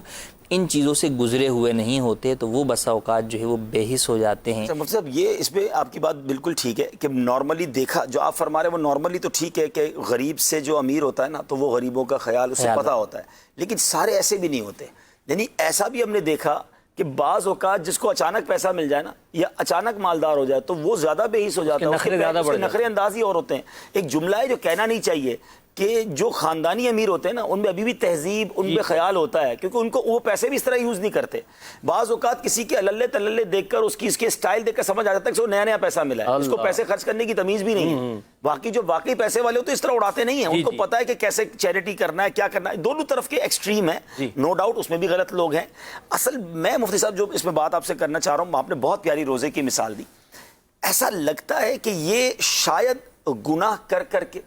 ان چیزوں سے گزرے ہوئے نہیں ہوتے تو وہ بسا اوقات جو ہے وہ بے حس ہو جاتے ہیں. مفتی صاحب یہ اس پہ آپ کی بات بالکل ٹھیک ہے کہ نارملی دیکھا جو آپ فرما رہے ہیں وہ نارملی تو ٹھیک ہے کہ غریب سے جو امیر ہوتا ہے نا تو وہ غریبوں کا خیال اسے پتہ ہوتا ہے, لیکن سارے ایسے بھی نہیں ہوتے. یعنی ایسا بھی ہم نے دیکھا کہ بعض اوقات جس کو اچانک پیسہ مل جائے نا یا اچانک مالدار ہو جائے تو وہ زیادہ بے حس ہو جاتا ہے, اس کے نخرے اندازی اور ہوتے ہیں. ایک جملہ ہے جو کہنا نہیں چاہیے کہ جو خاندانی امیر ہوتے ہیں نا ان میں ابھی بھی تہذیب, ان میں خیال ہوتا ہے, کیونکہ ان کو وہ پیسے بھی اس طرح یوز نہیں کرتے. بعض اوقات کسی کے اللے تللے دیکھ کر اس کے سٹائل دیکھ کر سمجھ آ جاتا ہے کہ وہ نیا پیسہ ملا ہے, اس کو پیسے خرچ کرنے کی تمیز بھی نہیں ہے. باقی جو واقعی پیسے والے ہوتے ہیں اس طرح اڑاتے نہیں ہیں, ان کو پتا ہے کہ کیسے چیریٹی کرنا ہے, کیا کرنا ہے. دونوں طرف کے ایکسٹریم ہیں, نو ڈاؤٹ اس میں بھی غلط لوگ ہیں. اصل میں مفتی صاحب جو اس میں بات آپ سے کرنا چاہ رہا ہوں, آپ نے بہت پیاری روزے کی مثال دی. ایسا لگتا ہے کہ یہ شاید گناہ کر کے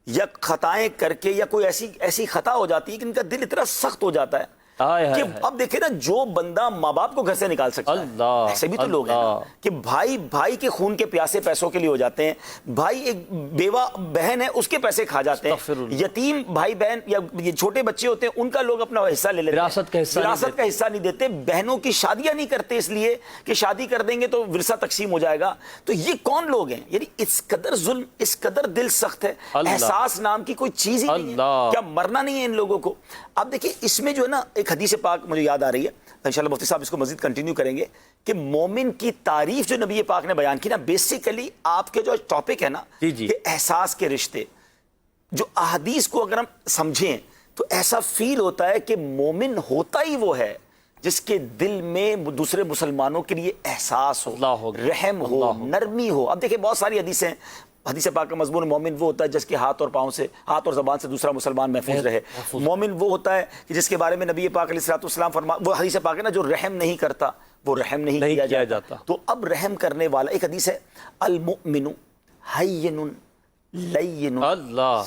یا خطائیں کر کے یا کوئی ایسی خطا ہو جاتی ہے کہ ان کا دل اتنا سخت ہو جاتا ہے کہ اب دیکھیں نا جو بندہ ماں باپ کو گھر سے نکال سکتا ہے, ایسے بھی تو لوگ ہیں کہ بھائی کے خون کے پیاسے پیسوں کے لیے ہو جاتے ہیں, بھائی ایک بیوہ بہن ہے اس کے پیسے کھا جاتے ہیں, یتیم بھائی بہن یا یہ چھوٹے بچے ہوتے ہیں ان کا لوگ اپنا حصہ لے لیتے ہیں, وراثت کا حصہ نہیں دیتے, بہنوں کی شادیاں نہیں کرتے اس لیے کہ شادی کر دیں گے تو ورثہ تقسیم ہو جائے گا. تو یہ کون لوگ ہیں؟ یعنی اس قدر ظلم, اس قدر دل سخت ہے, احساس نام کی کوئی چیز ہی نہیں ہے, کیا مرنا نہیں ہے ان لوگوں کو. اب دیکھیں اس میں جو ہے نا ایک حدیث پاک مجھے یاد آ رہی ہے, انشاءاللہ مفتی صاحب اس کو مزید کنٹینیو کریں گے, کہ مومن کی تعریف جو نبی پاک نے بیان کی نا, بیسیکلی آپ کے جو ٹاپک ہے نا کہ احساس کے رشتے, جو احادیث کو اگر ہم سمجھیں تو ایسا فیل ہوتا ہے کہ مومن ہوتا ہی وہ ہے جس کے دل میں دوسرے مسلمانوں کے لیے احساس ہو, رحم ہو, نرمی ہو. اب دیکھیں بہت ساری حدیثیں ہیں, حدیث پاک کا مضمون مومن وہ ہوتا ہے جس کے ہاتھ اور زبان سے دوسرا مسلمان محفوظ رہے. مومن وہ ہوتا ہے کہ جس کے بارے میں نبی پاک علیہ الصلوۃ والسلام وہ حدیث پاک ہے نا, جو رحم نہیں کرتا وہ رحم نہیں کیا جاتا. تو اب رحم کرنے والا, ایک حدیث ہے المؤمن حین لین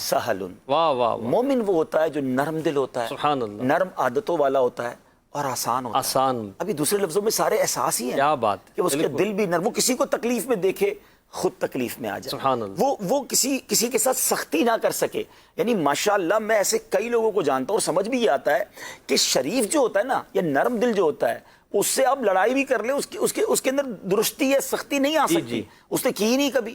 سہل, مومن وہ ہوتا ہے جو نرم دل ہوتا ہے, نرم عادتوں والا ہوتا ہے اور آسان ہوتا ہے. ابھی دوسرے لفظوں میں سارے احساس ہی ہیں, کیا بات کہ اس کے دل بھی نرم, وہ کسی کو تکلیف میں دیکھے خود تکلیف میں آ جائے, وہ کسی کے ساتھ سختی نہ کر سکے. یعنی ماشاءاللہ میں ایسے کئی لوگوں کو جانتا ہوں اور سمجھ بھی یہ آتا ہے کہ شریف جو ہوتا ہے نا یا نرم دل جو ہوتا ہے اس سے آپ لڑائی بھی کر لیں اس کے اندر درستی یا سختی نہیں آ سکتی, اس نے کی ہی نہیں کبھی.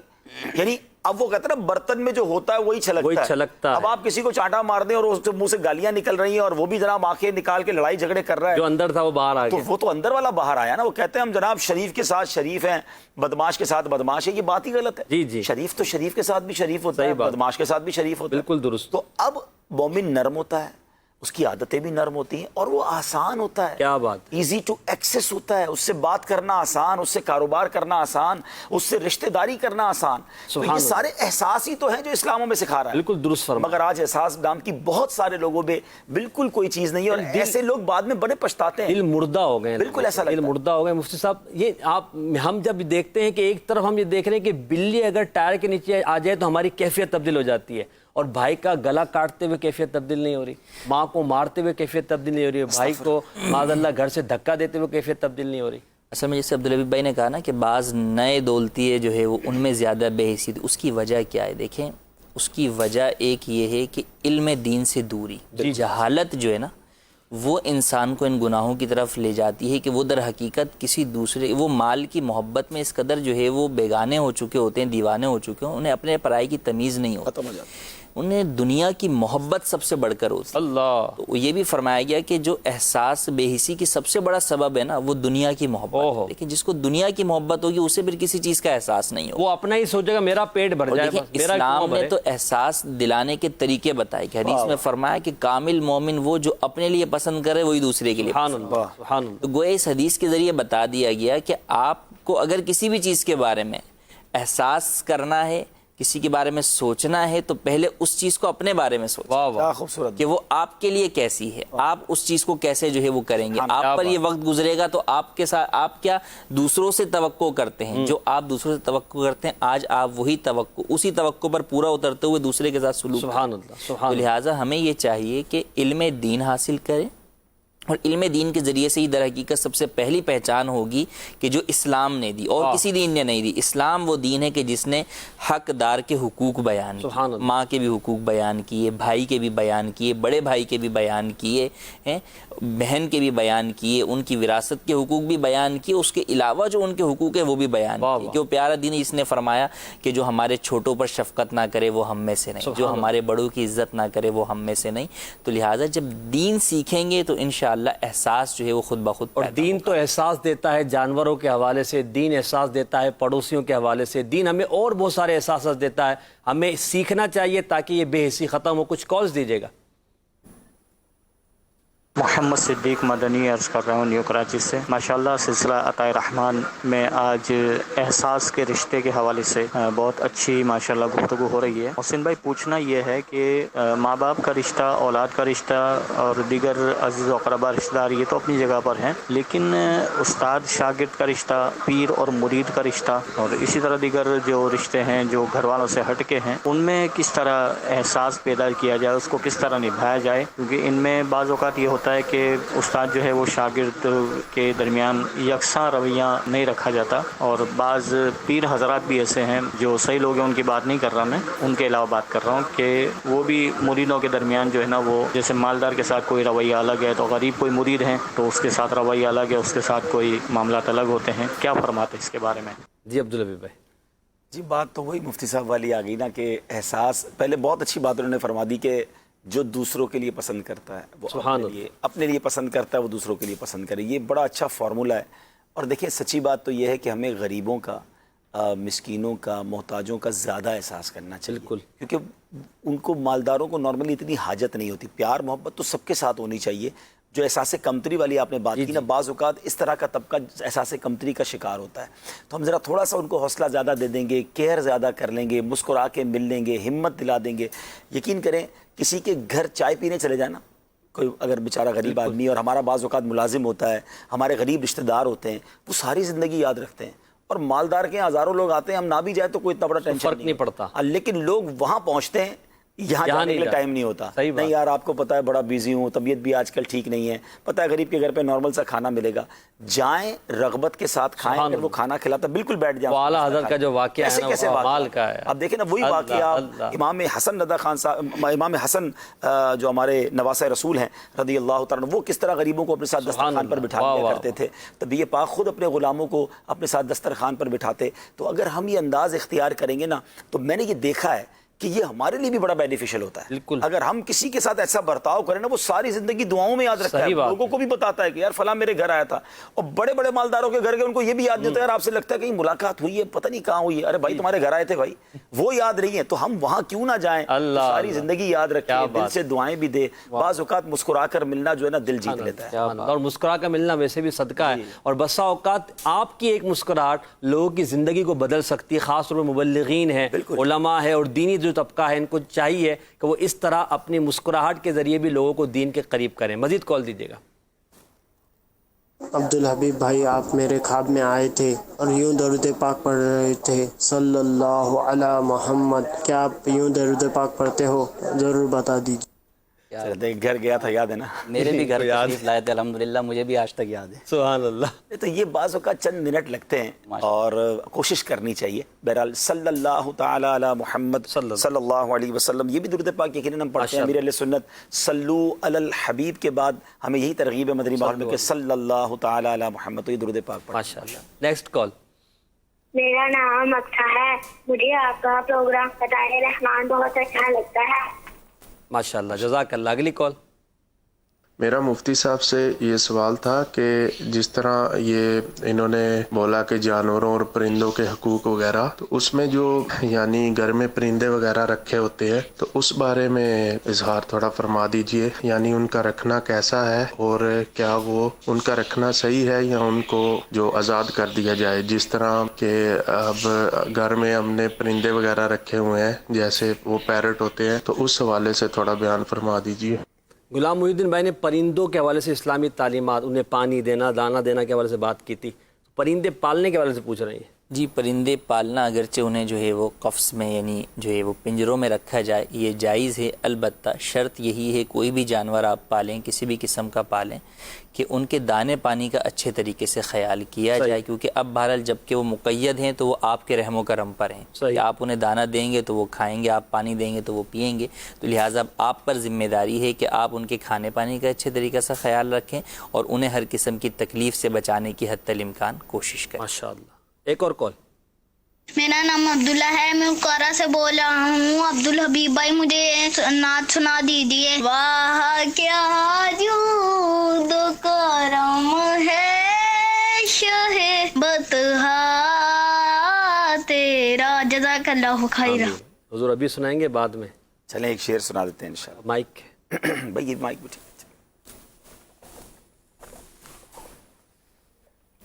یعنی اب وہ کہتا ہے نا برتن میں جو ہوتا ہے وہی چھلکتا ہے. اب آپ کسی کو چانٹا مار دیں اور اس کے منہ سے گالیاں نکل رہی ہیں اور وہ بھی جناب آنکھیں نکال کے لڑائی جھگڑے کر رہا ہے, جو اندر تھا وہ باہر آ گیا, وہ تو اندر والا باہر آیا نا. وہ کہتے ہیں ہم جناب شریف کے ساتھ شریف ہیں, بدماش کے ساتھ بدماش ہے, یہ بات ہی غلط ہے. شریف تو شریف کے ساتھ بھی شریف ہوتا ہے, بدماش کے ساتھ بھی شریف ہوتا ہے. بالکل درست. تو اب مومن نرم ہوتا ہے, اس کی عادتیں بھی نرم ہوتی ہیں اور وہ آسان ہوتا ہے. کیا بات, ایزی ٹو ایکسیس ہوتا ہے, اس سے بات کرنا آسان, اس سے کاروبار کرنا آسان, اس سے رشتہ داری کرنا آسان. تو یہ سارے احساس ہی تو ہیں جو اسلام میں سکھا رہا ہے. بالکل درست فرمایا. مگر آج احساس نام کی بہت سارے لوگوں میں بالکل کوئی چیز نہیں ہے, اور ایسے لوگ بعد میں بڑے پچھتاتے ہیں, دل مردہ ہو گئے. بالکل ایسا لگتا ہے, دل مردہ ہو گئے. مفتی صاحب یہ ہم جب دیکھتے ہیں کہ ایک طرف ہم یہ دیکھ رہے ہیں کہ بلی اگر ٹائر کے نیچے آ جائے تو ہماری کیفیت تبدیل ہو جاتی ہے, اور بھائی کا گلا کاٹتے ہوئے کیفیت تبدیل نہیں ہو رہی, ماں کو مارتے ہوئے کیفیت تبدیل نہیں ہو رہی, بھائی کو معاذ اللہ گھر سے دھکا دیتے ہوئے کیفیت تبدیل نہیں ہو رہی. اصل میں جیسے عبدالحبیب بھائی نے کہا نا کہ بعض نئے دولتیے جو ہے وہ ان میں زیادہ بے حیثیت, اس کی وجہ کیا ہے؟ دیکھیں اس کی وجہ ایک یہ ہے کہ علم دین سے دوری, جہالت جو ہے نا وہ انسان کو ان گناہوں کی طرف لے جاتی ہے کہ وہ در حقیقت کسی دوسرے, وہ مال کی محبت میں اس قدر جو ہے وہ بیگانے ہو چکے ہوتے ہیں, دیوانے ہو چکے ہیں, انہیں اپنے پرائی کی تمیز نہیں ہوتی. انہیں دنیا کی محبت سب سے بڑھ کر ہوتی ہے۔ اللہ، تو یہ بھی فرمایا گیا کہ جو احساس بے حسی کی سب سے بڑا سبب ہے نا وہ دنیا کی محبت ہے، لیکن جس کو دنیا کی محبت ہوگی اسے پھر کسی چیز کا احساس نہیں ہوگا، وہ اپنا ہی سوچے گا میرا پیٹ بھر جائے۔ اسلام نے تو احساس دلانے کے طریقے بتائے کہ حدیث میں فرمایا کہ کامل مومن وہ جو اپنے لیے پسند کرے وہی دوسرے کے لیے پسند کرے۔ تو گویا اس حدیث کے ذریعے بتا دیا گیا کہ آپ کو اگر کسی بھی چیز کے بارے میں احساس کرنا ہے، کسی کے بارے میں سوچنا ہے، تو پہلے اس چیز کو اپنے بارے میں سوچیں کہ وہ آپ کے لیے کیسی ہے، آپ اس چیز کو کیسے جو ہے وہ کریں گے۔ آپ پر یہ وقت گزرے گا تو آپ کے ساتھ آپ کیا دوسروں سے توقع کرتے ہیں، جو آپ دوسروں سے توقع کرتے ہیں آج آپ وہی توقع اسی توقع پر پورا اترتے ہوئے دوسرے کے ساتھ سلوک۔ سبحان اللہ۔ تو لہٰذا ہمیں یہ چاہیے کہ علم دین حاصل کریں، اور علم دین کے ذریعے سے ہی در حقیقت سب سے پہلی پہچان ہوگی کہ جو اسلام نے دی اور کسی دین نے نہیں دی۔ اسلام وہ دین ہے کہ جس نے حقدار کے حقوق بیان کیے، ماں کے بھی حقوق بیان کیے، بھائی کے بھی بیان کیے، بڑے بھائی کے بھی بیان کیے ہیں، بہن کے بھی بیان کیے، ان کی وراثت کے حقوق بھی بیان کیے، اس کے علاوہ جو ان کے حقوق ہے وہ بھی بیان کیے کہ وہ پیارا دین اس نے فرمایا کہ جو ہمارے چھوٹوں پر شفقت نہ کرے وہ ہم میں سے نہیں، جو ہمارے بڑوں کی عزت نہ کرے وہ ہم میں سے نہیں۔ تو لہٰذا جب دین سیکھیں گے تو انشاءاللہ احساس جو ہے وہ خود بخود اور دین تو احساس دیتا ہے جانوروں کے حوالے سے، دین احساس دیتا ہے پڑوسیوں کے حوالے سے، دین ہمیں اور بہت سارے احساسات دیتا ہے، ہمیں سیکھنا چاہیے تاکہ یہ بے حسی ختم ہو۔ کچھ کالز دیجیے گا۔ محمد صدیق مدنی عرض کر رہا ہوں نیو کراچی سے۔ ماشاءاللہ سلسلہ عطائے رحمان میں آج احساس کے رشتے کے حوالے سے بہت اچھی ماشاءاللہ گفتگو ہو رہی ہے۔ محسن بھائی پوچھنا یہ ہے کہ ماں باپ کا رشتہ، اولاد کا رشتہ اور دیگر عزیز و اقربا رشتہ دار یہ تو اپنی جگہ پر ہیں، لیکن استاد شاگرد کا رشتہ، پیر اور مرید کا رشتہ اور اسی طرح دیگر جو رشتے ہیں جو گھر والوں سے ہٹ کے ہیں، ان میں کس طرح احساس پیدا کیا جائے، اس کو کس طرح نبھایا جائے، کیونکہ ان میں بعض اوقات یہ ہوتا ہے کہ استاد جو ہے وہ شاگرد کے درمیان یکساں رویہ نہیں رکھا جاتا، اور بعض پیر حضرات بھی ایسے ہیں جو صحیح لوگ ہیں، ان کی بات نہیں کر رہا میں، ان کے علاوہ بات کر رہا ہوں کہ وہ بھی مریدوں کے درمیان جو ہے نا وہ جیسے مالدار کے ساتھ کوئی رویہ الگ ہے تو غریب کوئی مرید ہے تو اس کے ساتھ رویہ الگ ہے، اس کے ساتھ کوئی معاملات الگ ہوتے ہیں، کیا فرماتے ہیں اس کے بارے میں؟ جی عبدالحبیب بھائی۔ جی بات تو وہی مفتی صاحب والی آ گئی نا کہ احساس، پہلے بہت اچھی بات انہوں نے فرما دی کہ جو دوسروں کے لیے پسند کرتا ہے وہ اپنے لیے پسند کرتا ہے، وہ دوسروں کے لیے پسند کرے، یہ بڑا اچھا فارمولہ ہے۔ اور دیکھیں سچی بات تو یہ ہے کہ ہمیں غریبوں کا، مسکینوں کا، محتاجوں کا زیادہ احساس کرنا چاہیے، کیونکہ ان کو مالداروں کو نارملی اتنی حاجت نہیں ہوتی۔ پیار محبت تو سب کے ساتھ ہونی چاہیے۔ جو احساس کمتری والی آپ نے بات کی نا، بعض اوقات اس طرح کا طبقہ احساس کمتری کا شکار ہوتا ہے، تو ہم ذرا تھوڑا سا ان کو حوصلہ زیادہ دے دیں گے، کیئر زیادہ کر لیں گے، مسکرا کے مل لیں گے، ہمت دلا دیں گے۔ یقین کریں کسی کے گھر چائے پینے چلے جائیں نا، کوئی اگر بیچارہ غریب آدمی اور ہمارا بعض اوقات ملازم ہوتا ہے، ہمارے غریب رشتہ دار ہوتے ہیں، وہ ساری زندگی یاد رکھتے ہیں، اور مالدار کے ہزاروں لوگ آتے ہیں، ہم نہ بھی جائیں تو کوئی اتنا بڑا ٹینشن فرق نہیں پڑتا، لیکن لوگ وہاں پہنچتے ہیں، یہاں جانے کے لیے ٹائم نہیں ہوتا۔ نہیں یار آپ کو پتہ ہے بڑا بیزی ہوں، طبیعت بھی آج کل ٹھیک نہیں ہے، پتہ ہے غریب کے گھر پہ نارمل سا کھانا ملے گا، جائیں رغبت کے ساتھ کھائیں، اگر وہ کھانا کھلاتا بالکل بیٹھ جائیں۔ اعلیٰ حضرت کا جو واقعہ ہے کیسے کمال کا ہے، اب دیکھیں نا وہی واقعہ امام حسن رضا خان صاحب، امام حسن جو ہمارے نواسہ رسول ہیں رضی اللہ تعالیٰ عنہ، وہ کس طرح غریبوں کو اپنے ساتھ دسترخوان پر بٹھا دیا کرتے تھے، تب یہ پاک خود اپنے غلاموں کو اپنے ساتھ دسترخوان پر بٹھاتے۔ تو اگر ہم یہ انداز اختیار کریں گے نا تو میں نے یہ دیکھا ہے کہ یہ ہمارے لیے بھی بڑا بینیفیشل ہوتا ہے۔ اگر ہم کسی کے ساتھ ایسا برتاؤ کریں نا، وہ ساری زندگی دعاؤں میں یاد رکھتا ہے، لوگوں کو بھی بتاتا ہے کہ یار فلاں میرے گھر آیا تھا، اور بڑے بڑے مالداروں کے گھر گئے ان کو یہ بھی یاد نہیں ہوتا، یار آپ سے لگتا ہے کہیں ملاقات ہوئی ہے، پتہ نہیں کہاں ہوئی ہے، ارے بھائی تمہارے گھر آئے تھے بھائی، وہ یاد نہیں ہے، تو ہم وہاں کیوں نہ جائیں، ساری زندگی یاد رکھیں، دل سے دعائیں بھی دے۔ بعض اوقات مسکرا کر ملنا جو ہے نا دل جیت لیتا ہے، اور مسکرا کر ملنا ویسے بھی صدقہ ہے، اور بسا اوقات آپ کی ایک مسکراہٹ لوگوں کی زندگی کو بدل سکتی ہے، خاص طور پر مبلغین ہیں، علماء ہے اور دینی جو طبقہ ہے، ان کو چاہیے کہ وہ اس طرح اپنی مسکراہٹ کے ذریعے بھی لوگوں کو دین کے قریب کریں۔ مزید کال دیجیے گا۔ عبدالحبیب بھائی آپ میرے خواب میں آئے تھے اور یوں درود پاک پڑھ رہے تھے صلی اللہ علی محمد، کیا آپ یوں درود پاک پڑھتے ہو؟ ضرور بتا دیجیے۔ گھر گیا تھا یاد ہے نا، میرے بھی گھر تشریف لائے تھے الحمدللہ، مجھے بھی آج تک یاد ہے۔ سبحان اللہ۔ تو یہ بعض اوقات چند منٹ لگتے ہیں اور کوشش کرنی چاہیے۔ بہرحال صلی اللہ تعالی علی محمد صلی اللہ علیہ وسلم، یہ بھی درود پاک یقیناً ہم پڑھتے ہیں۔ امیر اہل سنت صلو علی الحبیب کے بعد ہمیں یہی ترغیب ہے مدنی ماحول میں کہ صلی اللہ تعالی علی محمد، تو یہ درود پاک پڑھیں۔ ماشاءاللہ۔ Next call. میرا نام اکثر ہے. مجھے آپ کا پروگرام عطائے رحمان بہت اچھا لگتا ہے. ماشاءاللہ، جزاک اللہ. اگلی کال. میرا مفتی صاحب سے یہ سوال تھا کہ جس طرح یہ انہوں نے بولا کہ جانوروں اور پرندوں کے حقوق وغیرہ، تو اس میں جو یعنی گھر میں پرندے وغیرہ رکھے ہوتے ہیں تو اس بارے میں اظہار تھوڑا فرما دیجئے، یعنی ان کا رکھنا کیسا ہے اور کیا وہ ان کا رکھنا صحیح ہے یا ان کو جو آزاد کر دیا جائے، جس طرح کہ اب گھر میں ہم نے پرندے وغیرہ رکھے ہوئے ہیں جیسے وہ پیرٹ ہوتے ہیں، تو اس حوالے سے تھوڑا بیان فرما دیجئے. غلام محی الدین بھائی نے پرندوں کے حوالے سے اسلامی تعلیمات، انہیں پانی دینا، دانہ دینا کے حوالے سے بات کی تھی. پرندے پالنے کے حوالے سے پوچھ رہے ہیں. جی، پرندے پالنا اگرچہ انہیں جو ہے وہ قفس میں یعنی جو ہے وہ پنجروں میں رکھا جائے یہ جائز ہے، البتہ شرط یہی ہے کوئی بھی جانور آپ پالیں، کسی بھی قسم کا پالیں، کہ ان کے دانے پانی کا اچھے طریقے سے خیال کیا جائے، کیونکہ اب بہرحال جب کہ وہ مقید ہیں تو وہ آپ کے رحم و کرم پر ہیں کہ آپ انہیں دانہ دیں گے تو وہ کھائیں گے، آپ پانی دیں گے تو وہ پئیں گے، تو لہٰذا آپ پر ذمہ داری ہے کہ آپ ان کے کھانے پانی کا اچھے طریقے سے خیال رکھیں اور انہیں ہر قسم کی تکلیف سے بچانے کی حتی الامکان کوشش کریں. ماشاءاللہ. ایک اور کال. میرا نام عبداللہ ہے، میں اکارا سے بول رہا ہوں. عبدالحبیب بھائی مجھے نعت سنا دیجیے. واہ کیا جود و کرم ہے شہ بطحا تیرا. جزاک اللہ خیرا. حضور ابھی سنائیں گے بعد میں؟ چلیں ایک شعر سنا دیتے ہیں انشاءاللہ. مائک بھائی مائک بیٹھے.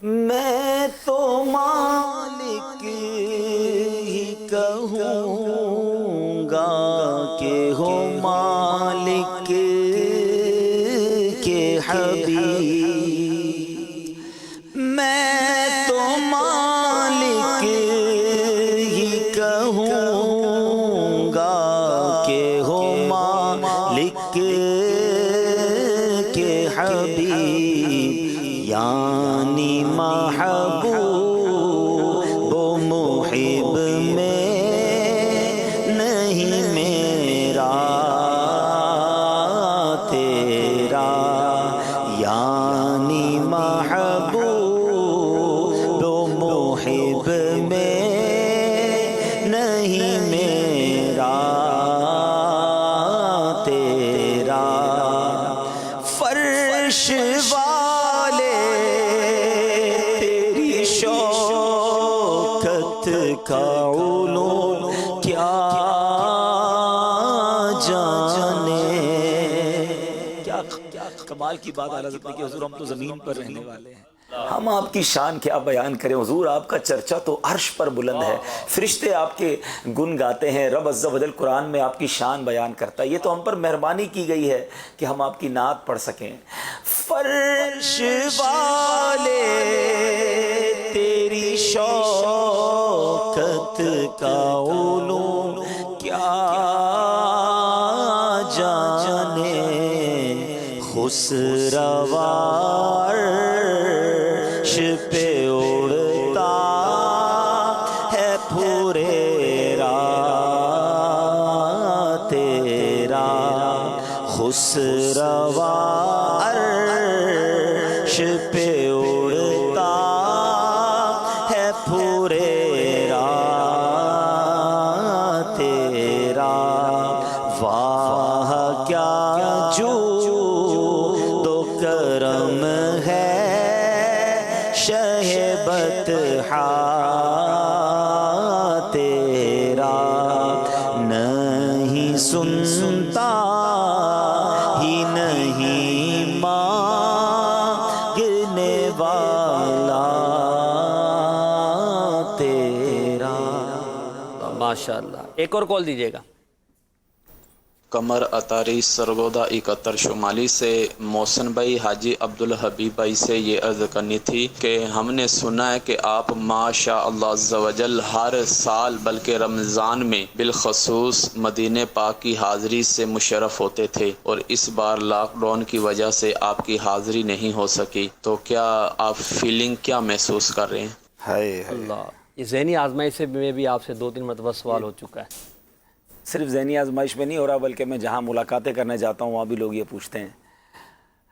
میں تو مالک ہی کہوں گا کہ ہو مالک کے حبیب. میں تو مالک ہی کہوں گا کہ ہو مالک کے حبیب، یعنی محبوب و محب میں نہیں میرا تیرا، یعنی محبوب و محب میں نہیں میرا تیرا. فرش کا علوم کیا جانے. کیا کمال کی بات اعلیٰ حضرت کی حضور ہم تو زمین پر رہنے والے ہیں، ہم آپ کی شان کیا بیان کریں حضور. آپ کا چرچا تو عرش پر بلند ہے، فرشتے آپ کے گن گاتے ہیں، رب عز و جل قرآن میں آپ کی شان بیان کرتا ہے. یہ تو ہم پر مہربانی کی گئی ہے کہ ہم آپ کی نعت پڑھ سکیں. فرش والے تیری شوکت کا علوم کیا جانے. خسروار عرش پہ اڑتا ہے پھریرا تیرا. خسروار عرش پہ اڑتا ہے پھریرا تیرا. واہ کیا جود و کرم ہے شہ بطحا تیرا. نہیں سنتا ہی نہیں مانگنے والا تیرا. ماشاءاللہ. ایک اور کال دیجیے گا. قمر اطاری سرگودا 71 شمالی سے محسن بھائی حاجی عبدالحبیب بھائی سے یہ عرض کرنی تھی کہ ہم نے سنا ہے کہ آپ ماشاء اللہ عز و جل ہر سال بلکہ رمضان میں بالخصوص مدینہ پاک کی حاضری سے مشرف ہوتے تھے، اور اس بار لاک ڈاؤن کی وجہ سے آپ کی حاضری نہیں ہو سکی، تو کیا آپ فیلنگ کیا محسوس کر رہے ہیں؟ اللہ، یہ ذہنی آزمائش میں بھی آپ سے 2-3 مرتبہ سوال ہو چکا ہے. صرف ذہنی آزمائش میں نہیں ہو رہا، بلکہ میں جہاں ملاقاتیں کرنے جاتا ہوں وہاں بھی لوگ یہ پوچھتے ہیں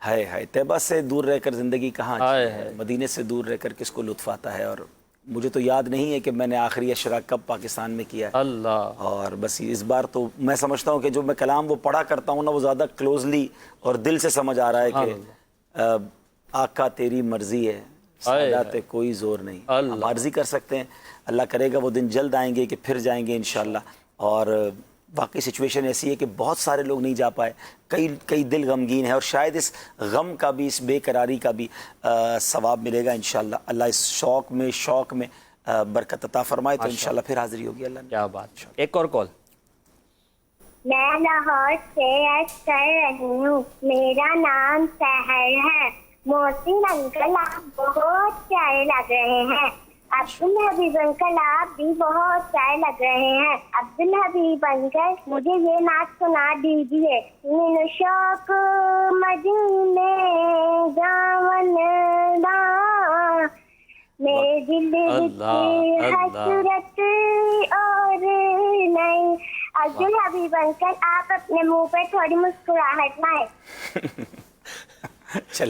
ہائے ہائے طیبہ سے دور رہ کر زندگی کہاں اچھی ہے، مدینے سے دور رہ کر کس کو لطف آتا ہے. اور مجھے تو یاد نہیں ہے کہ میں نے آخری اشرا کب پاکستان میں کیا ہے اللہ، اور بس اس بار تو میں سمجھتا ہوں کہ جو میں کلام وہ پڑھا کرتا ہوں نا، وہ زیادہ کلوزلی اور دل سے سمجھ آ رہا ہے کہ آقا تیری مرضی ہے، سادات کوئی زور نہیں. ہم عرضی کر سکتے ہیں، اللہ کرے گا وہ دن جلد آئیں گے کہ پھر جائیں گے انشاءاللہ. اور واقعی سچویشن ایسی ہے کہ بہت سارے لوگ نہیں جا پائے، کئی دل غمگین ہے، اور شاید اس غم کا بھی، اس بے قراری کا بھی ثواب ملے گا انشاءاللہ. اللہ اس شوق میں برکت عطا فرمائے تو انشاءاللہ پھر حاضری ہوگی. اللہ کیا بات. ایک اور کال. میں لاہور سے عرض کر رہی ہوں، میرا نام سحر ہے. محسن انکل آپ بہت پیارے لگ رہے ہیں. عبدالحبیب انکل آپ بھی بہت پیارے لگ رہے ہیں. عبدالحبیب انکل مجھے یہ نعت سنا دیجیے. من شوق مدینے جاون دا میرے دل کی حسرت اور نہیں. عبدالحبیب انکل آپ اپنے منہ پہ تھوڑی مسکراہٹ لائیں.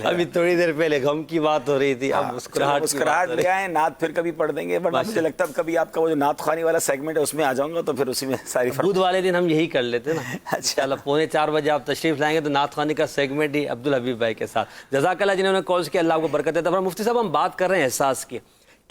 ابھی تھوڑی دیر پہلے غم کی بات ہو رہی تھی، اب مسکراہٹ لے آئیں. نعت پھر کبھی پڑھ دیں گے، بٹ مجھے لگتا ہے کبھی آپ کا وہ جو نعت خوانی والا سیگمنٹ ہے اس میں آ جاؤں گا تو پھر اسی میں ساری بدھ والے دن ہم یہی کر لیتے نا. اچھا، 3:45 بجے آپ تشریف لائیں گے تو نعت خوانی کا سیگمنٹ ہی عبدالحبیب بھائی کے ساتھ. جزاک اللہ جنہوں نے کالز کیا، اللہ کو برکت دیتا ہے. مفتی صاحب ہم بات کر رہے ہیں احساس کی.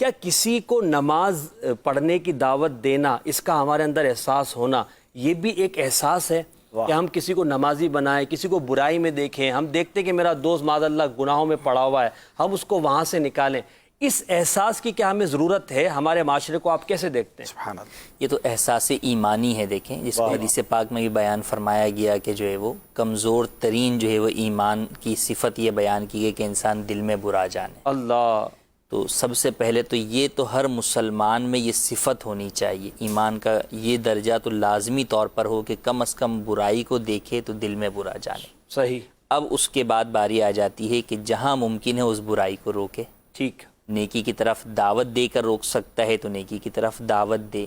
کیا کسی کو نماز پڑھنے کی دعوت دینا، اس کا ہمارے اندر احساس ہونا، یہ بھی ایک احساس ہے کہ ہم کسی کو نمازی بنائیں، کسی کو برائی میں دیکھیں، ہم دیکھتے ہیں کہ میرا دوست معاذ اللہ گناہوں میں پڑا ہوا ہے، ہم اس کو وہاں سے نکالیں. اس احساس کی کیا ہمیں ضرورت ہے؟ ہمارے معاشرے کو آپ کیسے دیکھتے ہیں؟ سبحان اللہ. یہ تو احساس ایمانی ہے. دیکھیں جس کو حدیث پاک میں بھی بیان فرمایا گیا کہ جو ہے وہ کمزور ترین جو ہے وہ ایمان کی صفت یہ بیان کی گئی کہ انسان دل میں برا جانے. اللہ. تو سب سے پہلے تو یہ تو ہر مسلمان میں یہ صفت ہونی چاہیے، ایمان کا یہ درجہ تو لازمی طور پر ہو کہ کم از کم برائی کو دیکھے تو دل میں برا جانے. صحیح. اب اس کے بعد باری آ جاتی ہے کہ جہاں ممکن ہے اس برائی کو روکے. ٹھیک. نیکی کی طرف دعوت دے کر روک سکتا ہے تو نیکی کی طرف دعوت دے.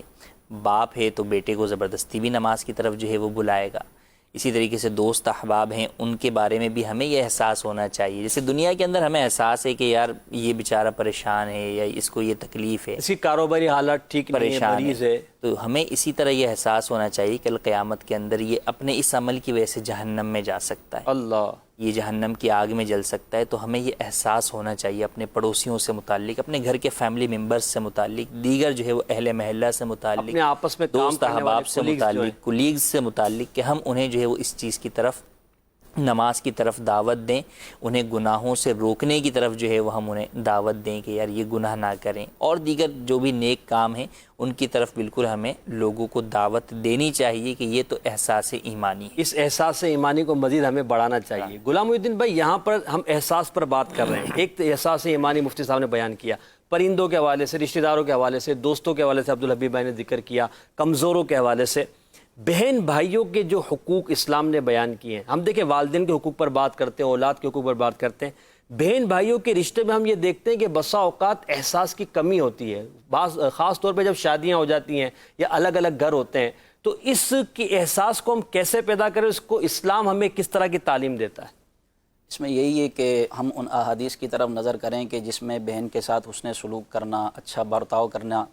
باپ ہے تو بیٹے کو زبردستی بھی نماز کی طرف جو ہے وہ بلائے گا. اسی طریقے سے دوست احباب ہیں، ان کے بارے میں بھی ہمیں یہ احساس ہونا چاہیے. جیسے دنیا کے اندر ہمیں احساس ہے کہ یار یہ بیچارہ پریشان ہے یا اس کو یہ تکلیف ہے، اس کی کاروباری حالت ٹھیک نہیں ہے، مریض ہے، تو ہمیں اسی طرح یہ احساس ہونا چاہیے کہ قیامت کے اندر یہ اپنے اس عمل کی وجہ سے جہنم میں جا سکتا ہے. اللہ. یہ جہنم کی آگ میں جل سکتا ہے. تو ہمیں یہ احساس ہونا چاہیے اپنے پڑوسیوں سے متعلق، اپنے گھر کے فیملی ممبرز سے متعلق، دیگر جو ہے وہ اہل محلہ سے متعلق، اپنے آپس میں دوست احباب سے متعلق، کولیگز سے متعلق، کہ ہم انہیں جو ہے وہ اس چیز کی طرف، نماز کی طرف دعوت دیں. انہیں گناہوں سے روکنے کی طرف جو ہے وہ ہم انہیں دعوت دیں کہ یار یہ گناہ نہ کریں. اور دیگر جو بھی نیک کام ہیں ان کی طرف بالکل ہمیں لوگوں کو دعوت دینی چاہیے کہ یہ تو احساس ایمانی ہے. اس احساس ایمانی کو مزید ہمیں بڑھانا چاہیے. غلام محی الدین بھائی، یہاں پر ہم احساس پر بات کر رہے ہیں. ایک احساس ایمانی مفتی صاحب نے بیان کیا، پرندوں کے حوالے سے، رشتہ داروں کے حوالے سے، دوستوں کے حوالے سے عبدالحبیب بھائی نے ذکر کیا، کمزوروں کے حوالے سے، بہن بھائیوں کے جو حقوق اسلام نے بیان کیے ہیں. ہم دیکھیں والدین کے حقوق پر بات کرتے ہیں، اولاد کے حقوق پر بات کرتے ہیں. بہن بھائیوں کے رشتے میں ہم یہ دیکھتے ہیں کہ بسا اوقات احساس کی کمی ہوتی ہے. خاص طور پہ جب شادیاں ہو جاتی ہیں یا الگ الگ گھر ہوتے ہیں، تو اس کی احساس کو ہم کیسے پیدا کریں؟ اس کو اسلام ہمیں کس طرح کی تعلیم دیتا ہے؟ اس میں یہی ہے کہ ہم ان احادیث کی طرف نظر کریں کہ جس میں بہن کے ساتھ حسن سلوک کرنا، اچھا برتاؤ کرنا،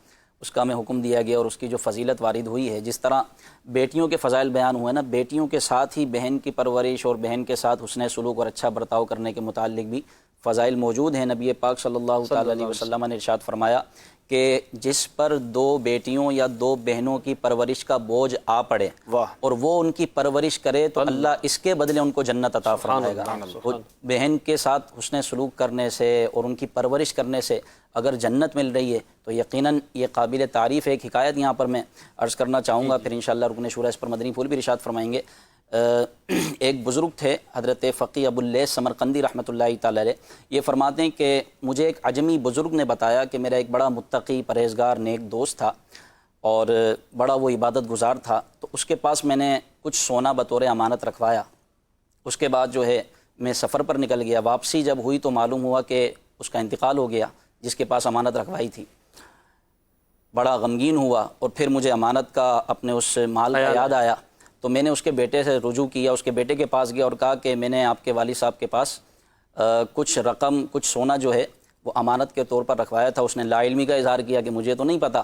اس کا ہمیں حکم دیا گیا اور اس کی جو فضیلت وارد ہوئی ہے. جس طرح بیٹیوں کے فضائل بیان ہوئے نا، بیٹیوں کے ساتھ ہی بہن کی پرورش اور بہن کے ساتھ حسن سلوک اور اچھا برتاؤ کرنے کے متعلق بھی فضائل موجود ہیں. نبی پاک صلی اللہ تعالی علیہ وسلم نے ارشاد فرمایا کہ جس پر 2 بیٹیوں یا 2 بہنوں کی پرورش کا بوجھ آ پڑے اور وہ ان کی پرورش کرے تو اللہ اس کے بدلے ان کو جنت عطا فرمائے گا. بہن کے ساتھ حسن سلوک کرنے سے اور ان کی پرورش کرنے سے اگر جنت مل رہی ہے تو یقیناً یہ قابل تعریف ہے. ایک حکایت یہاں پر میں عرض کرنا چاہوں گا، پھر انشاءاللہ رکن شورا اس پر مدنی پھول بھی ارشاد فرمائیں گے. ایک بزرگ تھے حضرت فقی ابو اللیث سمرقندی رحمۃ اللہ تعالی علیہ. یہ فرماتے ہیں کہ مجھے ایک عجمی بزرگ نے بتایا کہ میرا ایک بڑا متقی، پرہیزگار، نیک دوست تھا اور بڑا وہ عبادت گزار تھا. تو اس کے پاس میں نے کچھ سونا بطور امانت رکھوایا. اس کے بعد جو ہے میں سفر پر نکل گیا. واپسی جب ہوئی تو معلوم ہوا کہ اس کا انتقال ہو گیا جس کے پاس امانت رکھوائی تھی. بڑا غمگین ہوا اور پھر مجھے امانت کا، اپنے اس مال کا یاد آیا. تو میں نے اس کے بیٹے سے رجوع کیا، اس کے بیٹے کے پاس گیا اور کہا کہ میں نے آپ کے والد صاحب کے پاس کچھ رقم، کچھ سونا جو ہے وہ امانت کے طور پر رکھوایا تھا، اس نے لا علمی کا اظہار کیا کہ مجھے تو نہیں پتہ.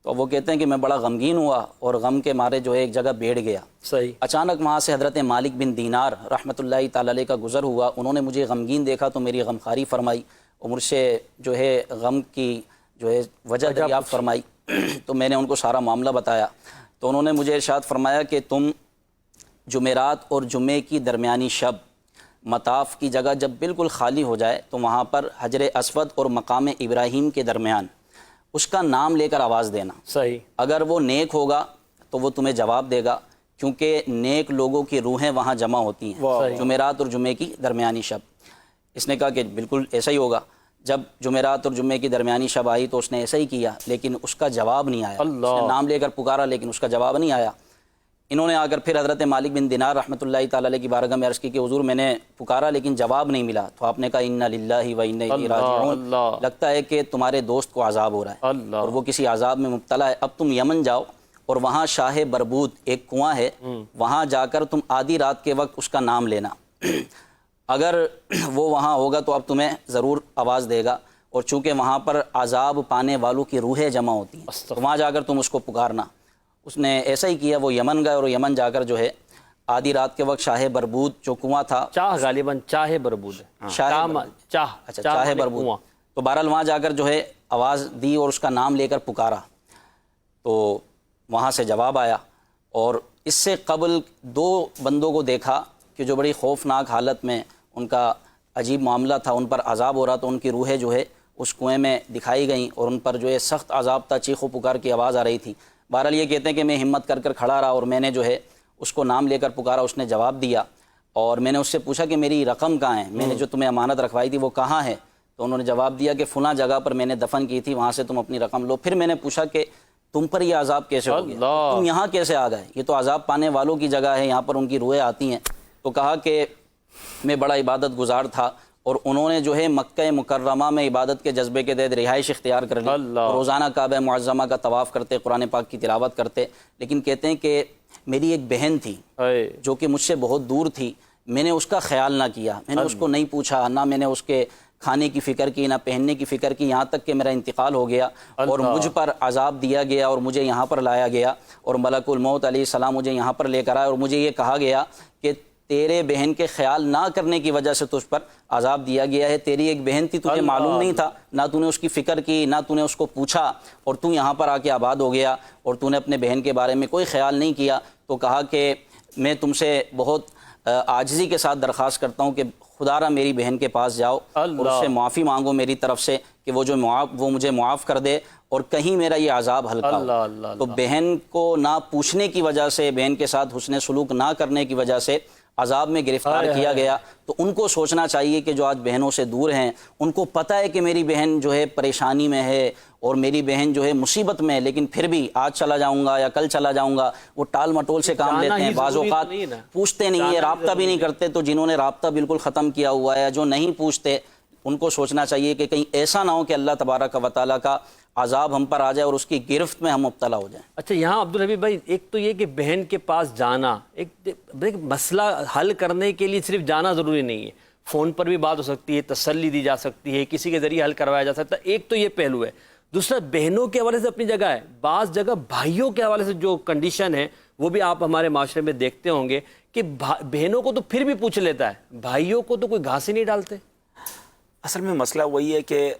تو وہ کہتے ہیں کہ میں بڑا غمگین ہوا اور غم کے مارے جو ہے ایک جگہ بیٹھ گیا. صحیح. اچانک وہاں سے حضرت مالک بن دینار رحمۃ اللہ تعالی علیہ کا گزر ہوا. انہوں نے مجھے غمگین دیکھا تو میری غمخواری فرمائی اور مجھ سے جو ہے غم کی جو ہے وجہ دریافت فرمائی. تو میں نے ان کو سارا معاملہ بتایا تو انہوں نے مجھے ارشاد فرمایا کہ تم جمعرات اور جمعے کی درمیانی شب مطاف کی جگہ جب بالکل خالی ہو جائے تو وہاں پر حجر اسود اور مقام ابراہیم کے درمیان اس کا نام لے کر آواز دینا. صحیح. اگر وہ نیک ہوگا تو وہ تمہیں جواب دے گا، کیونکہ نیک لوگوں کی روحیں وہاں جمع ہوتی ہیں جمعرات اور جمعے کی درمیانی شب. اس نے کہا کہ بالکل ایسا ہی ہوگا. جب جمعرات اور جمعے کی درمیانی شب آئی تو اس نے ایسا ہی کیا، لیکن اس کا جواب نہیں آیا. اس نے نام لے کر پکارا لیکن اس کا جواب نہیں آیا. انہوں نے آ کر پھر حضرت مالک بن دینار رحمۃ اللہ تعالی علیہ کی بارگاہ میں عرض کی کہ حضور میں نے پکارا لیکن جواب نہیں ملا. تو آپ نے کہا انا للہ و انا الیہ راجعون، لگتا ہے کہ تمہارے دوست کو عذاب ہو رہا ہے اور وہ کسی عذاب میں مبتلا ہے. اب تم یمن جاؤ اور وہاں شاہ بربود ایک کنواں ہے، وہاں جا کر تم آدھی رات کے وقت اس کا نام لینا. اگر وہ وہاں ہوگا تو اب تمہیں ضرور آواز دے گا، اور چونکہ وہاں پر عذاب پانے والوں کی روحیں جمع ہوتی ہیں تو وہاں جا کر تم اس کو پکارنا. اس نے ایسا ہی کیا. وہ یمن گئے اور یمن جا کر جو ہے آدھی رات کے وقت شاہ بربود جو کنواں تھا، چاہ غالباً چاہ بربود ہے، چاہ بربود. تو بہرحال وہاں جا کر جو ہے آواز دی اور اس کا نام لے کر پکارا تو وہاں سے جواب آیا. اور اس سے قبل 2 بندوں کو دیکھا کہ جو بڑی خوفناک حالت میں ان کا عجیب معاملہ تھا، ان پر عذاب ہو رہا تو ان کی روحیں جو ہے اس کنویں میں دکھائی گئیں اور ان پر جو ہے سخت عذاب تھا، چیخ و پکار کی آواز آ رہی تھی. بہرحال یہ کہتے ہیں کہ میں ہمت کر کر کھڑا رہا اور میں نے جو ہے اس کو نام لے کر پکارا. اس نے جواب دیا اور میں نے اس سے پوچھا کہ میری رقم کہاں ہے، میں نے جو تمہیں امانت رکھوائی تھی وہ کہاں ہے؟ تو انہوں نے جواب دیا کہ فلاں جگہ پر میں نے دفن کی تھی، وہاں سے تم اپنی رقم لو. پھر میں نے پوچھا کہ تم پر یہ عذاب کیسے ہو گیا، تم یہاں کیسے آ گئے؟ یہ تو عذاب پانے والوں کی جگہ ہے، یہاں پر ان کی روحیں آتی ہیں. تو کہا کہ میں بڑا عبادت گزار تھا اور انہوں نے جو ہے مکہ مکرمہ میں عبادت کے جذبے کے تحت رہائش اختیار کر لی. روزانہ کعبہ معظمہ کا طواف کرتے، قرآن پاک کی تلاوت کرتے. لیکن کہتے ہیں کہ میری ایک بہن تھی جو کہ مجھ سے بہت دور تھی، میں نے اس کا خیال نہ کیا، میں نے اس کو نہیں پوچھا، نہ میں نے اس کے کھانے کی فکر کی، نہ پہننے کی فکر کی، یہاں تک کہ میرا انتقال ہو گیا اور مجھ پر عذاب دیا گیا اور مجھے یہاں پر لایا گیا اور ملک الموت علیہ السلام مجھے یہاں پر لے کر آیا اور مجھے یہ کہا گیا کہ تیرے بہن کے خیال نہ کرنے کی وجہ سے تجھ پر عذاب دیا گیا ہے. تیری ایک بہن تھی، تجھے معلوم نہیں تھا، نہ تو نے اس کی فکر کی، نہ تو نے اس کو پوچھا اور تو یہاں پر آ کے آباد ہو گیا اور تو نے اپنے بہن کے بارے میں کوئی خیال نہیں کیا. تو کہا کہ میں تم سے بہت عاجزی کے ساتھ درخواست کرتا ہوں کہ خدا را میری بہن کے پاس جاؤ اور اس سے معافی مانگو میری طرف سے کہ وہ مجھے معاف کر دے اور کہیں میرا یہ عذاب ہلکا ہو. تو بہن کو نہ پوچھنے کی وجہ سے، بہن کے ساتھ حسن سلوک نہ کرنے کی وجہ سے عذاب میں گرفتار کیا گیا. تو ان کو سوچنا چاہیے کہ جو آج بہنوں سے دور ہیں، ان کو پتہ ہے کہ میری بہن جو ہے پریشانی میں ہے اور میری بہن جو ہے مصیبت میں ہے، لیکن پھر بھی آج چلا جاؤں گا یا کل چلا جاؤں گا، وہ ٹال مٹول سے کام لیتے ہیں. بعض اوقات پوچھتے نہیں ہیں، رابطہ بھی نہیں کرتے. تو جنہوں نے رابطہ بالکل ختم کیا ہوا ہے، جو نہیں پوچھتے، ان کو سوچنا چاہیے کہ کہیں ایسا نہ ہو کہ اللہ تبارک و تعالیٰ کا عذاب ہم پر آ جائے اور اس کی گرفت میں ہم مبتلا ہو جائیں. اچھا، یہاں عبدالحبیب بھائی ایک تو یہ کہ بہن کے پاس جانا، ایک مسئلہ حل کرنے کے لیے صرف جانا ضروری نہیں ہے، فون پر بھی بات ہو سکتی ہے، تسلی دی جا سکتی ہے، کسی کے ذریعے حل کروایا جا سکتا ہے. ایک تو یہ پہلو ہے. دوسرا بہنوں کے حوالے سے اپنی جگہ ہے، بعض جگہ بھائیوں کے حوالے سے جو کنڈیشن ہے وہ بھی آپ ہمارے معاشرے میں دیکھتے ہوں گے کہ بہنوں کو تو پھر بھی پوچھ لیتا ہے، بھائیوں کو تو کوئی گھاس ہی نہیں ڈالتے. اصل میں مسئلہ وہی ہے کہ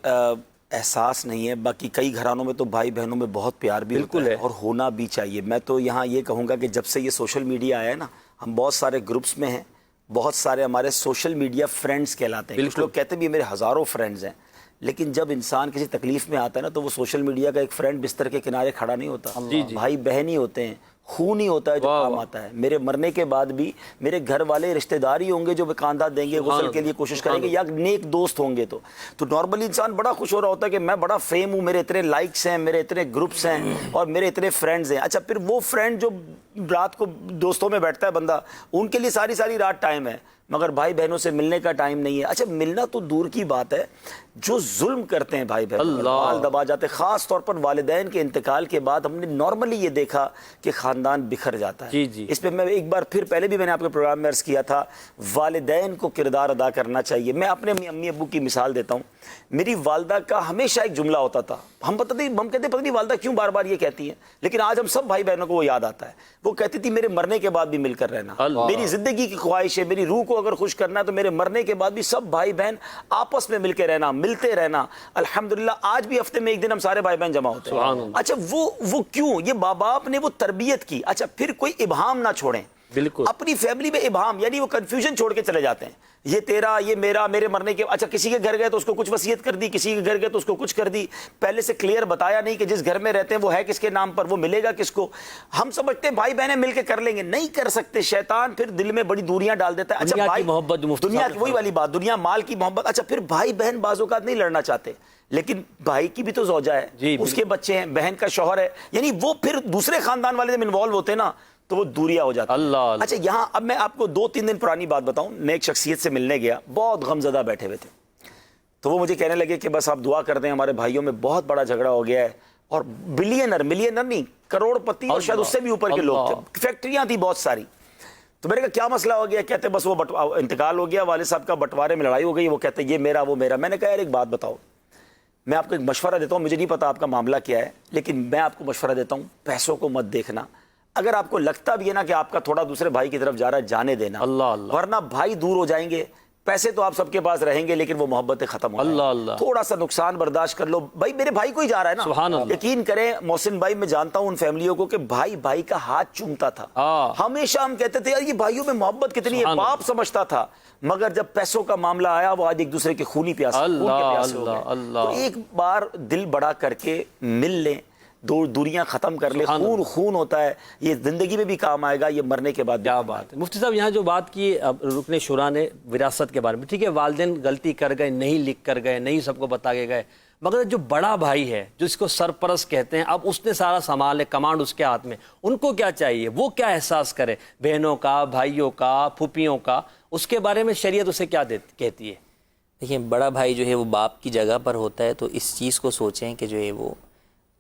احساس نہیں ہے. باقی کئی گھرانوں میں تو بھائی بہنوں میں بہت پیار بھی ہوتا ہے اور ہونا بھی چاہیے. میں تو یہاں یہ کہوں گا کہ جب سے یہ سوشل میڈیا آیا ہے نا، ہم بہت سارے گروپس میں ہیں، بہت سارے ہمارے سوشل میڈیا فرینڈز کہلاتے ہیں. کچھ لوگ کہتے بھی میرے ہزاروں فرینڈز ہیں، لیکن جب انسان کسی تکلیف میں آتا ہے نا تو وہ سوشل میڈیا کا ایک فرینڈ بستر کے کنارے کھڑا نہیں ہوتا. بھائی بہن ہی ہوتے ہیں، خون ہی ہوتا ہے جو کام آتا ہے. میرے مرنے کے بعد بھی میرے گھر والے رشتہ دار ہی ہوں گے جو کاندھا دیں گے، غسل کے لیے کوشش کریں گے، یا نیک دوست ہوں گے. تو نارملی انسان بڑا خوش ہو رہا ہوتا ہے کہ میں بڑا فیم ہوں، میرے اتنے لائکس ہیں، میرے اتنے گروپس ہیں اور میرے اتنے فرینڈز ہیں. اچھا، پھر وہ فرینڈ جو رات کو دوستوں میں بیٹھتا ہے بندہ, ان کے لیے ساری رات ٹائم ہے, مگر بھائی بہنوں سے ملنے کا ٹائم نہیں ہے. اچھا ملنا تو دور کی بات ہے, جو ظلم کرتے ہیں بھائی بہن, بال دبا جاتے, خاص طور پر والدین کے انتقال کے بعد ہم نے نارملی یہ دیکھا کہ خاندان بکھر جاتا ہے. جی اس پہ میں ایک بار پھر پہلے بھی میں نے آپ کے پروگرام میں عرض کیا تھا, والدین کو کردار ادا کرنا چاہیے. میں اپنے امی ابو کی مثال دیتا ہوں. میری والدہ کا ہمیشہ ایک جملہ ہوتا تھا, ہم کہتے پتہ نہیں والدہ کیوں بار بار یہ کہتی ہیں, لیکن آج ہم سب بھائی بہنوں کو وہ یاد آتا ہے. وہ کہتی تھی میرے مرنے کے بعد بھی مل کر رہنا. میری زندگی کی خواہش ہے, میری روح کو اگر خوش کرنا ہے تو میرے مرنے کے بعد بھی سب بھائی بہن آپس میں مل کے رہنا, ملتے رہنا. الحمدللہ آج بھی ہفتے میں ایک دن ہم سارے بھائی بہن جمع ہوتے ہیں. اچھا وہ کیوں, یہ ماں باپ نے وہ تربیت کی. اچھا پھر کوئی ابہام نہ چھوڑیں, بالکل اپنی فیملی میں ابہام, یعنی وہ کنفیوژن چھوڑ کے چلے جاتے ہیں, یہ تیرا, یہ میرا, میرے مرنے کے. اچھا کسی کے گھر گئے تو اس کو کچھ وصیت کر دی, کسی کے گھر گئے تو اس کو کچھ کر دی, پہلے سے کلیئر بتایا نہیں کہ جس گھر میں رہتے ہیں وہ ہے کس کے نام پر, وہ ملے گا کس کو. ہم سمجھتے ہیں بھائی بہنیں مل کے کر لیں گے, نہیں کر سکتے. شیطان پھر دل میں بڑی دوریاں ڈال دیتا ہے. اچھا بھائی محبت, دنیا کی وہی والی بات, دنیا مال کی محبت. اچھا پھر بھائی بہن بعض اوقات نہیں لڑنا چاہتے, لیکن بھائی کی بھی تو زوجہ ہے, اس کے بچے ہیں, بہن کا شوہر ہے, یعنی وہ پھر دوسرے خاندان والے جب انوالو ہوتے ہیں نا تو وہ دوریاں ہو جاتی ہیں. اچھا یہاں اب میں آپ کو 2-3 دن پرانی بات بتاؤں. میں ایک شخصیت سے ملنے گیا, بہت غمزدہ بیٹھے ہوئے تھے, تو وہ مجھے کہنے لگے کہ بس آپ دعا کر دیں, ہمارے بھائیوں میں بہت بڑا جھگڑا ہو گیا ہے, اور ملینر نہیں, کروڑ پتی اور شاید اس سے بھی اوپر کے لوگ تھے, فیکٹریاں تھی بہت ساری. تو میں نے کہا کیا مسئلہ ہو گیا؟ کہتے بس وہ انتقال ہو گیا, والد صاحب کا بٹوارے میں لڑائی ہو گئی, وہ کہتے یہ میرا وہ میرا. میں نے کہا یار ایک بات بتاؤ, میں آپ کو ایک مشورہ دیتا ہوں, مجھے نہیں پتا آپ کا معاملہ کیا ہے, لیکن میں آپ کو مشورہ دیتا ہوں, پیسوں کو مت دیکھنا. اگر آپ کو لگتا بھی ہے نا کہ آپ کا تھوڑا دوسرے بھائی کی طرف جا رہا ہے, جانے دینا, ورنہ بھائی دور ہو جائیں گے. پیسے تو آپ سب کے پاس رہیں گے لیکن وہ محبتیں ختم ہو جائیں گی. تھوڑا سا نقصان برداشت کر لو. بھائی میرے بھائی کو ہی جا رہا ہے نا, یقین کریں محسن بھائی, میں جانتا ہوں ان فیملیوں کو کہ بھائی بھائی کا ہاتھ چومتا تھا. ہمیشہ ہم کہتے تھے یار یہ بھائیوں میں محبت کتنی ہے, باپ سمجھتا تھا, مگر جب پیسوں کا معاملہ آیا وہ آج ایک دوسرے کے خونی پیاسے ہو گئے. تو ایک بار دل بڑا کر کے مل لیں, دوریاں ختم کر لے. خون ہوتا ہے, یہ زندگی میں بھی کام آئے گا, یہ مرنے کے بعد. کیا بات ہے مفتی صاحب, یہاں جو بات کی رکن شورا نے وراثت کے بارے میں, ٹھیک ہے والدین غلطی کر گئے, نہیں لکھ کر گئے, نہیں سب کو بتا کے گئے, مگر جو بڑا بھائی ہے جس کو سرپرست کہتے ہیں, اب اس نے سارا سنبھال ہے, کمانڈ اس کے ہاتھ میں, ان کو کیا چاہیے, وہ کیا احساس کرے, بہنوں کا, بھائیوں کا, پھوپھیوں کا, اس کے بارے میں شریعت اسے کیا کہتی ہے؟ دیکھیں بڑا بھائی جو ہے وہ باپ کی جگہ پر ہوتا ہے, تو اس چیز کو سوچیں کہ جو ہے وہ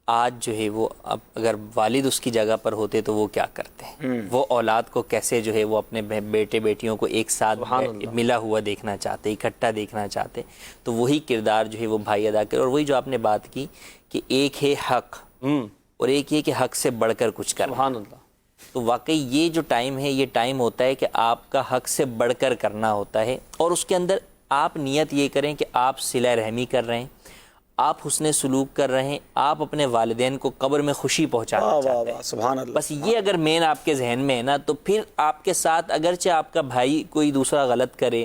آج جو ہے وہ اب اگر والد اس کی جگہ پر ہوتے تو وہ کیا کرتے ہیں, وہ اولاد کو کیسے جو ہے وہ اپنے بیٹے بیٹیوں کو ایک ساتھ ملا ہوا دیکھنا چاہتے, اکٹھا دیکھنا چاہتے, تو وہی کردار جو ہے وہ بھائی ادا کرے. اور وہی جو آپ نے بات کی کہ ایک ہے حق اور ایک یہ کہ حق سے بڑھ کر کچھ کرنا. تو واقعی یہ جو ٹائم ہے, یہ ٹائم ہوتا ہے کہ آپ کا حق سے بڑھ کر کرنا ہوتا ہے, اور اس کے اندر آپ نیت یہ کریں کہ آپ صلہ رحمی کر رہے ہیں, آپ حسن سلوک کر رہے ہیں, آپ اپنے والدین کو قبر میں خوشی پہنچانا چاہتے ہیں. سبحان اللہ. بس یہ اگر مین آپ کے ذہن میں ہے نا, تو پھر آپ کے ساتھ اگرچہ آپ کا بھائی کوئی دوسرا غلط کرے,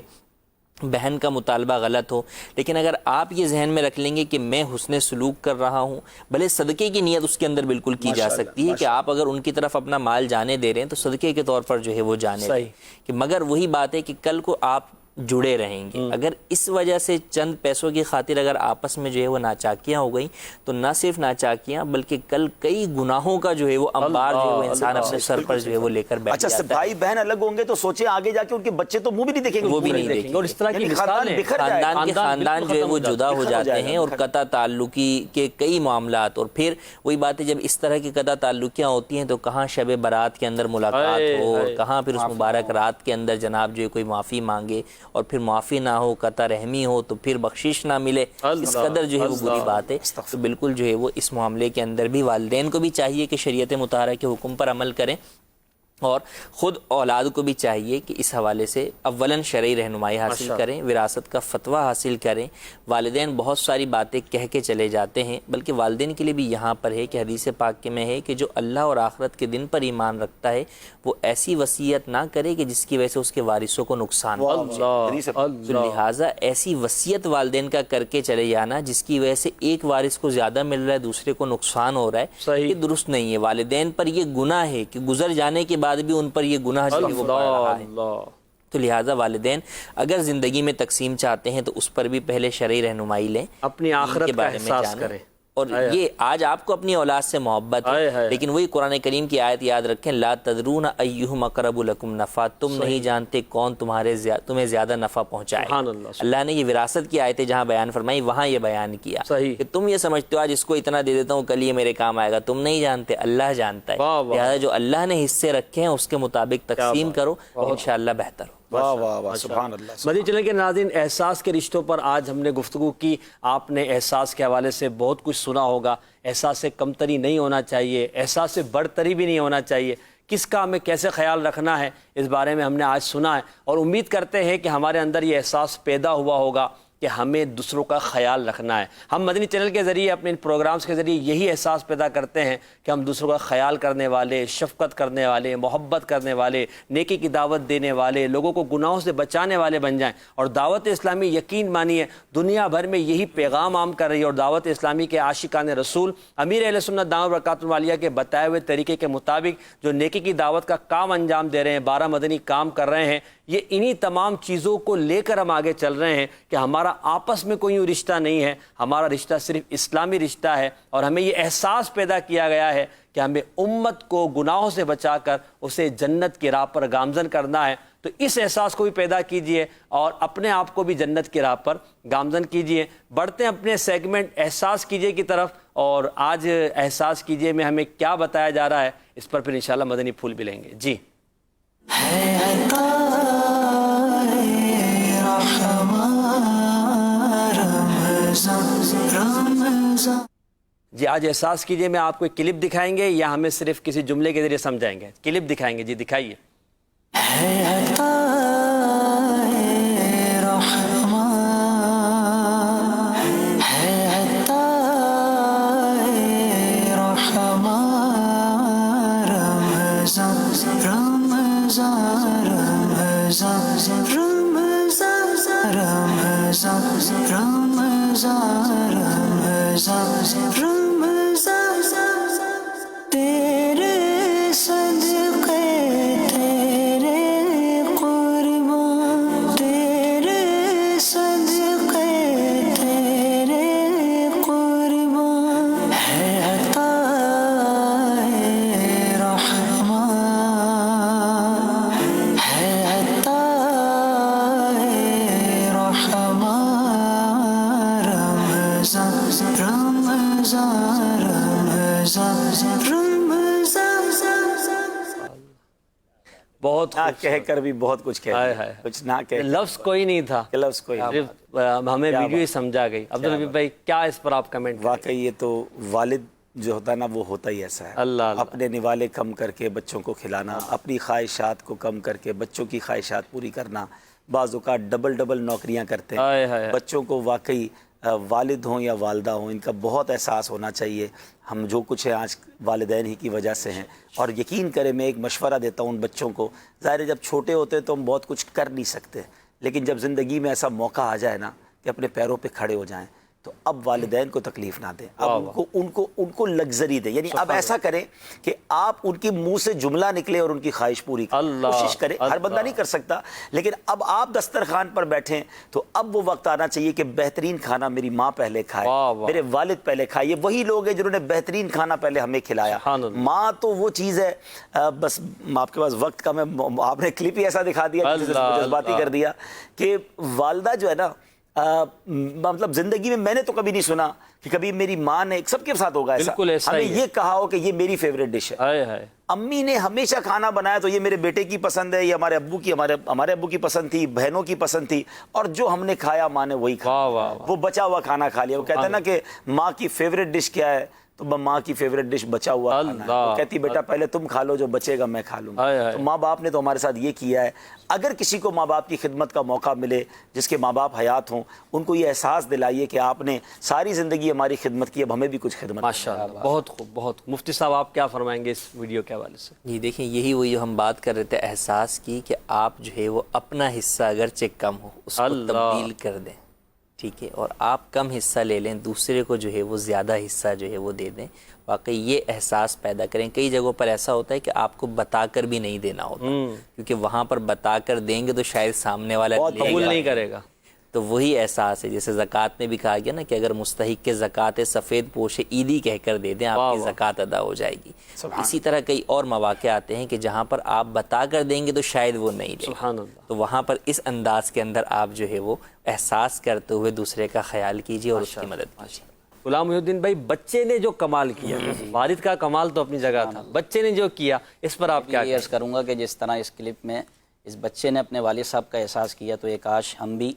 بہن کا مطالبہ غلط ہو, لیکن اگر آپ یہ ذہن میں رکھ لیں گے کہ میں حسن سلوک کر رہا ہوں, بھلے صدقے کی نیت اس کے اندر بالکل کی جا سکتی ہے کہ آپ اگر ان کی طرف اپنا مال جانے دے رہے ہیں تو صدقے کے طور پر جو ہے وہ جانے دیں, کہ مگر وہی بات ہے کہ کل کو آپ جڑے رہیں گے. اگر اس وجہ سے چند پیسوں کی خاطر اگر آپس میں جو ہے وہ ناچاکیاں ہو گئیں, تو نہ صرف ناچاکیاں بلکہ کل کئی گناہوں کا جو ہے وہ انبار جو ہے وہ انسان اپنے سر پر جو ہے وہ لے کر بیٹھ جاتا ہے. اچھا بھائی بہن الگ ہوں گے تو سوچیں آگے جا کے ان کے بچے تو منہ بھی نہیں دیکھیں گے, وہ بھی نہیں دیکھیں گے, اور اس طرح کی خاندان کے خاندان جو ہے وہ جدا ہو جاتے ہیں, اور قطع تعلقی کے کئی معاملات. اور پھر وہی بات ہے جب اس طرح کی قطع تعلقیاں ہوتی ہیں تو کہاں شب برات کے اندر ملاقات ہو, اور کہاں پھر اس مبارک رات کے اندر جناب جو ہے کوئی معافی مانگے, اور پھر معافی نہ ہو, قطع رحمی ہو, تو پھر بخشش نہ ملے. اس قدر جو ہے وہ بری بات ہے. تو بالکل جو ہے وہ اس معاملے کے اندر بھی والدین کو بھی چاہیے کہ شریعت مطہرہ کے حکم پر عمل کریں, اور خود اولاد کو بھی چاہیے کہ اس حوالے سے اولاً شرعی رہنمائی حاصل کریں, وراثت کا فتویٰ حاصل کریں. والدین بہت ساری باتیں کہہ کے چلے جاتے ہیں, بلکہ والدین کے لیے بھی یہاں پر ہے کہ حدیث پاک میں ہے کہ جو اللہ اور آخرت کے دن پر ایمان رکھتا ہے وہ ایسی وصیت نہ کرے کہ جس کی وجہ سے اس کے وارثوں کو نقصان پہنچے. لہٰذا ایسی وصیت والدین کا کر کے چلے جانا جس کی وجہ سے ایک وارث کو زیادہ مل رہا ہے, دوسرے کو نقصان ہو رہا ہے, یہ درست نہیں ہے. والدین پر یہ گناہ ہے کہ گزر جانے کے بعد بھی ان پر یہ گناہ جو ہے وہ بڑھ رہا ہے. تو لہٰذا والدین اگر زندگی میں تقسیم چاہتے ہیں تو اس پر بھی پہلے شرعی رہنمائی لیں, اپنی آخرت کا احساس کریں, اور یہ آج آپ کو اپنی اولاد سے محبت ہے، لیکن وہی قرآن کریم کی آیت یاد رکھیں، لا تدرون ایہم اقرب لکم نفعا، تم نہیں جانتے کون تمہیں زیادہ نفع پہنچائے۔ اللہ نے یہ وراثت کی آیتیں جہاں بیان فرمائی وہاں یہ بیان کیا کہ تم یہ سمجھتے ہو آج اس کو اتنا دے دیتا ہوں کل یہ میرے کام آئے گا، تم نہیں جانتے، اللہ جانتا ہے، لہٰذا جو اللہ نے حصے رکھے ہیں اس کے مطابق تقسیم کرو، انشاءاللہ بہتر ہو۔ واہ واہ واہ، سبحان اللہ۔ مدنی چینل کے ناظرین، احساس کے رشتوں پر آج ہم نے گفتگو کی۔ آپ نے احساس کے حوالے سے بہت کچھ سنا ہوگا۔ احساس سے کمتری نہیں ہونا چاہیے، احساس سے بڑھتری بھی نہیں ہونا چاہیے، کس کا ہمیں کیسے خیال رکھنا ہے اس بارے میں ہم نے آج سنا ہے، اور امید کرتے ہیں کہ ہمارے اندر یہ احساس پیدا ہوا ہوگا کہ ہمیں دوسروں کا خیال رکھنا ہے۔ ہم مدنی چینل کے ذریعے اپنے ان پروگرامز کے ذریعے یہی احساس پیدا کرتے ہیں کہ ہم دوسروں کا خیال کرنے والے، شفقت کرنے والے، محبت کرنے والے، نیکی کی دعوت دینے والے، لوگوں کو گناہوں سے بچانے والے بن جائیں۔ اور دعوت اسلامی، یقین مانیے، دنیا بھر میں یہی پیغام عام کر رہی ہے، اور دعوت اسلامی کے عاشقان رسول امیر اہل سنت دامت برکاتہ العالیہ کے بتائے ہوئے طریقے کے مطابق جو نیکی کی دعوت کا کام انجام دے رہے ہیں، 12 مدنی کام کر رہے ہیں، یہ انہی تمام چیزوں کو لے کر ہم آگے چل رہے ہیں کہ ہمارا آپس میں کوئی رشتہ نہیں ہے، ہمارا رشتہ صرف اسلامی رشتہ ہے، اور ہمیں یہ احساس پیدا کیا گیا ہے کہ ہمیں امت کو گناہوں سے بچا کر اسے جنت کی راہ پر گامزن کرنا ہے۔ تو اس احساس کو بھی پیدا کیجئے اور اپنے آپ کو بھی جنت کی راہ پر گامزن کیجئے۔ بڑھتے ہیں اپنے سیگمنٹ احساس کیجئے کی طرف، اور آج احساس کیجئے میں ہمیں کیا بتایا جا رہا ہے، اس پر پھر انشاءاللہ مدنی پھول بھی لیں گے۔ جی جی آج احساس کیجئے میں آپ کو ایک کلپ دکھائیں گے، یا ہمیں صرف کسی جملے کے ذریعے سمجھائیں گے؟ کلپ دکھائیں گے، جی دکھائیے۔ تیرے صدقے تیرے قربان، تیرے صدقے تیرے قربان، ہے عطا رحمان، ہے عطا رحمان، رمضان رمضان رمضان رمضان۔ بہت کہہ کر بھی بہت کچھ کہہ، کچھ نہ کہہ، لفظ کوئی نہیں تھا، لفظ کوئی صرف ہمیں ویڈیو ہی سمجھا گئی۔ عبدالحبیب بھائی کیا اس پر آپ کمنٹ؟ واقعی یہ تو والد جو ہوتا ہے نا وہ ہوتا ہی ایسا ہے، اللہ اپنے نوالے کم کر کے بچوں کو کھلانا، اپنی خواہشات کو کم کر کے بچوں کی خواہشات پوری کرنا، بعض اوقات ڈبل نوکریاں کرتے ہیں بچوں کو۔ واقعی والد ہوں یا والدہ ہوں، ان کا بہت احساس ہونا چاہیے۔ ہم جو کچھ ہے آج والدین ہی کی وجہ سے ہیں، اور یقین کریں میں ایک مشورہ دیتا ہوں ان بچوں کو، ظاہر ہے جب چھوٹے ہوتے تو ہم بہت کچھ کر نہیں سکتے، لیکن جب زندگی میں ایسا موقع آ جائے نا کہ اپنے پیروں پہ کھڑے ہو جائیں، تو اب والدین کو تکلیف نہ دیں، اب ان کو لگزری دیں، یعنی اب ایسا کریں کہ آپ ان کے منہ سے جملہ نکلے اور ان کی خواہش پوری کریں، کوشش کریں۔ ہر بندہ نہیں کر سکتا، لیکن اب آپ دسترخوان پر بیٹھیں تو اب وہ وقت آنا چاہیے کہ بہترین کھانا میری ماں پہلے کھائے، میرے والد پہلے کھائے۔ یہ وہی لوگ ہیں جنہوں نے بہترین کھانا پہلے ہمیں کھلایا۔ ماں تو وہ چیز ہے، بس آپ کے پاس وقت کم ہے، آپ نے کلپ ہی ایسا دکھا دیا، جذباتی کر دیا کہ والدہ جو ہے نا، مطلب زندگی میں میں نے تو کبھی نہیں سنا کہ کبھی میری ماں نے، سب کے ساتھ ہوگا ایسا، ہمیں یہ کہا ہو کہ یہ میری فیوریٹ ڈش ہے۔ امی نے ہمیشہ کھانا بنایا تو یہ میرے بیٹے کی پسند ہے، یہ ہمارے ابو کی، ہمارے ابو کی پسند تھی، بہنوں کی پسند تھی، اور جو ہم نے کھایا ماں نے وہی کھایا، وہ بچا ہوا کھانا کھا لیا۔ وہ کہتے ہیں نا کہ ماں کی فیوریٹ ڈش کیا ہے، تو ماں کی فیوریٹ ڈش بچا ہوا کھانا ہے۔ وہ کہتی بیٹا پہلے تم کھا لو، جو بچے گا میں کھا لوں گا۔ تو ماں باپ نے تو ہمارے ساتھ یہ کیا ہے۔ اگر کسی کو ماں باپ کی خدمت کا موقع ملے، جس کے ماں باپ حیات ہوں، ان کو یہ احساس دلائیے کہ آپ نے ساری زندگی ہماری خدمت کی، اب ہمیں بھی کچھ خدمت۔ ماشاءاللہ، بہت خوب، بہت خوب۔ مفتی صاحب آپ کیا فرمائیں گے اس ویڈیو کے حوالے سے؟ جی دیکھیں، یہی وہی جو ہم بات کر رہے تھے احساس کی، کہ آپ جو ہے وہ اپنا حصہ اگرچہ کم ہو اس کو تبدیل کر دیں، ٹھیک ہے، اور آپ کم حصہ لے لیں، دوسرے کو جو ہے وہ زیادہ حصہ جو ہے وہ دے دیں۔ واقعی یہ احساس پیدا کریں۔ کئی جگہوں پر ایسا ہوتا ہے کہ آپ کو بتا کر بھی نہیں دینا ہوتا، کیونکہ وہاں پر بتا کر دیں گے تو شاید سامنے والا قبول نہیں کرے گا۔ تو وہی احساس ہے جیسے زکوٰۃ میں بھی کہا گیا نا کہ اگر مستحق کے زکوٰۃ سفید پوش عیدی کہہ کر دے دیں آپ کی زکوٰۃ ادا ہو جائے گی. اسی طرح کئی اور مواقع آتے ہیں کہ جہاں پر آپ بتا کر دیں گے تو شاید وہ نہیں دیں. سبحان اللہ. تو وہاں پر اس انداز کے اندر آپ جو ہے وہ احساس کرتے ہوئے دوسرے کا خیال کیجیے اور اس کی مدد کیجیے. غلام محی الدین بھائی، بچے نے جو کمال کیا، والد کا کمال تو اپنی جگہ تھا، بچے نے جو کیا اس پر آپ کیا عرض کروں گا کہ جس طرح اس کلپ میں اس بچے نے اپنے والد صاحب کا احساس کیا، تو ایک کاش ہم بھی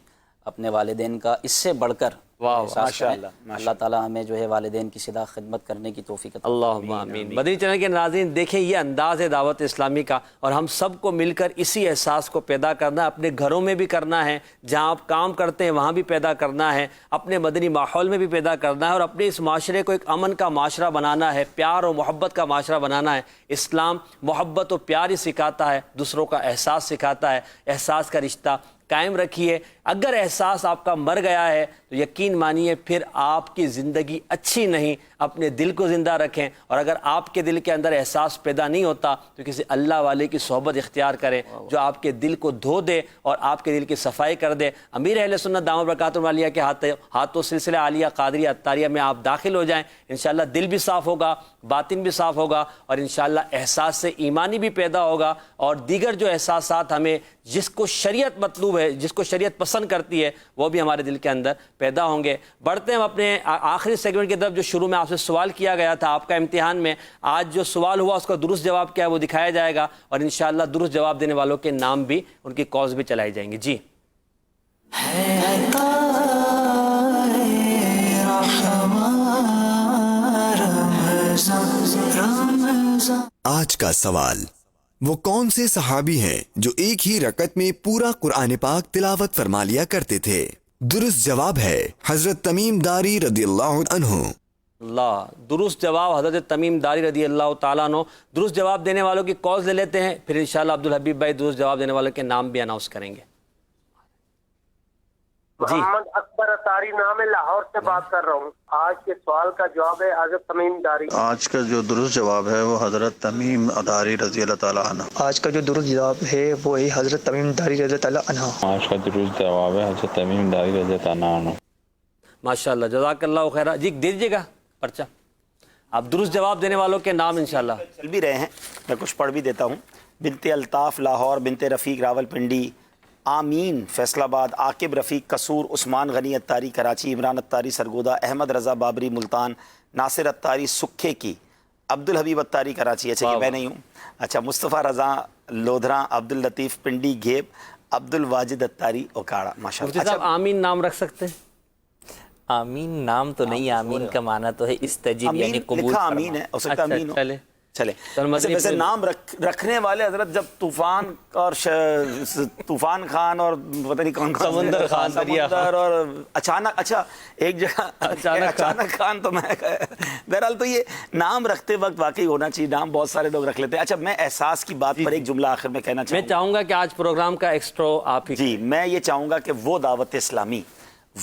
اپنے والدین کا اس سے بڑھ کر احساس کریں. اللہ تعالیٰ ہمیں جو ہے والدین کی صدا خدمت کرنے کی توفیق عطا. اللہم آمین. مدنی چینل کے ناظرین، دیکھیں یہ انداز ہے دعوت اسلامی کا، اور ہم سب کو مل کر اسی احساس کو پیدا کرنا ہے. اپنے گھروں میں بھی کرنا ہے، جہاں آپ کام کرتے ہیں وہاں بھی پیدا کرنا ہے، اپنے مدنی ماحول میں بھی پیدا کرنا ہے، اور اپنے اس معاشرے کو ایک امن کا معاشرہ بنانا ہے، پیار اور محبت کا معاشرہ بنانا ہے. اسلام محبت و پیار ہی سکھاتا ہے، دوسروں کا احساس سکھاتا ہے. احساس کا رشتہ قائم رکھیے. اگر احساس آپ کا مر گیا ہے تو یقین مانیے پھر آپ کی زندگی اچھی نہیں. اپنے دل کو زندہ رکھیں، اور اگر آپ کے دل کے اندر احساس پیدا نہیں ہوتا تو کسی اللہ والے کی صحبت اختیار کریں جو آپ کے دل کو دھو دے اور آپ کے دل کی صفائی کر دے. امیر اہل سنت دامت برکاتہ عالیہ کے ہاتھوں سلسلہ عالیہ قادریہ عطاریہ میں آپ داخل ہو جائیں. انشاءاللہ دل بھی صاف ہوگا، باطن بھی صاف ہوگا، اور انشاءاللہ احساس سے ایمانی بھی پیدا ہوگا، اور دیگر جو احساسات ہمیں جس کو شریعت مطلوب ہے، جس کو شریعت پسند کرتی ہے، وہ بھی ہمارے دل کے اندر پیدا ہوں گے. بڑھتے ہیں اپنے آخری سیگمنٹ کی طرف. جو شروع میں آپ سے سوال کیا گیا تھا آپ کا امتحان میں، آج جو سوال ہوا اس کا درست جواب کیا ہے وہ دکھایا جائے گا، اور انشاءاللہ درست جواب دینے والوں کے نام بھی، ان کی کالز بھی چلائی جائیں گی. جی آج کا سوال: وہ کون سے صحابی ہیں جو ایک ہی رکعت میں پورا قرآن پاک تلاوت فرما لیا کرتے تھے؟ درست جواب ہے حضرت تمیم داری رضی اللہ عنہ. اللہ. درست جواب حضرت تمیم داری رضی اللہ تعالیٰ عنہ. درست جواب دینے والوں کی کالز لے لیتے ہیں، پھر انشاءاللہ عبدالحبیب بھائی درست جواب دینے والوں کے نام بھی اناؤنس کریں گے. محمد اکبر اطاری نام ہے، لاہور سے بات کر رہا ہوں. آج کے سوال کا جواب ہے حضرت تمیم داری. آج کا جو درست جواب ہے وہ حضرت تمیم داری رضی اللہ تعالیٰ عنہ. آج کا جو درست جواب ہے وہ ہے حضرت تمیم داری رضی اللہ عنہ. آج کا درست جواب ہے حضرت تمیم داری رضی اللہ عنہ. ماشاءاللہ، جزاک اللہ خیرہ. جی دیجیے گا پرچہ. آپ درست جواب دینے والوں کے نام انشاءاللہ چل بھی رہے ہیں، میں کچھ پڑھ بھی دیتا ہوں. بنت الطاف لاہور، بنت رفیق راول پنڈی، آمین فیصل آباد، عاقب رفیق قصور، عثمان غنی اتاری کراچی، عمران اتاری سرگودا، احمد رضا بابری ملتان، ناصر اتاری سکھے کی، عبدالحبیب اتاری کراچی. اچھا یہ میں نہیں ہوں. اچھا مصطفیٰ رضا لودھراں، عبداللطیف پنڈی گھیب، عبدالواجد اتاری اوکاڑا. ماشاءاللہ. اچھا آمین نام رکھ سکتے ہیں؟ آمین نام تو نہیں، آمین کا معنی تو ہے استجیب، یعنی قبول لکھا آمین ہے، ہو سکتا آمین ہو. چلے ویسے نام رکھنے والے حضرت جب طوفان اور طوفان خان اور پتہ نہیں کون سمندر خان سمندر اور اچانک، اچھا ایک جگہ اچانک خان، تو میں بہرحال تو یہ نام رکھتے وقت واقعی ہونا چاہیے. نام بہت سارے لوگ رکھ لیتے ہیں. اچھا میں احساس کی بات پر ایک جملہ آخر میں کہنا چاہوں گا. میں چاہوں گا کہ آج پروگرام کا ایکسٹرو آپ ہی. جی میں یہ چاہوں گا کہ وہ دعوت اسلامی،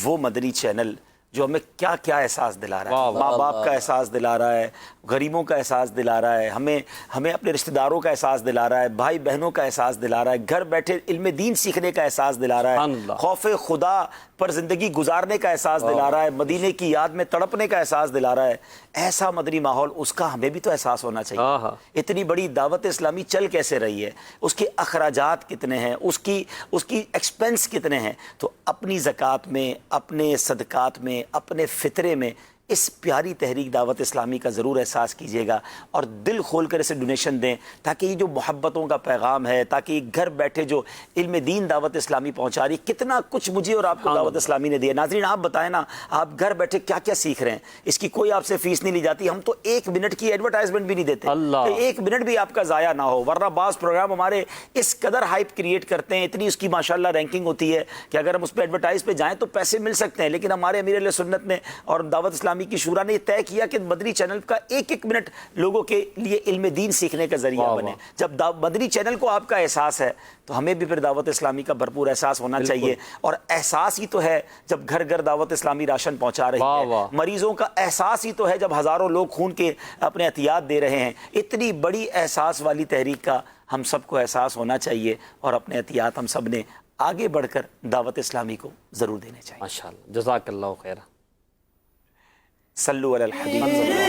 وہ مدنی چینل جو ہمیں کیا کیا احساس دلا رہا ہے، ماں باپ کا احساس دلا رہا ہے، غریبوں کا احساس دلا رہا ہے، ہمیں اپنے رشتہ داروں کا احساس دلا رہا ہے، بھائی بہنوں کا احساس دلا رہا ہے، گھر بیٹھے علم دین سیکھنے کا احساس دلا رہا ہے، خوف خدا پر زندگی گزارنے کا احساس دلا رہا ہے، مدینے کی یاد میں تڑپنے کا احساس دلا رہا ہے. ایسا مدنی ماحول، اس کا ہمیں بھی تو احساس ہونا چاہیے. اتنی بڑی دعوت اسلامی چل کیسے رہی ہے، اس کے اخراجات کتنے ہیں، اس کی ایکسپنس کتنے ہیں. تو اپنی زکوٰۃ میں، اپنے صدقات میں، اپنے فطرے میں اس پیاری تحریک دعوت اسلامی کا ضرور احساس کیجیے گا، اور دل کھول کر اسے ڈونیشن دیں، تاکہ یہ جو محبتوں کا پیغام ہے، تاکہ گھر بیٹھے جو علم دین دعوت اسلامی پہنچا رہی، کتنا کچھ مجھے اور آپ کو دعوت اسلامی نے دیا. ناظرین آپ بتائیں نا، آپ گھر بیٹھے کیا کیا سیکھ رہے ہیں. اس کی کوئی آپ سے فیس نہیں لی جاتی. ہم تو 1 منٹ کی ایڈورٹائزمنٹ بھی نہیں دیتے کہ 1 منٹ بھی آپ کا ضائع نہ ہو. ورنہ بعض پروگرام ہمارے اس قدر ہائپ کریٹ کرتے ہیں، اتنی اس کی ماشاءاللہ رینکنگ ہوتی ہے کہ اگر ہم اس پہ ایڈورٹائز پہ جائیں تو پیسے مل سکتے ہیں. لیکن ہمارے امیر اہل سنت نے اور دعوت اسلامی کی شورا نے طے کیا کہ مدنی چینل کا 1 منٹ لوگوں کے لیے علم دین سیکھنے کا ذریعہ بنے. جب مدنی چینل کو آپ کا احساس ہے تو ہمیں بھی پھر دعوت اسلامی کا بھرپور احساس ہونا چاہیے. اور احساس ہی تو ہے جب گھر گھر دعوت اسلامی راشن پہنچا رہی ہے. مریضوں کا احساس ہی تو ہے جب ہزاروں لوگ خون کے اپنے عطیات دے رہے ہیں. اتنی بڑی احساس والی تحریک کا ہم سب کو احساس ہونا چاہیے، اور اپنے عطیات ہم سب نے آگے بڑھ کر دعوت اسلامی کو ضرور دینے چاہیے. ماشاءاللہ، جزاک اللہ خیر. صلو علی الحبیب.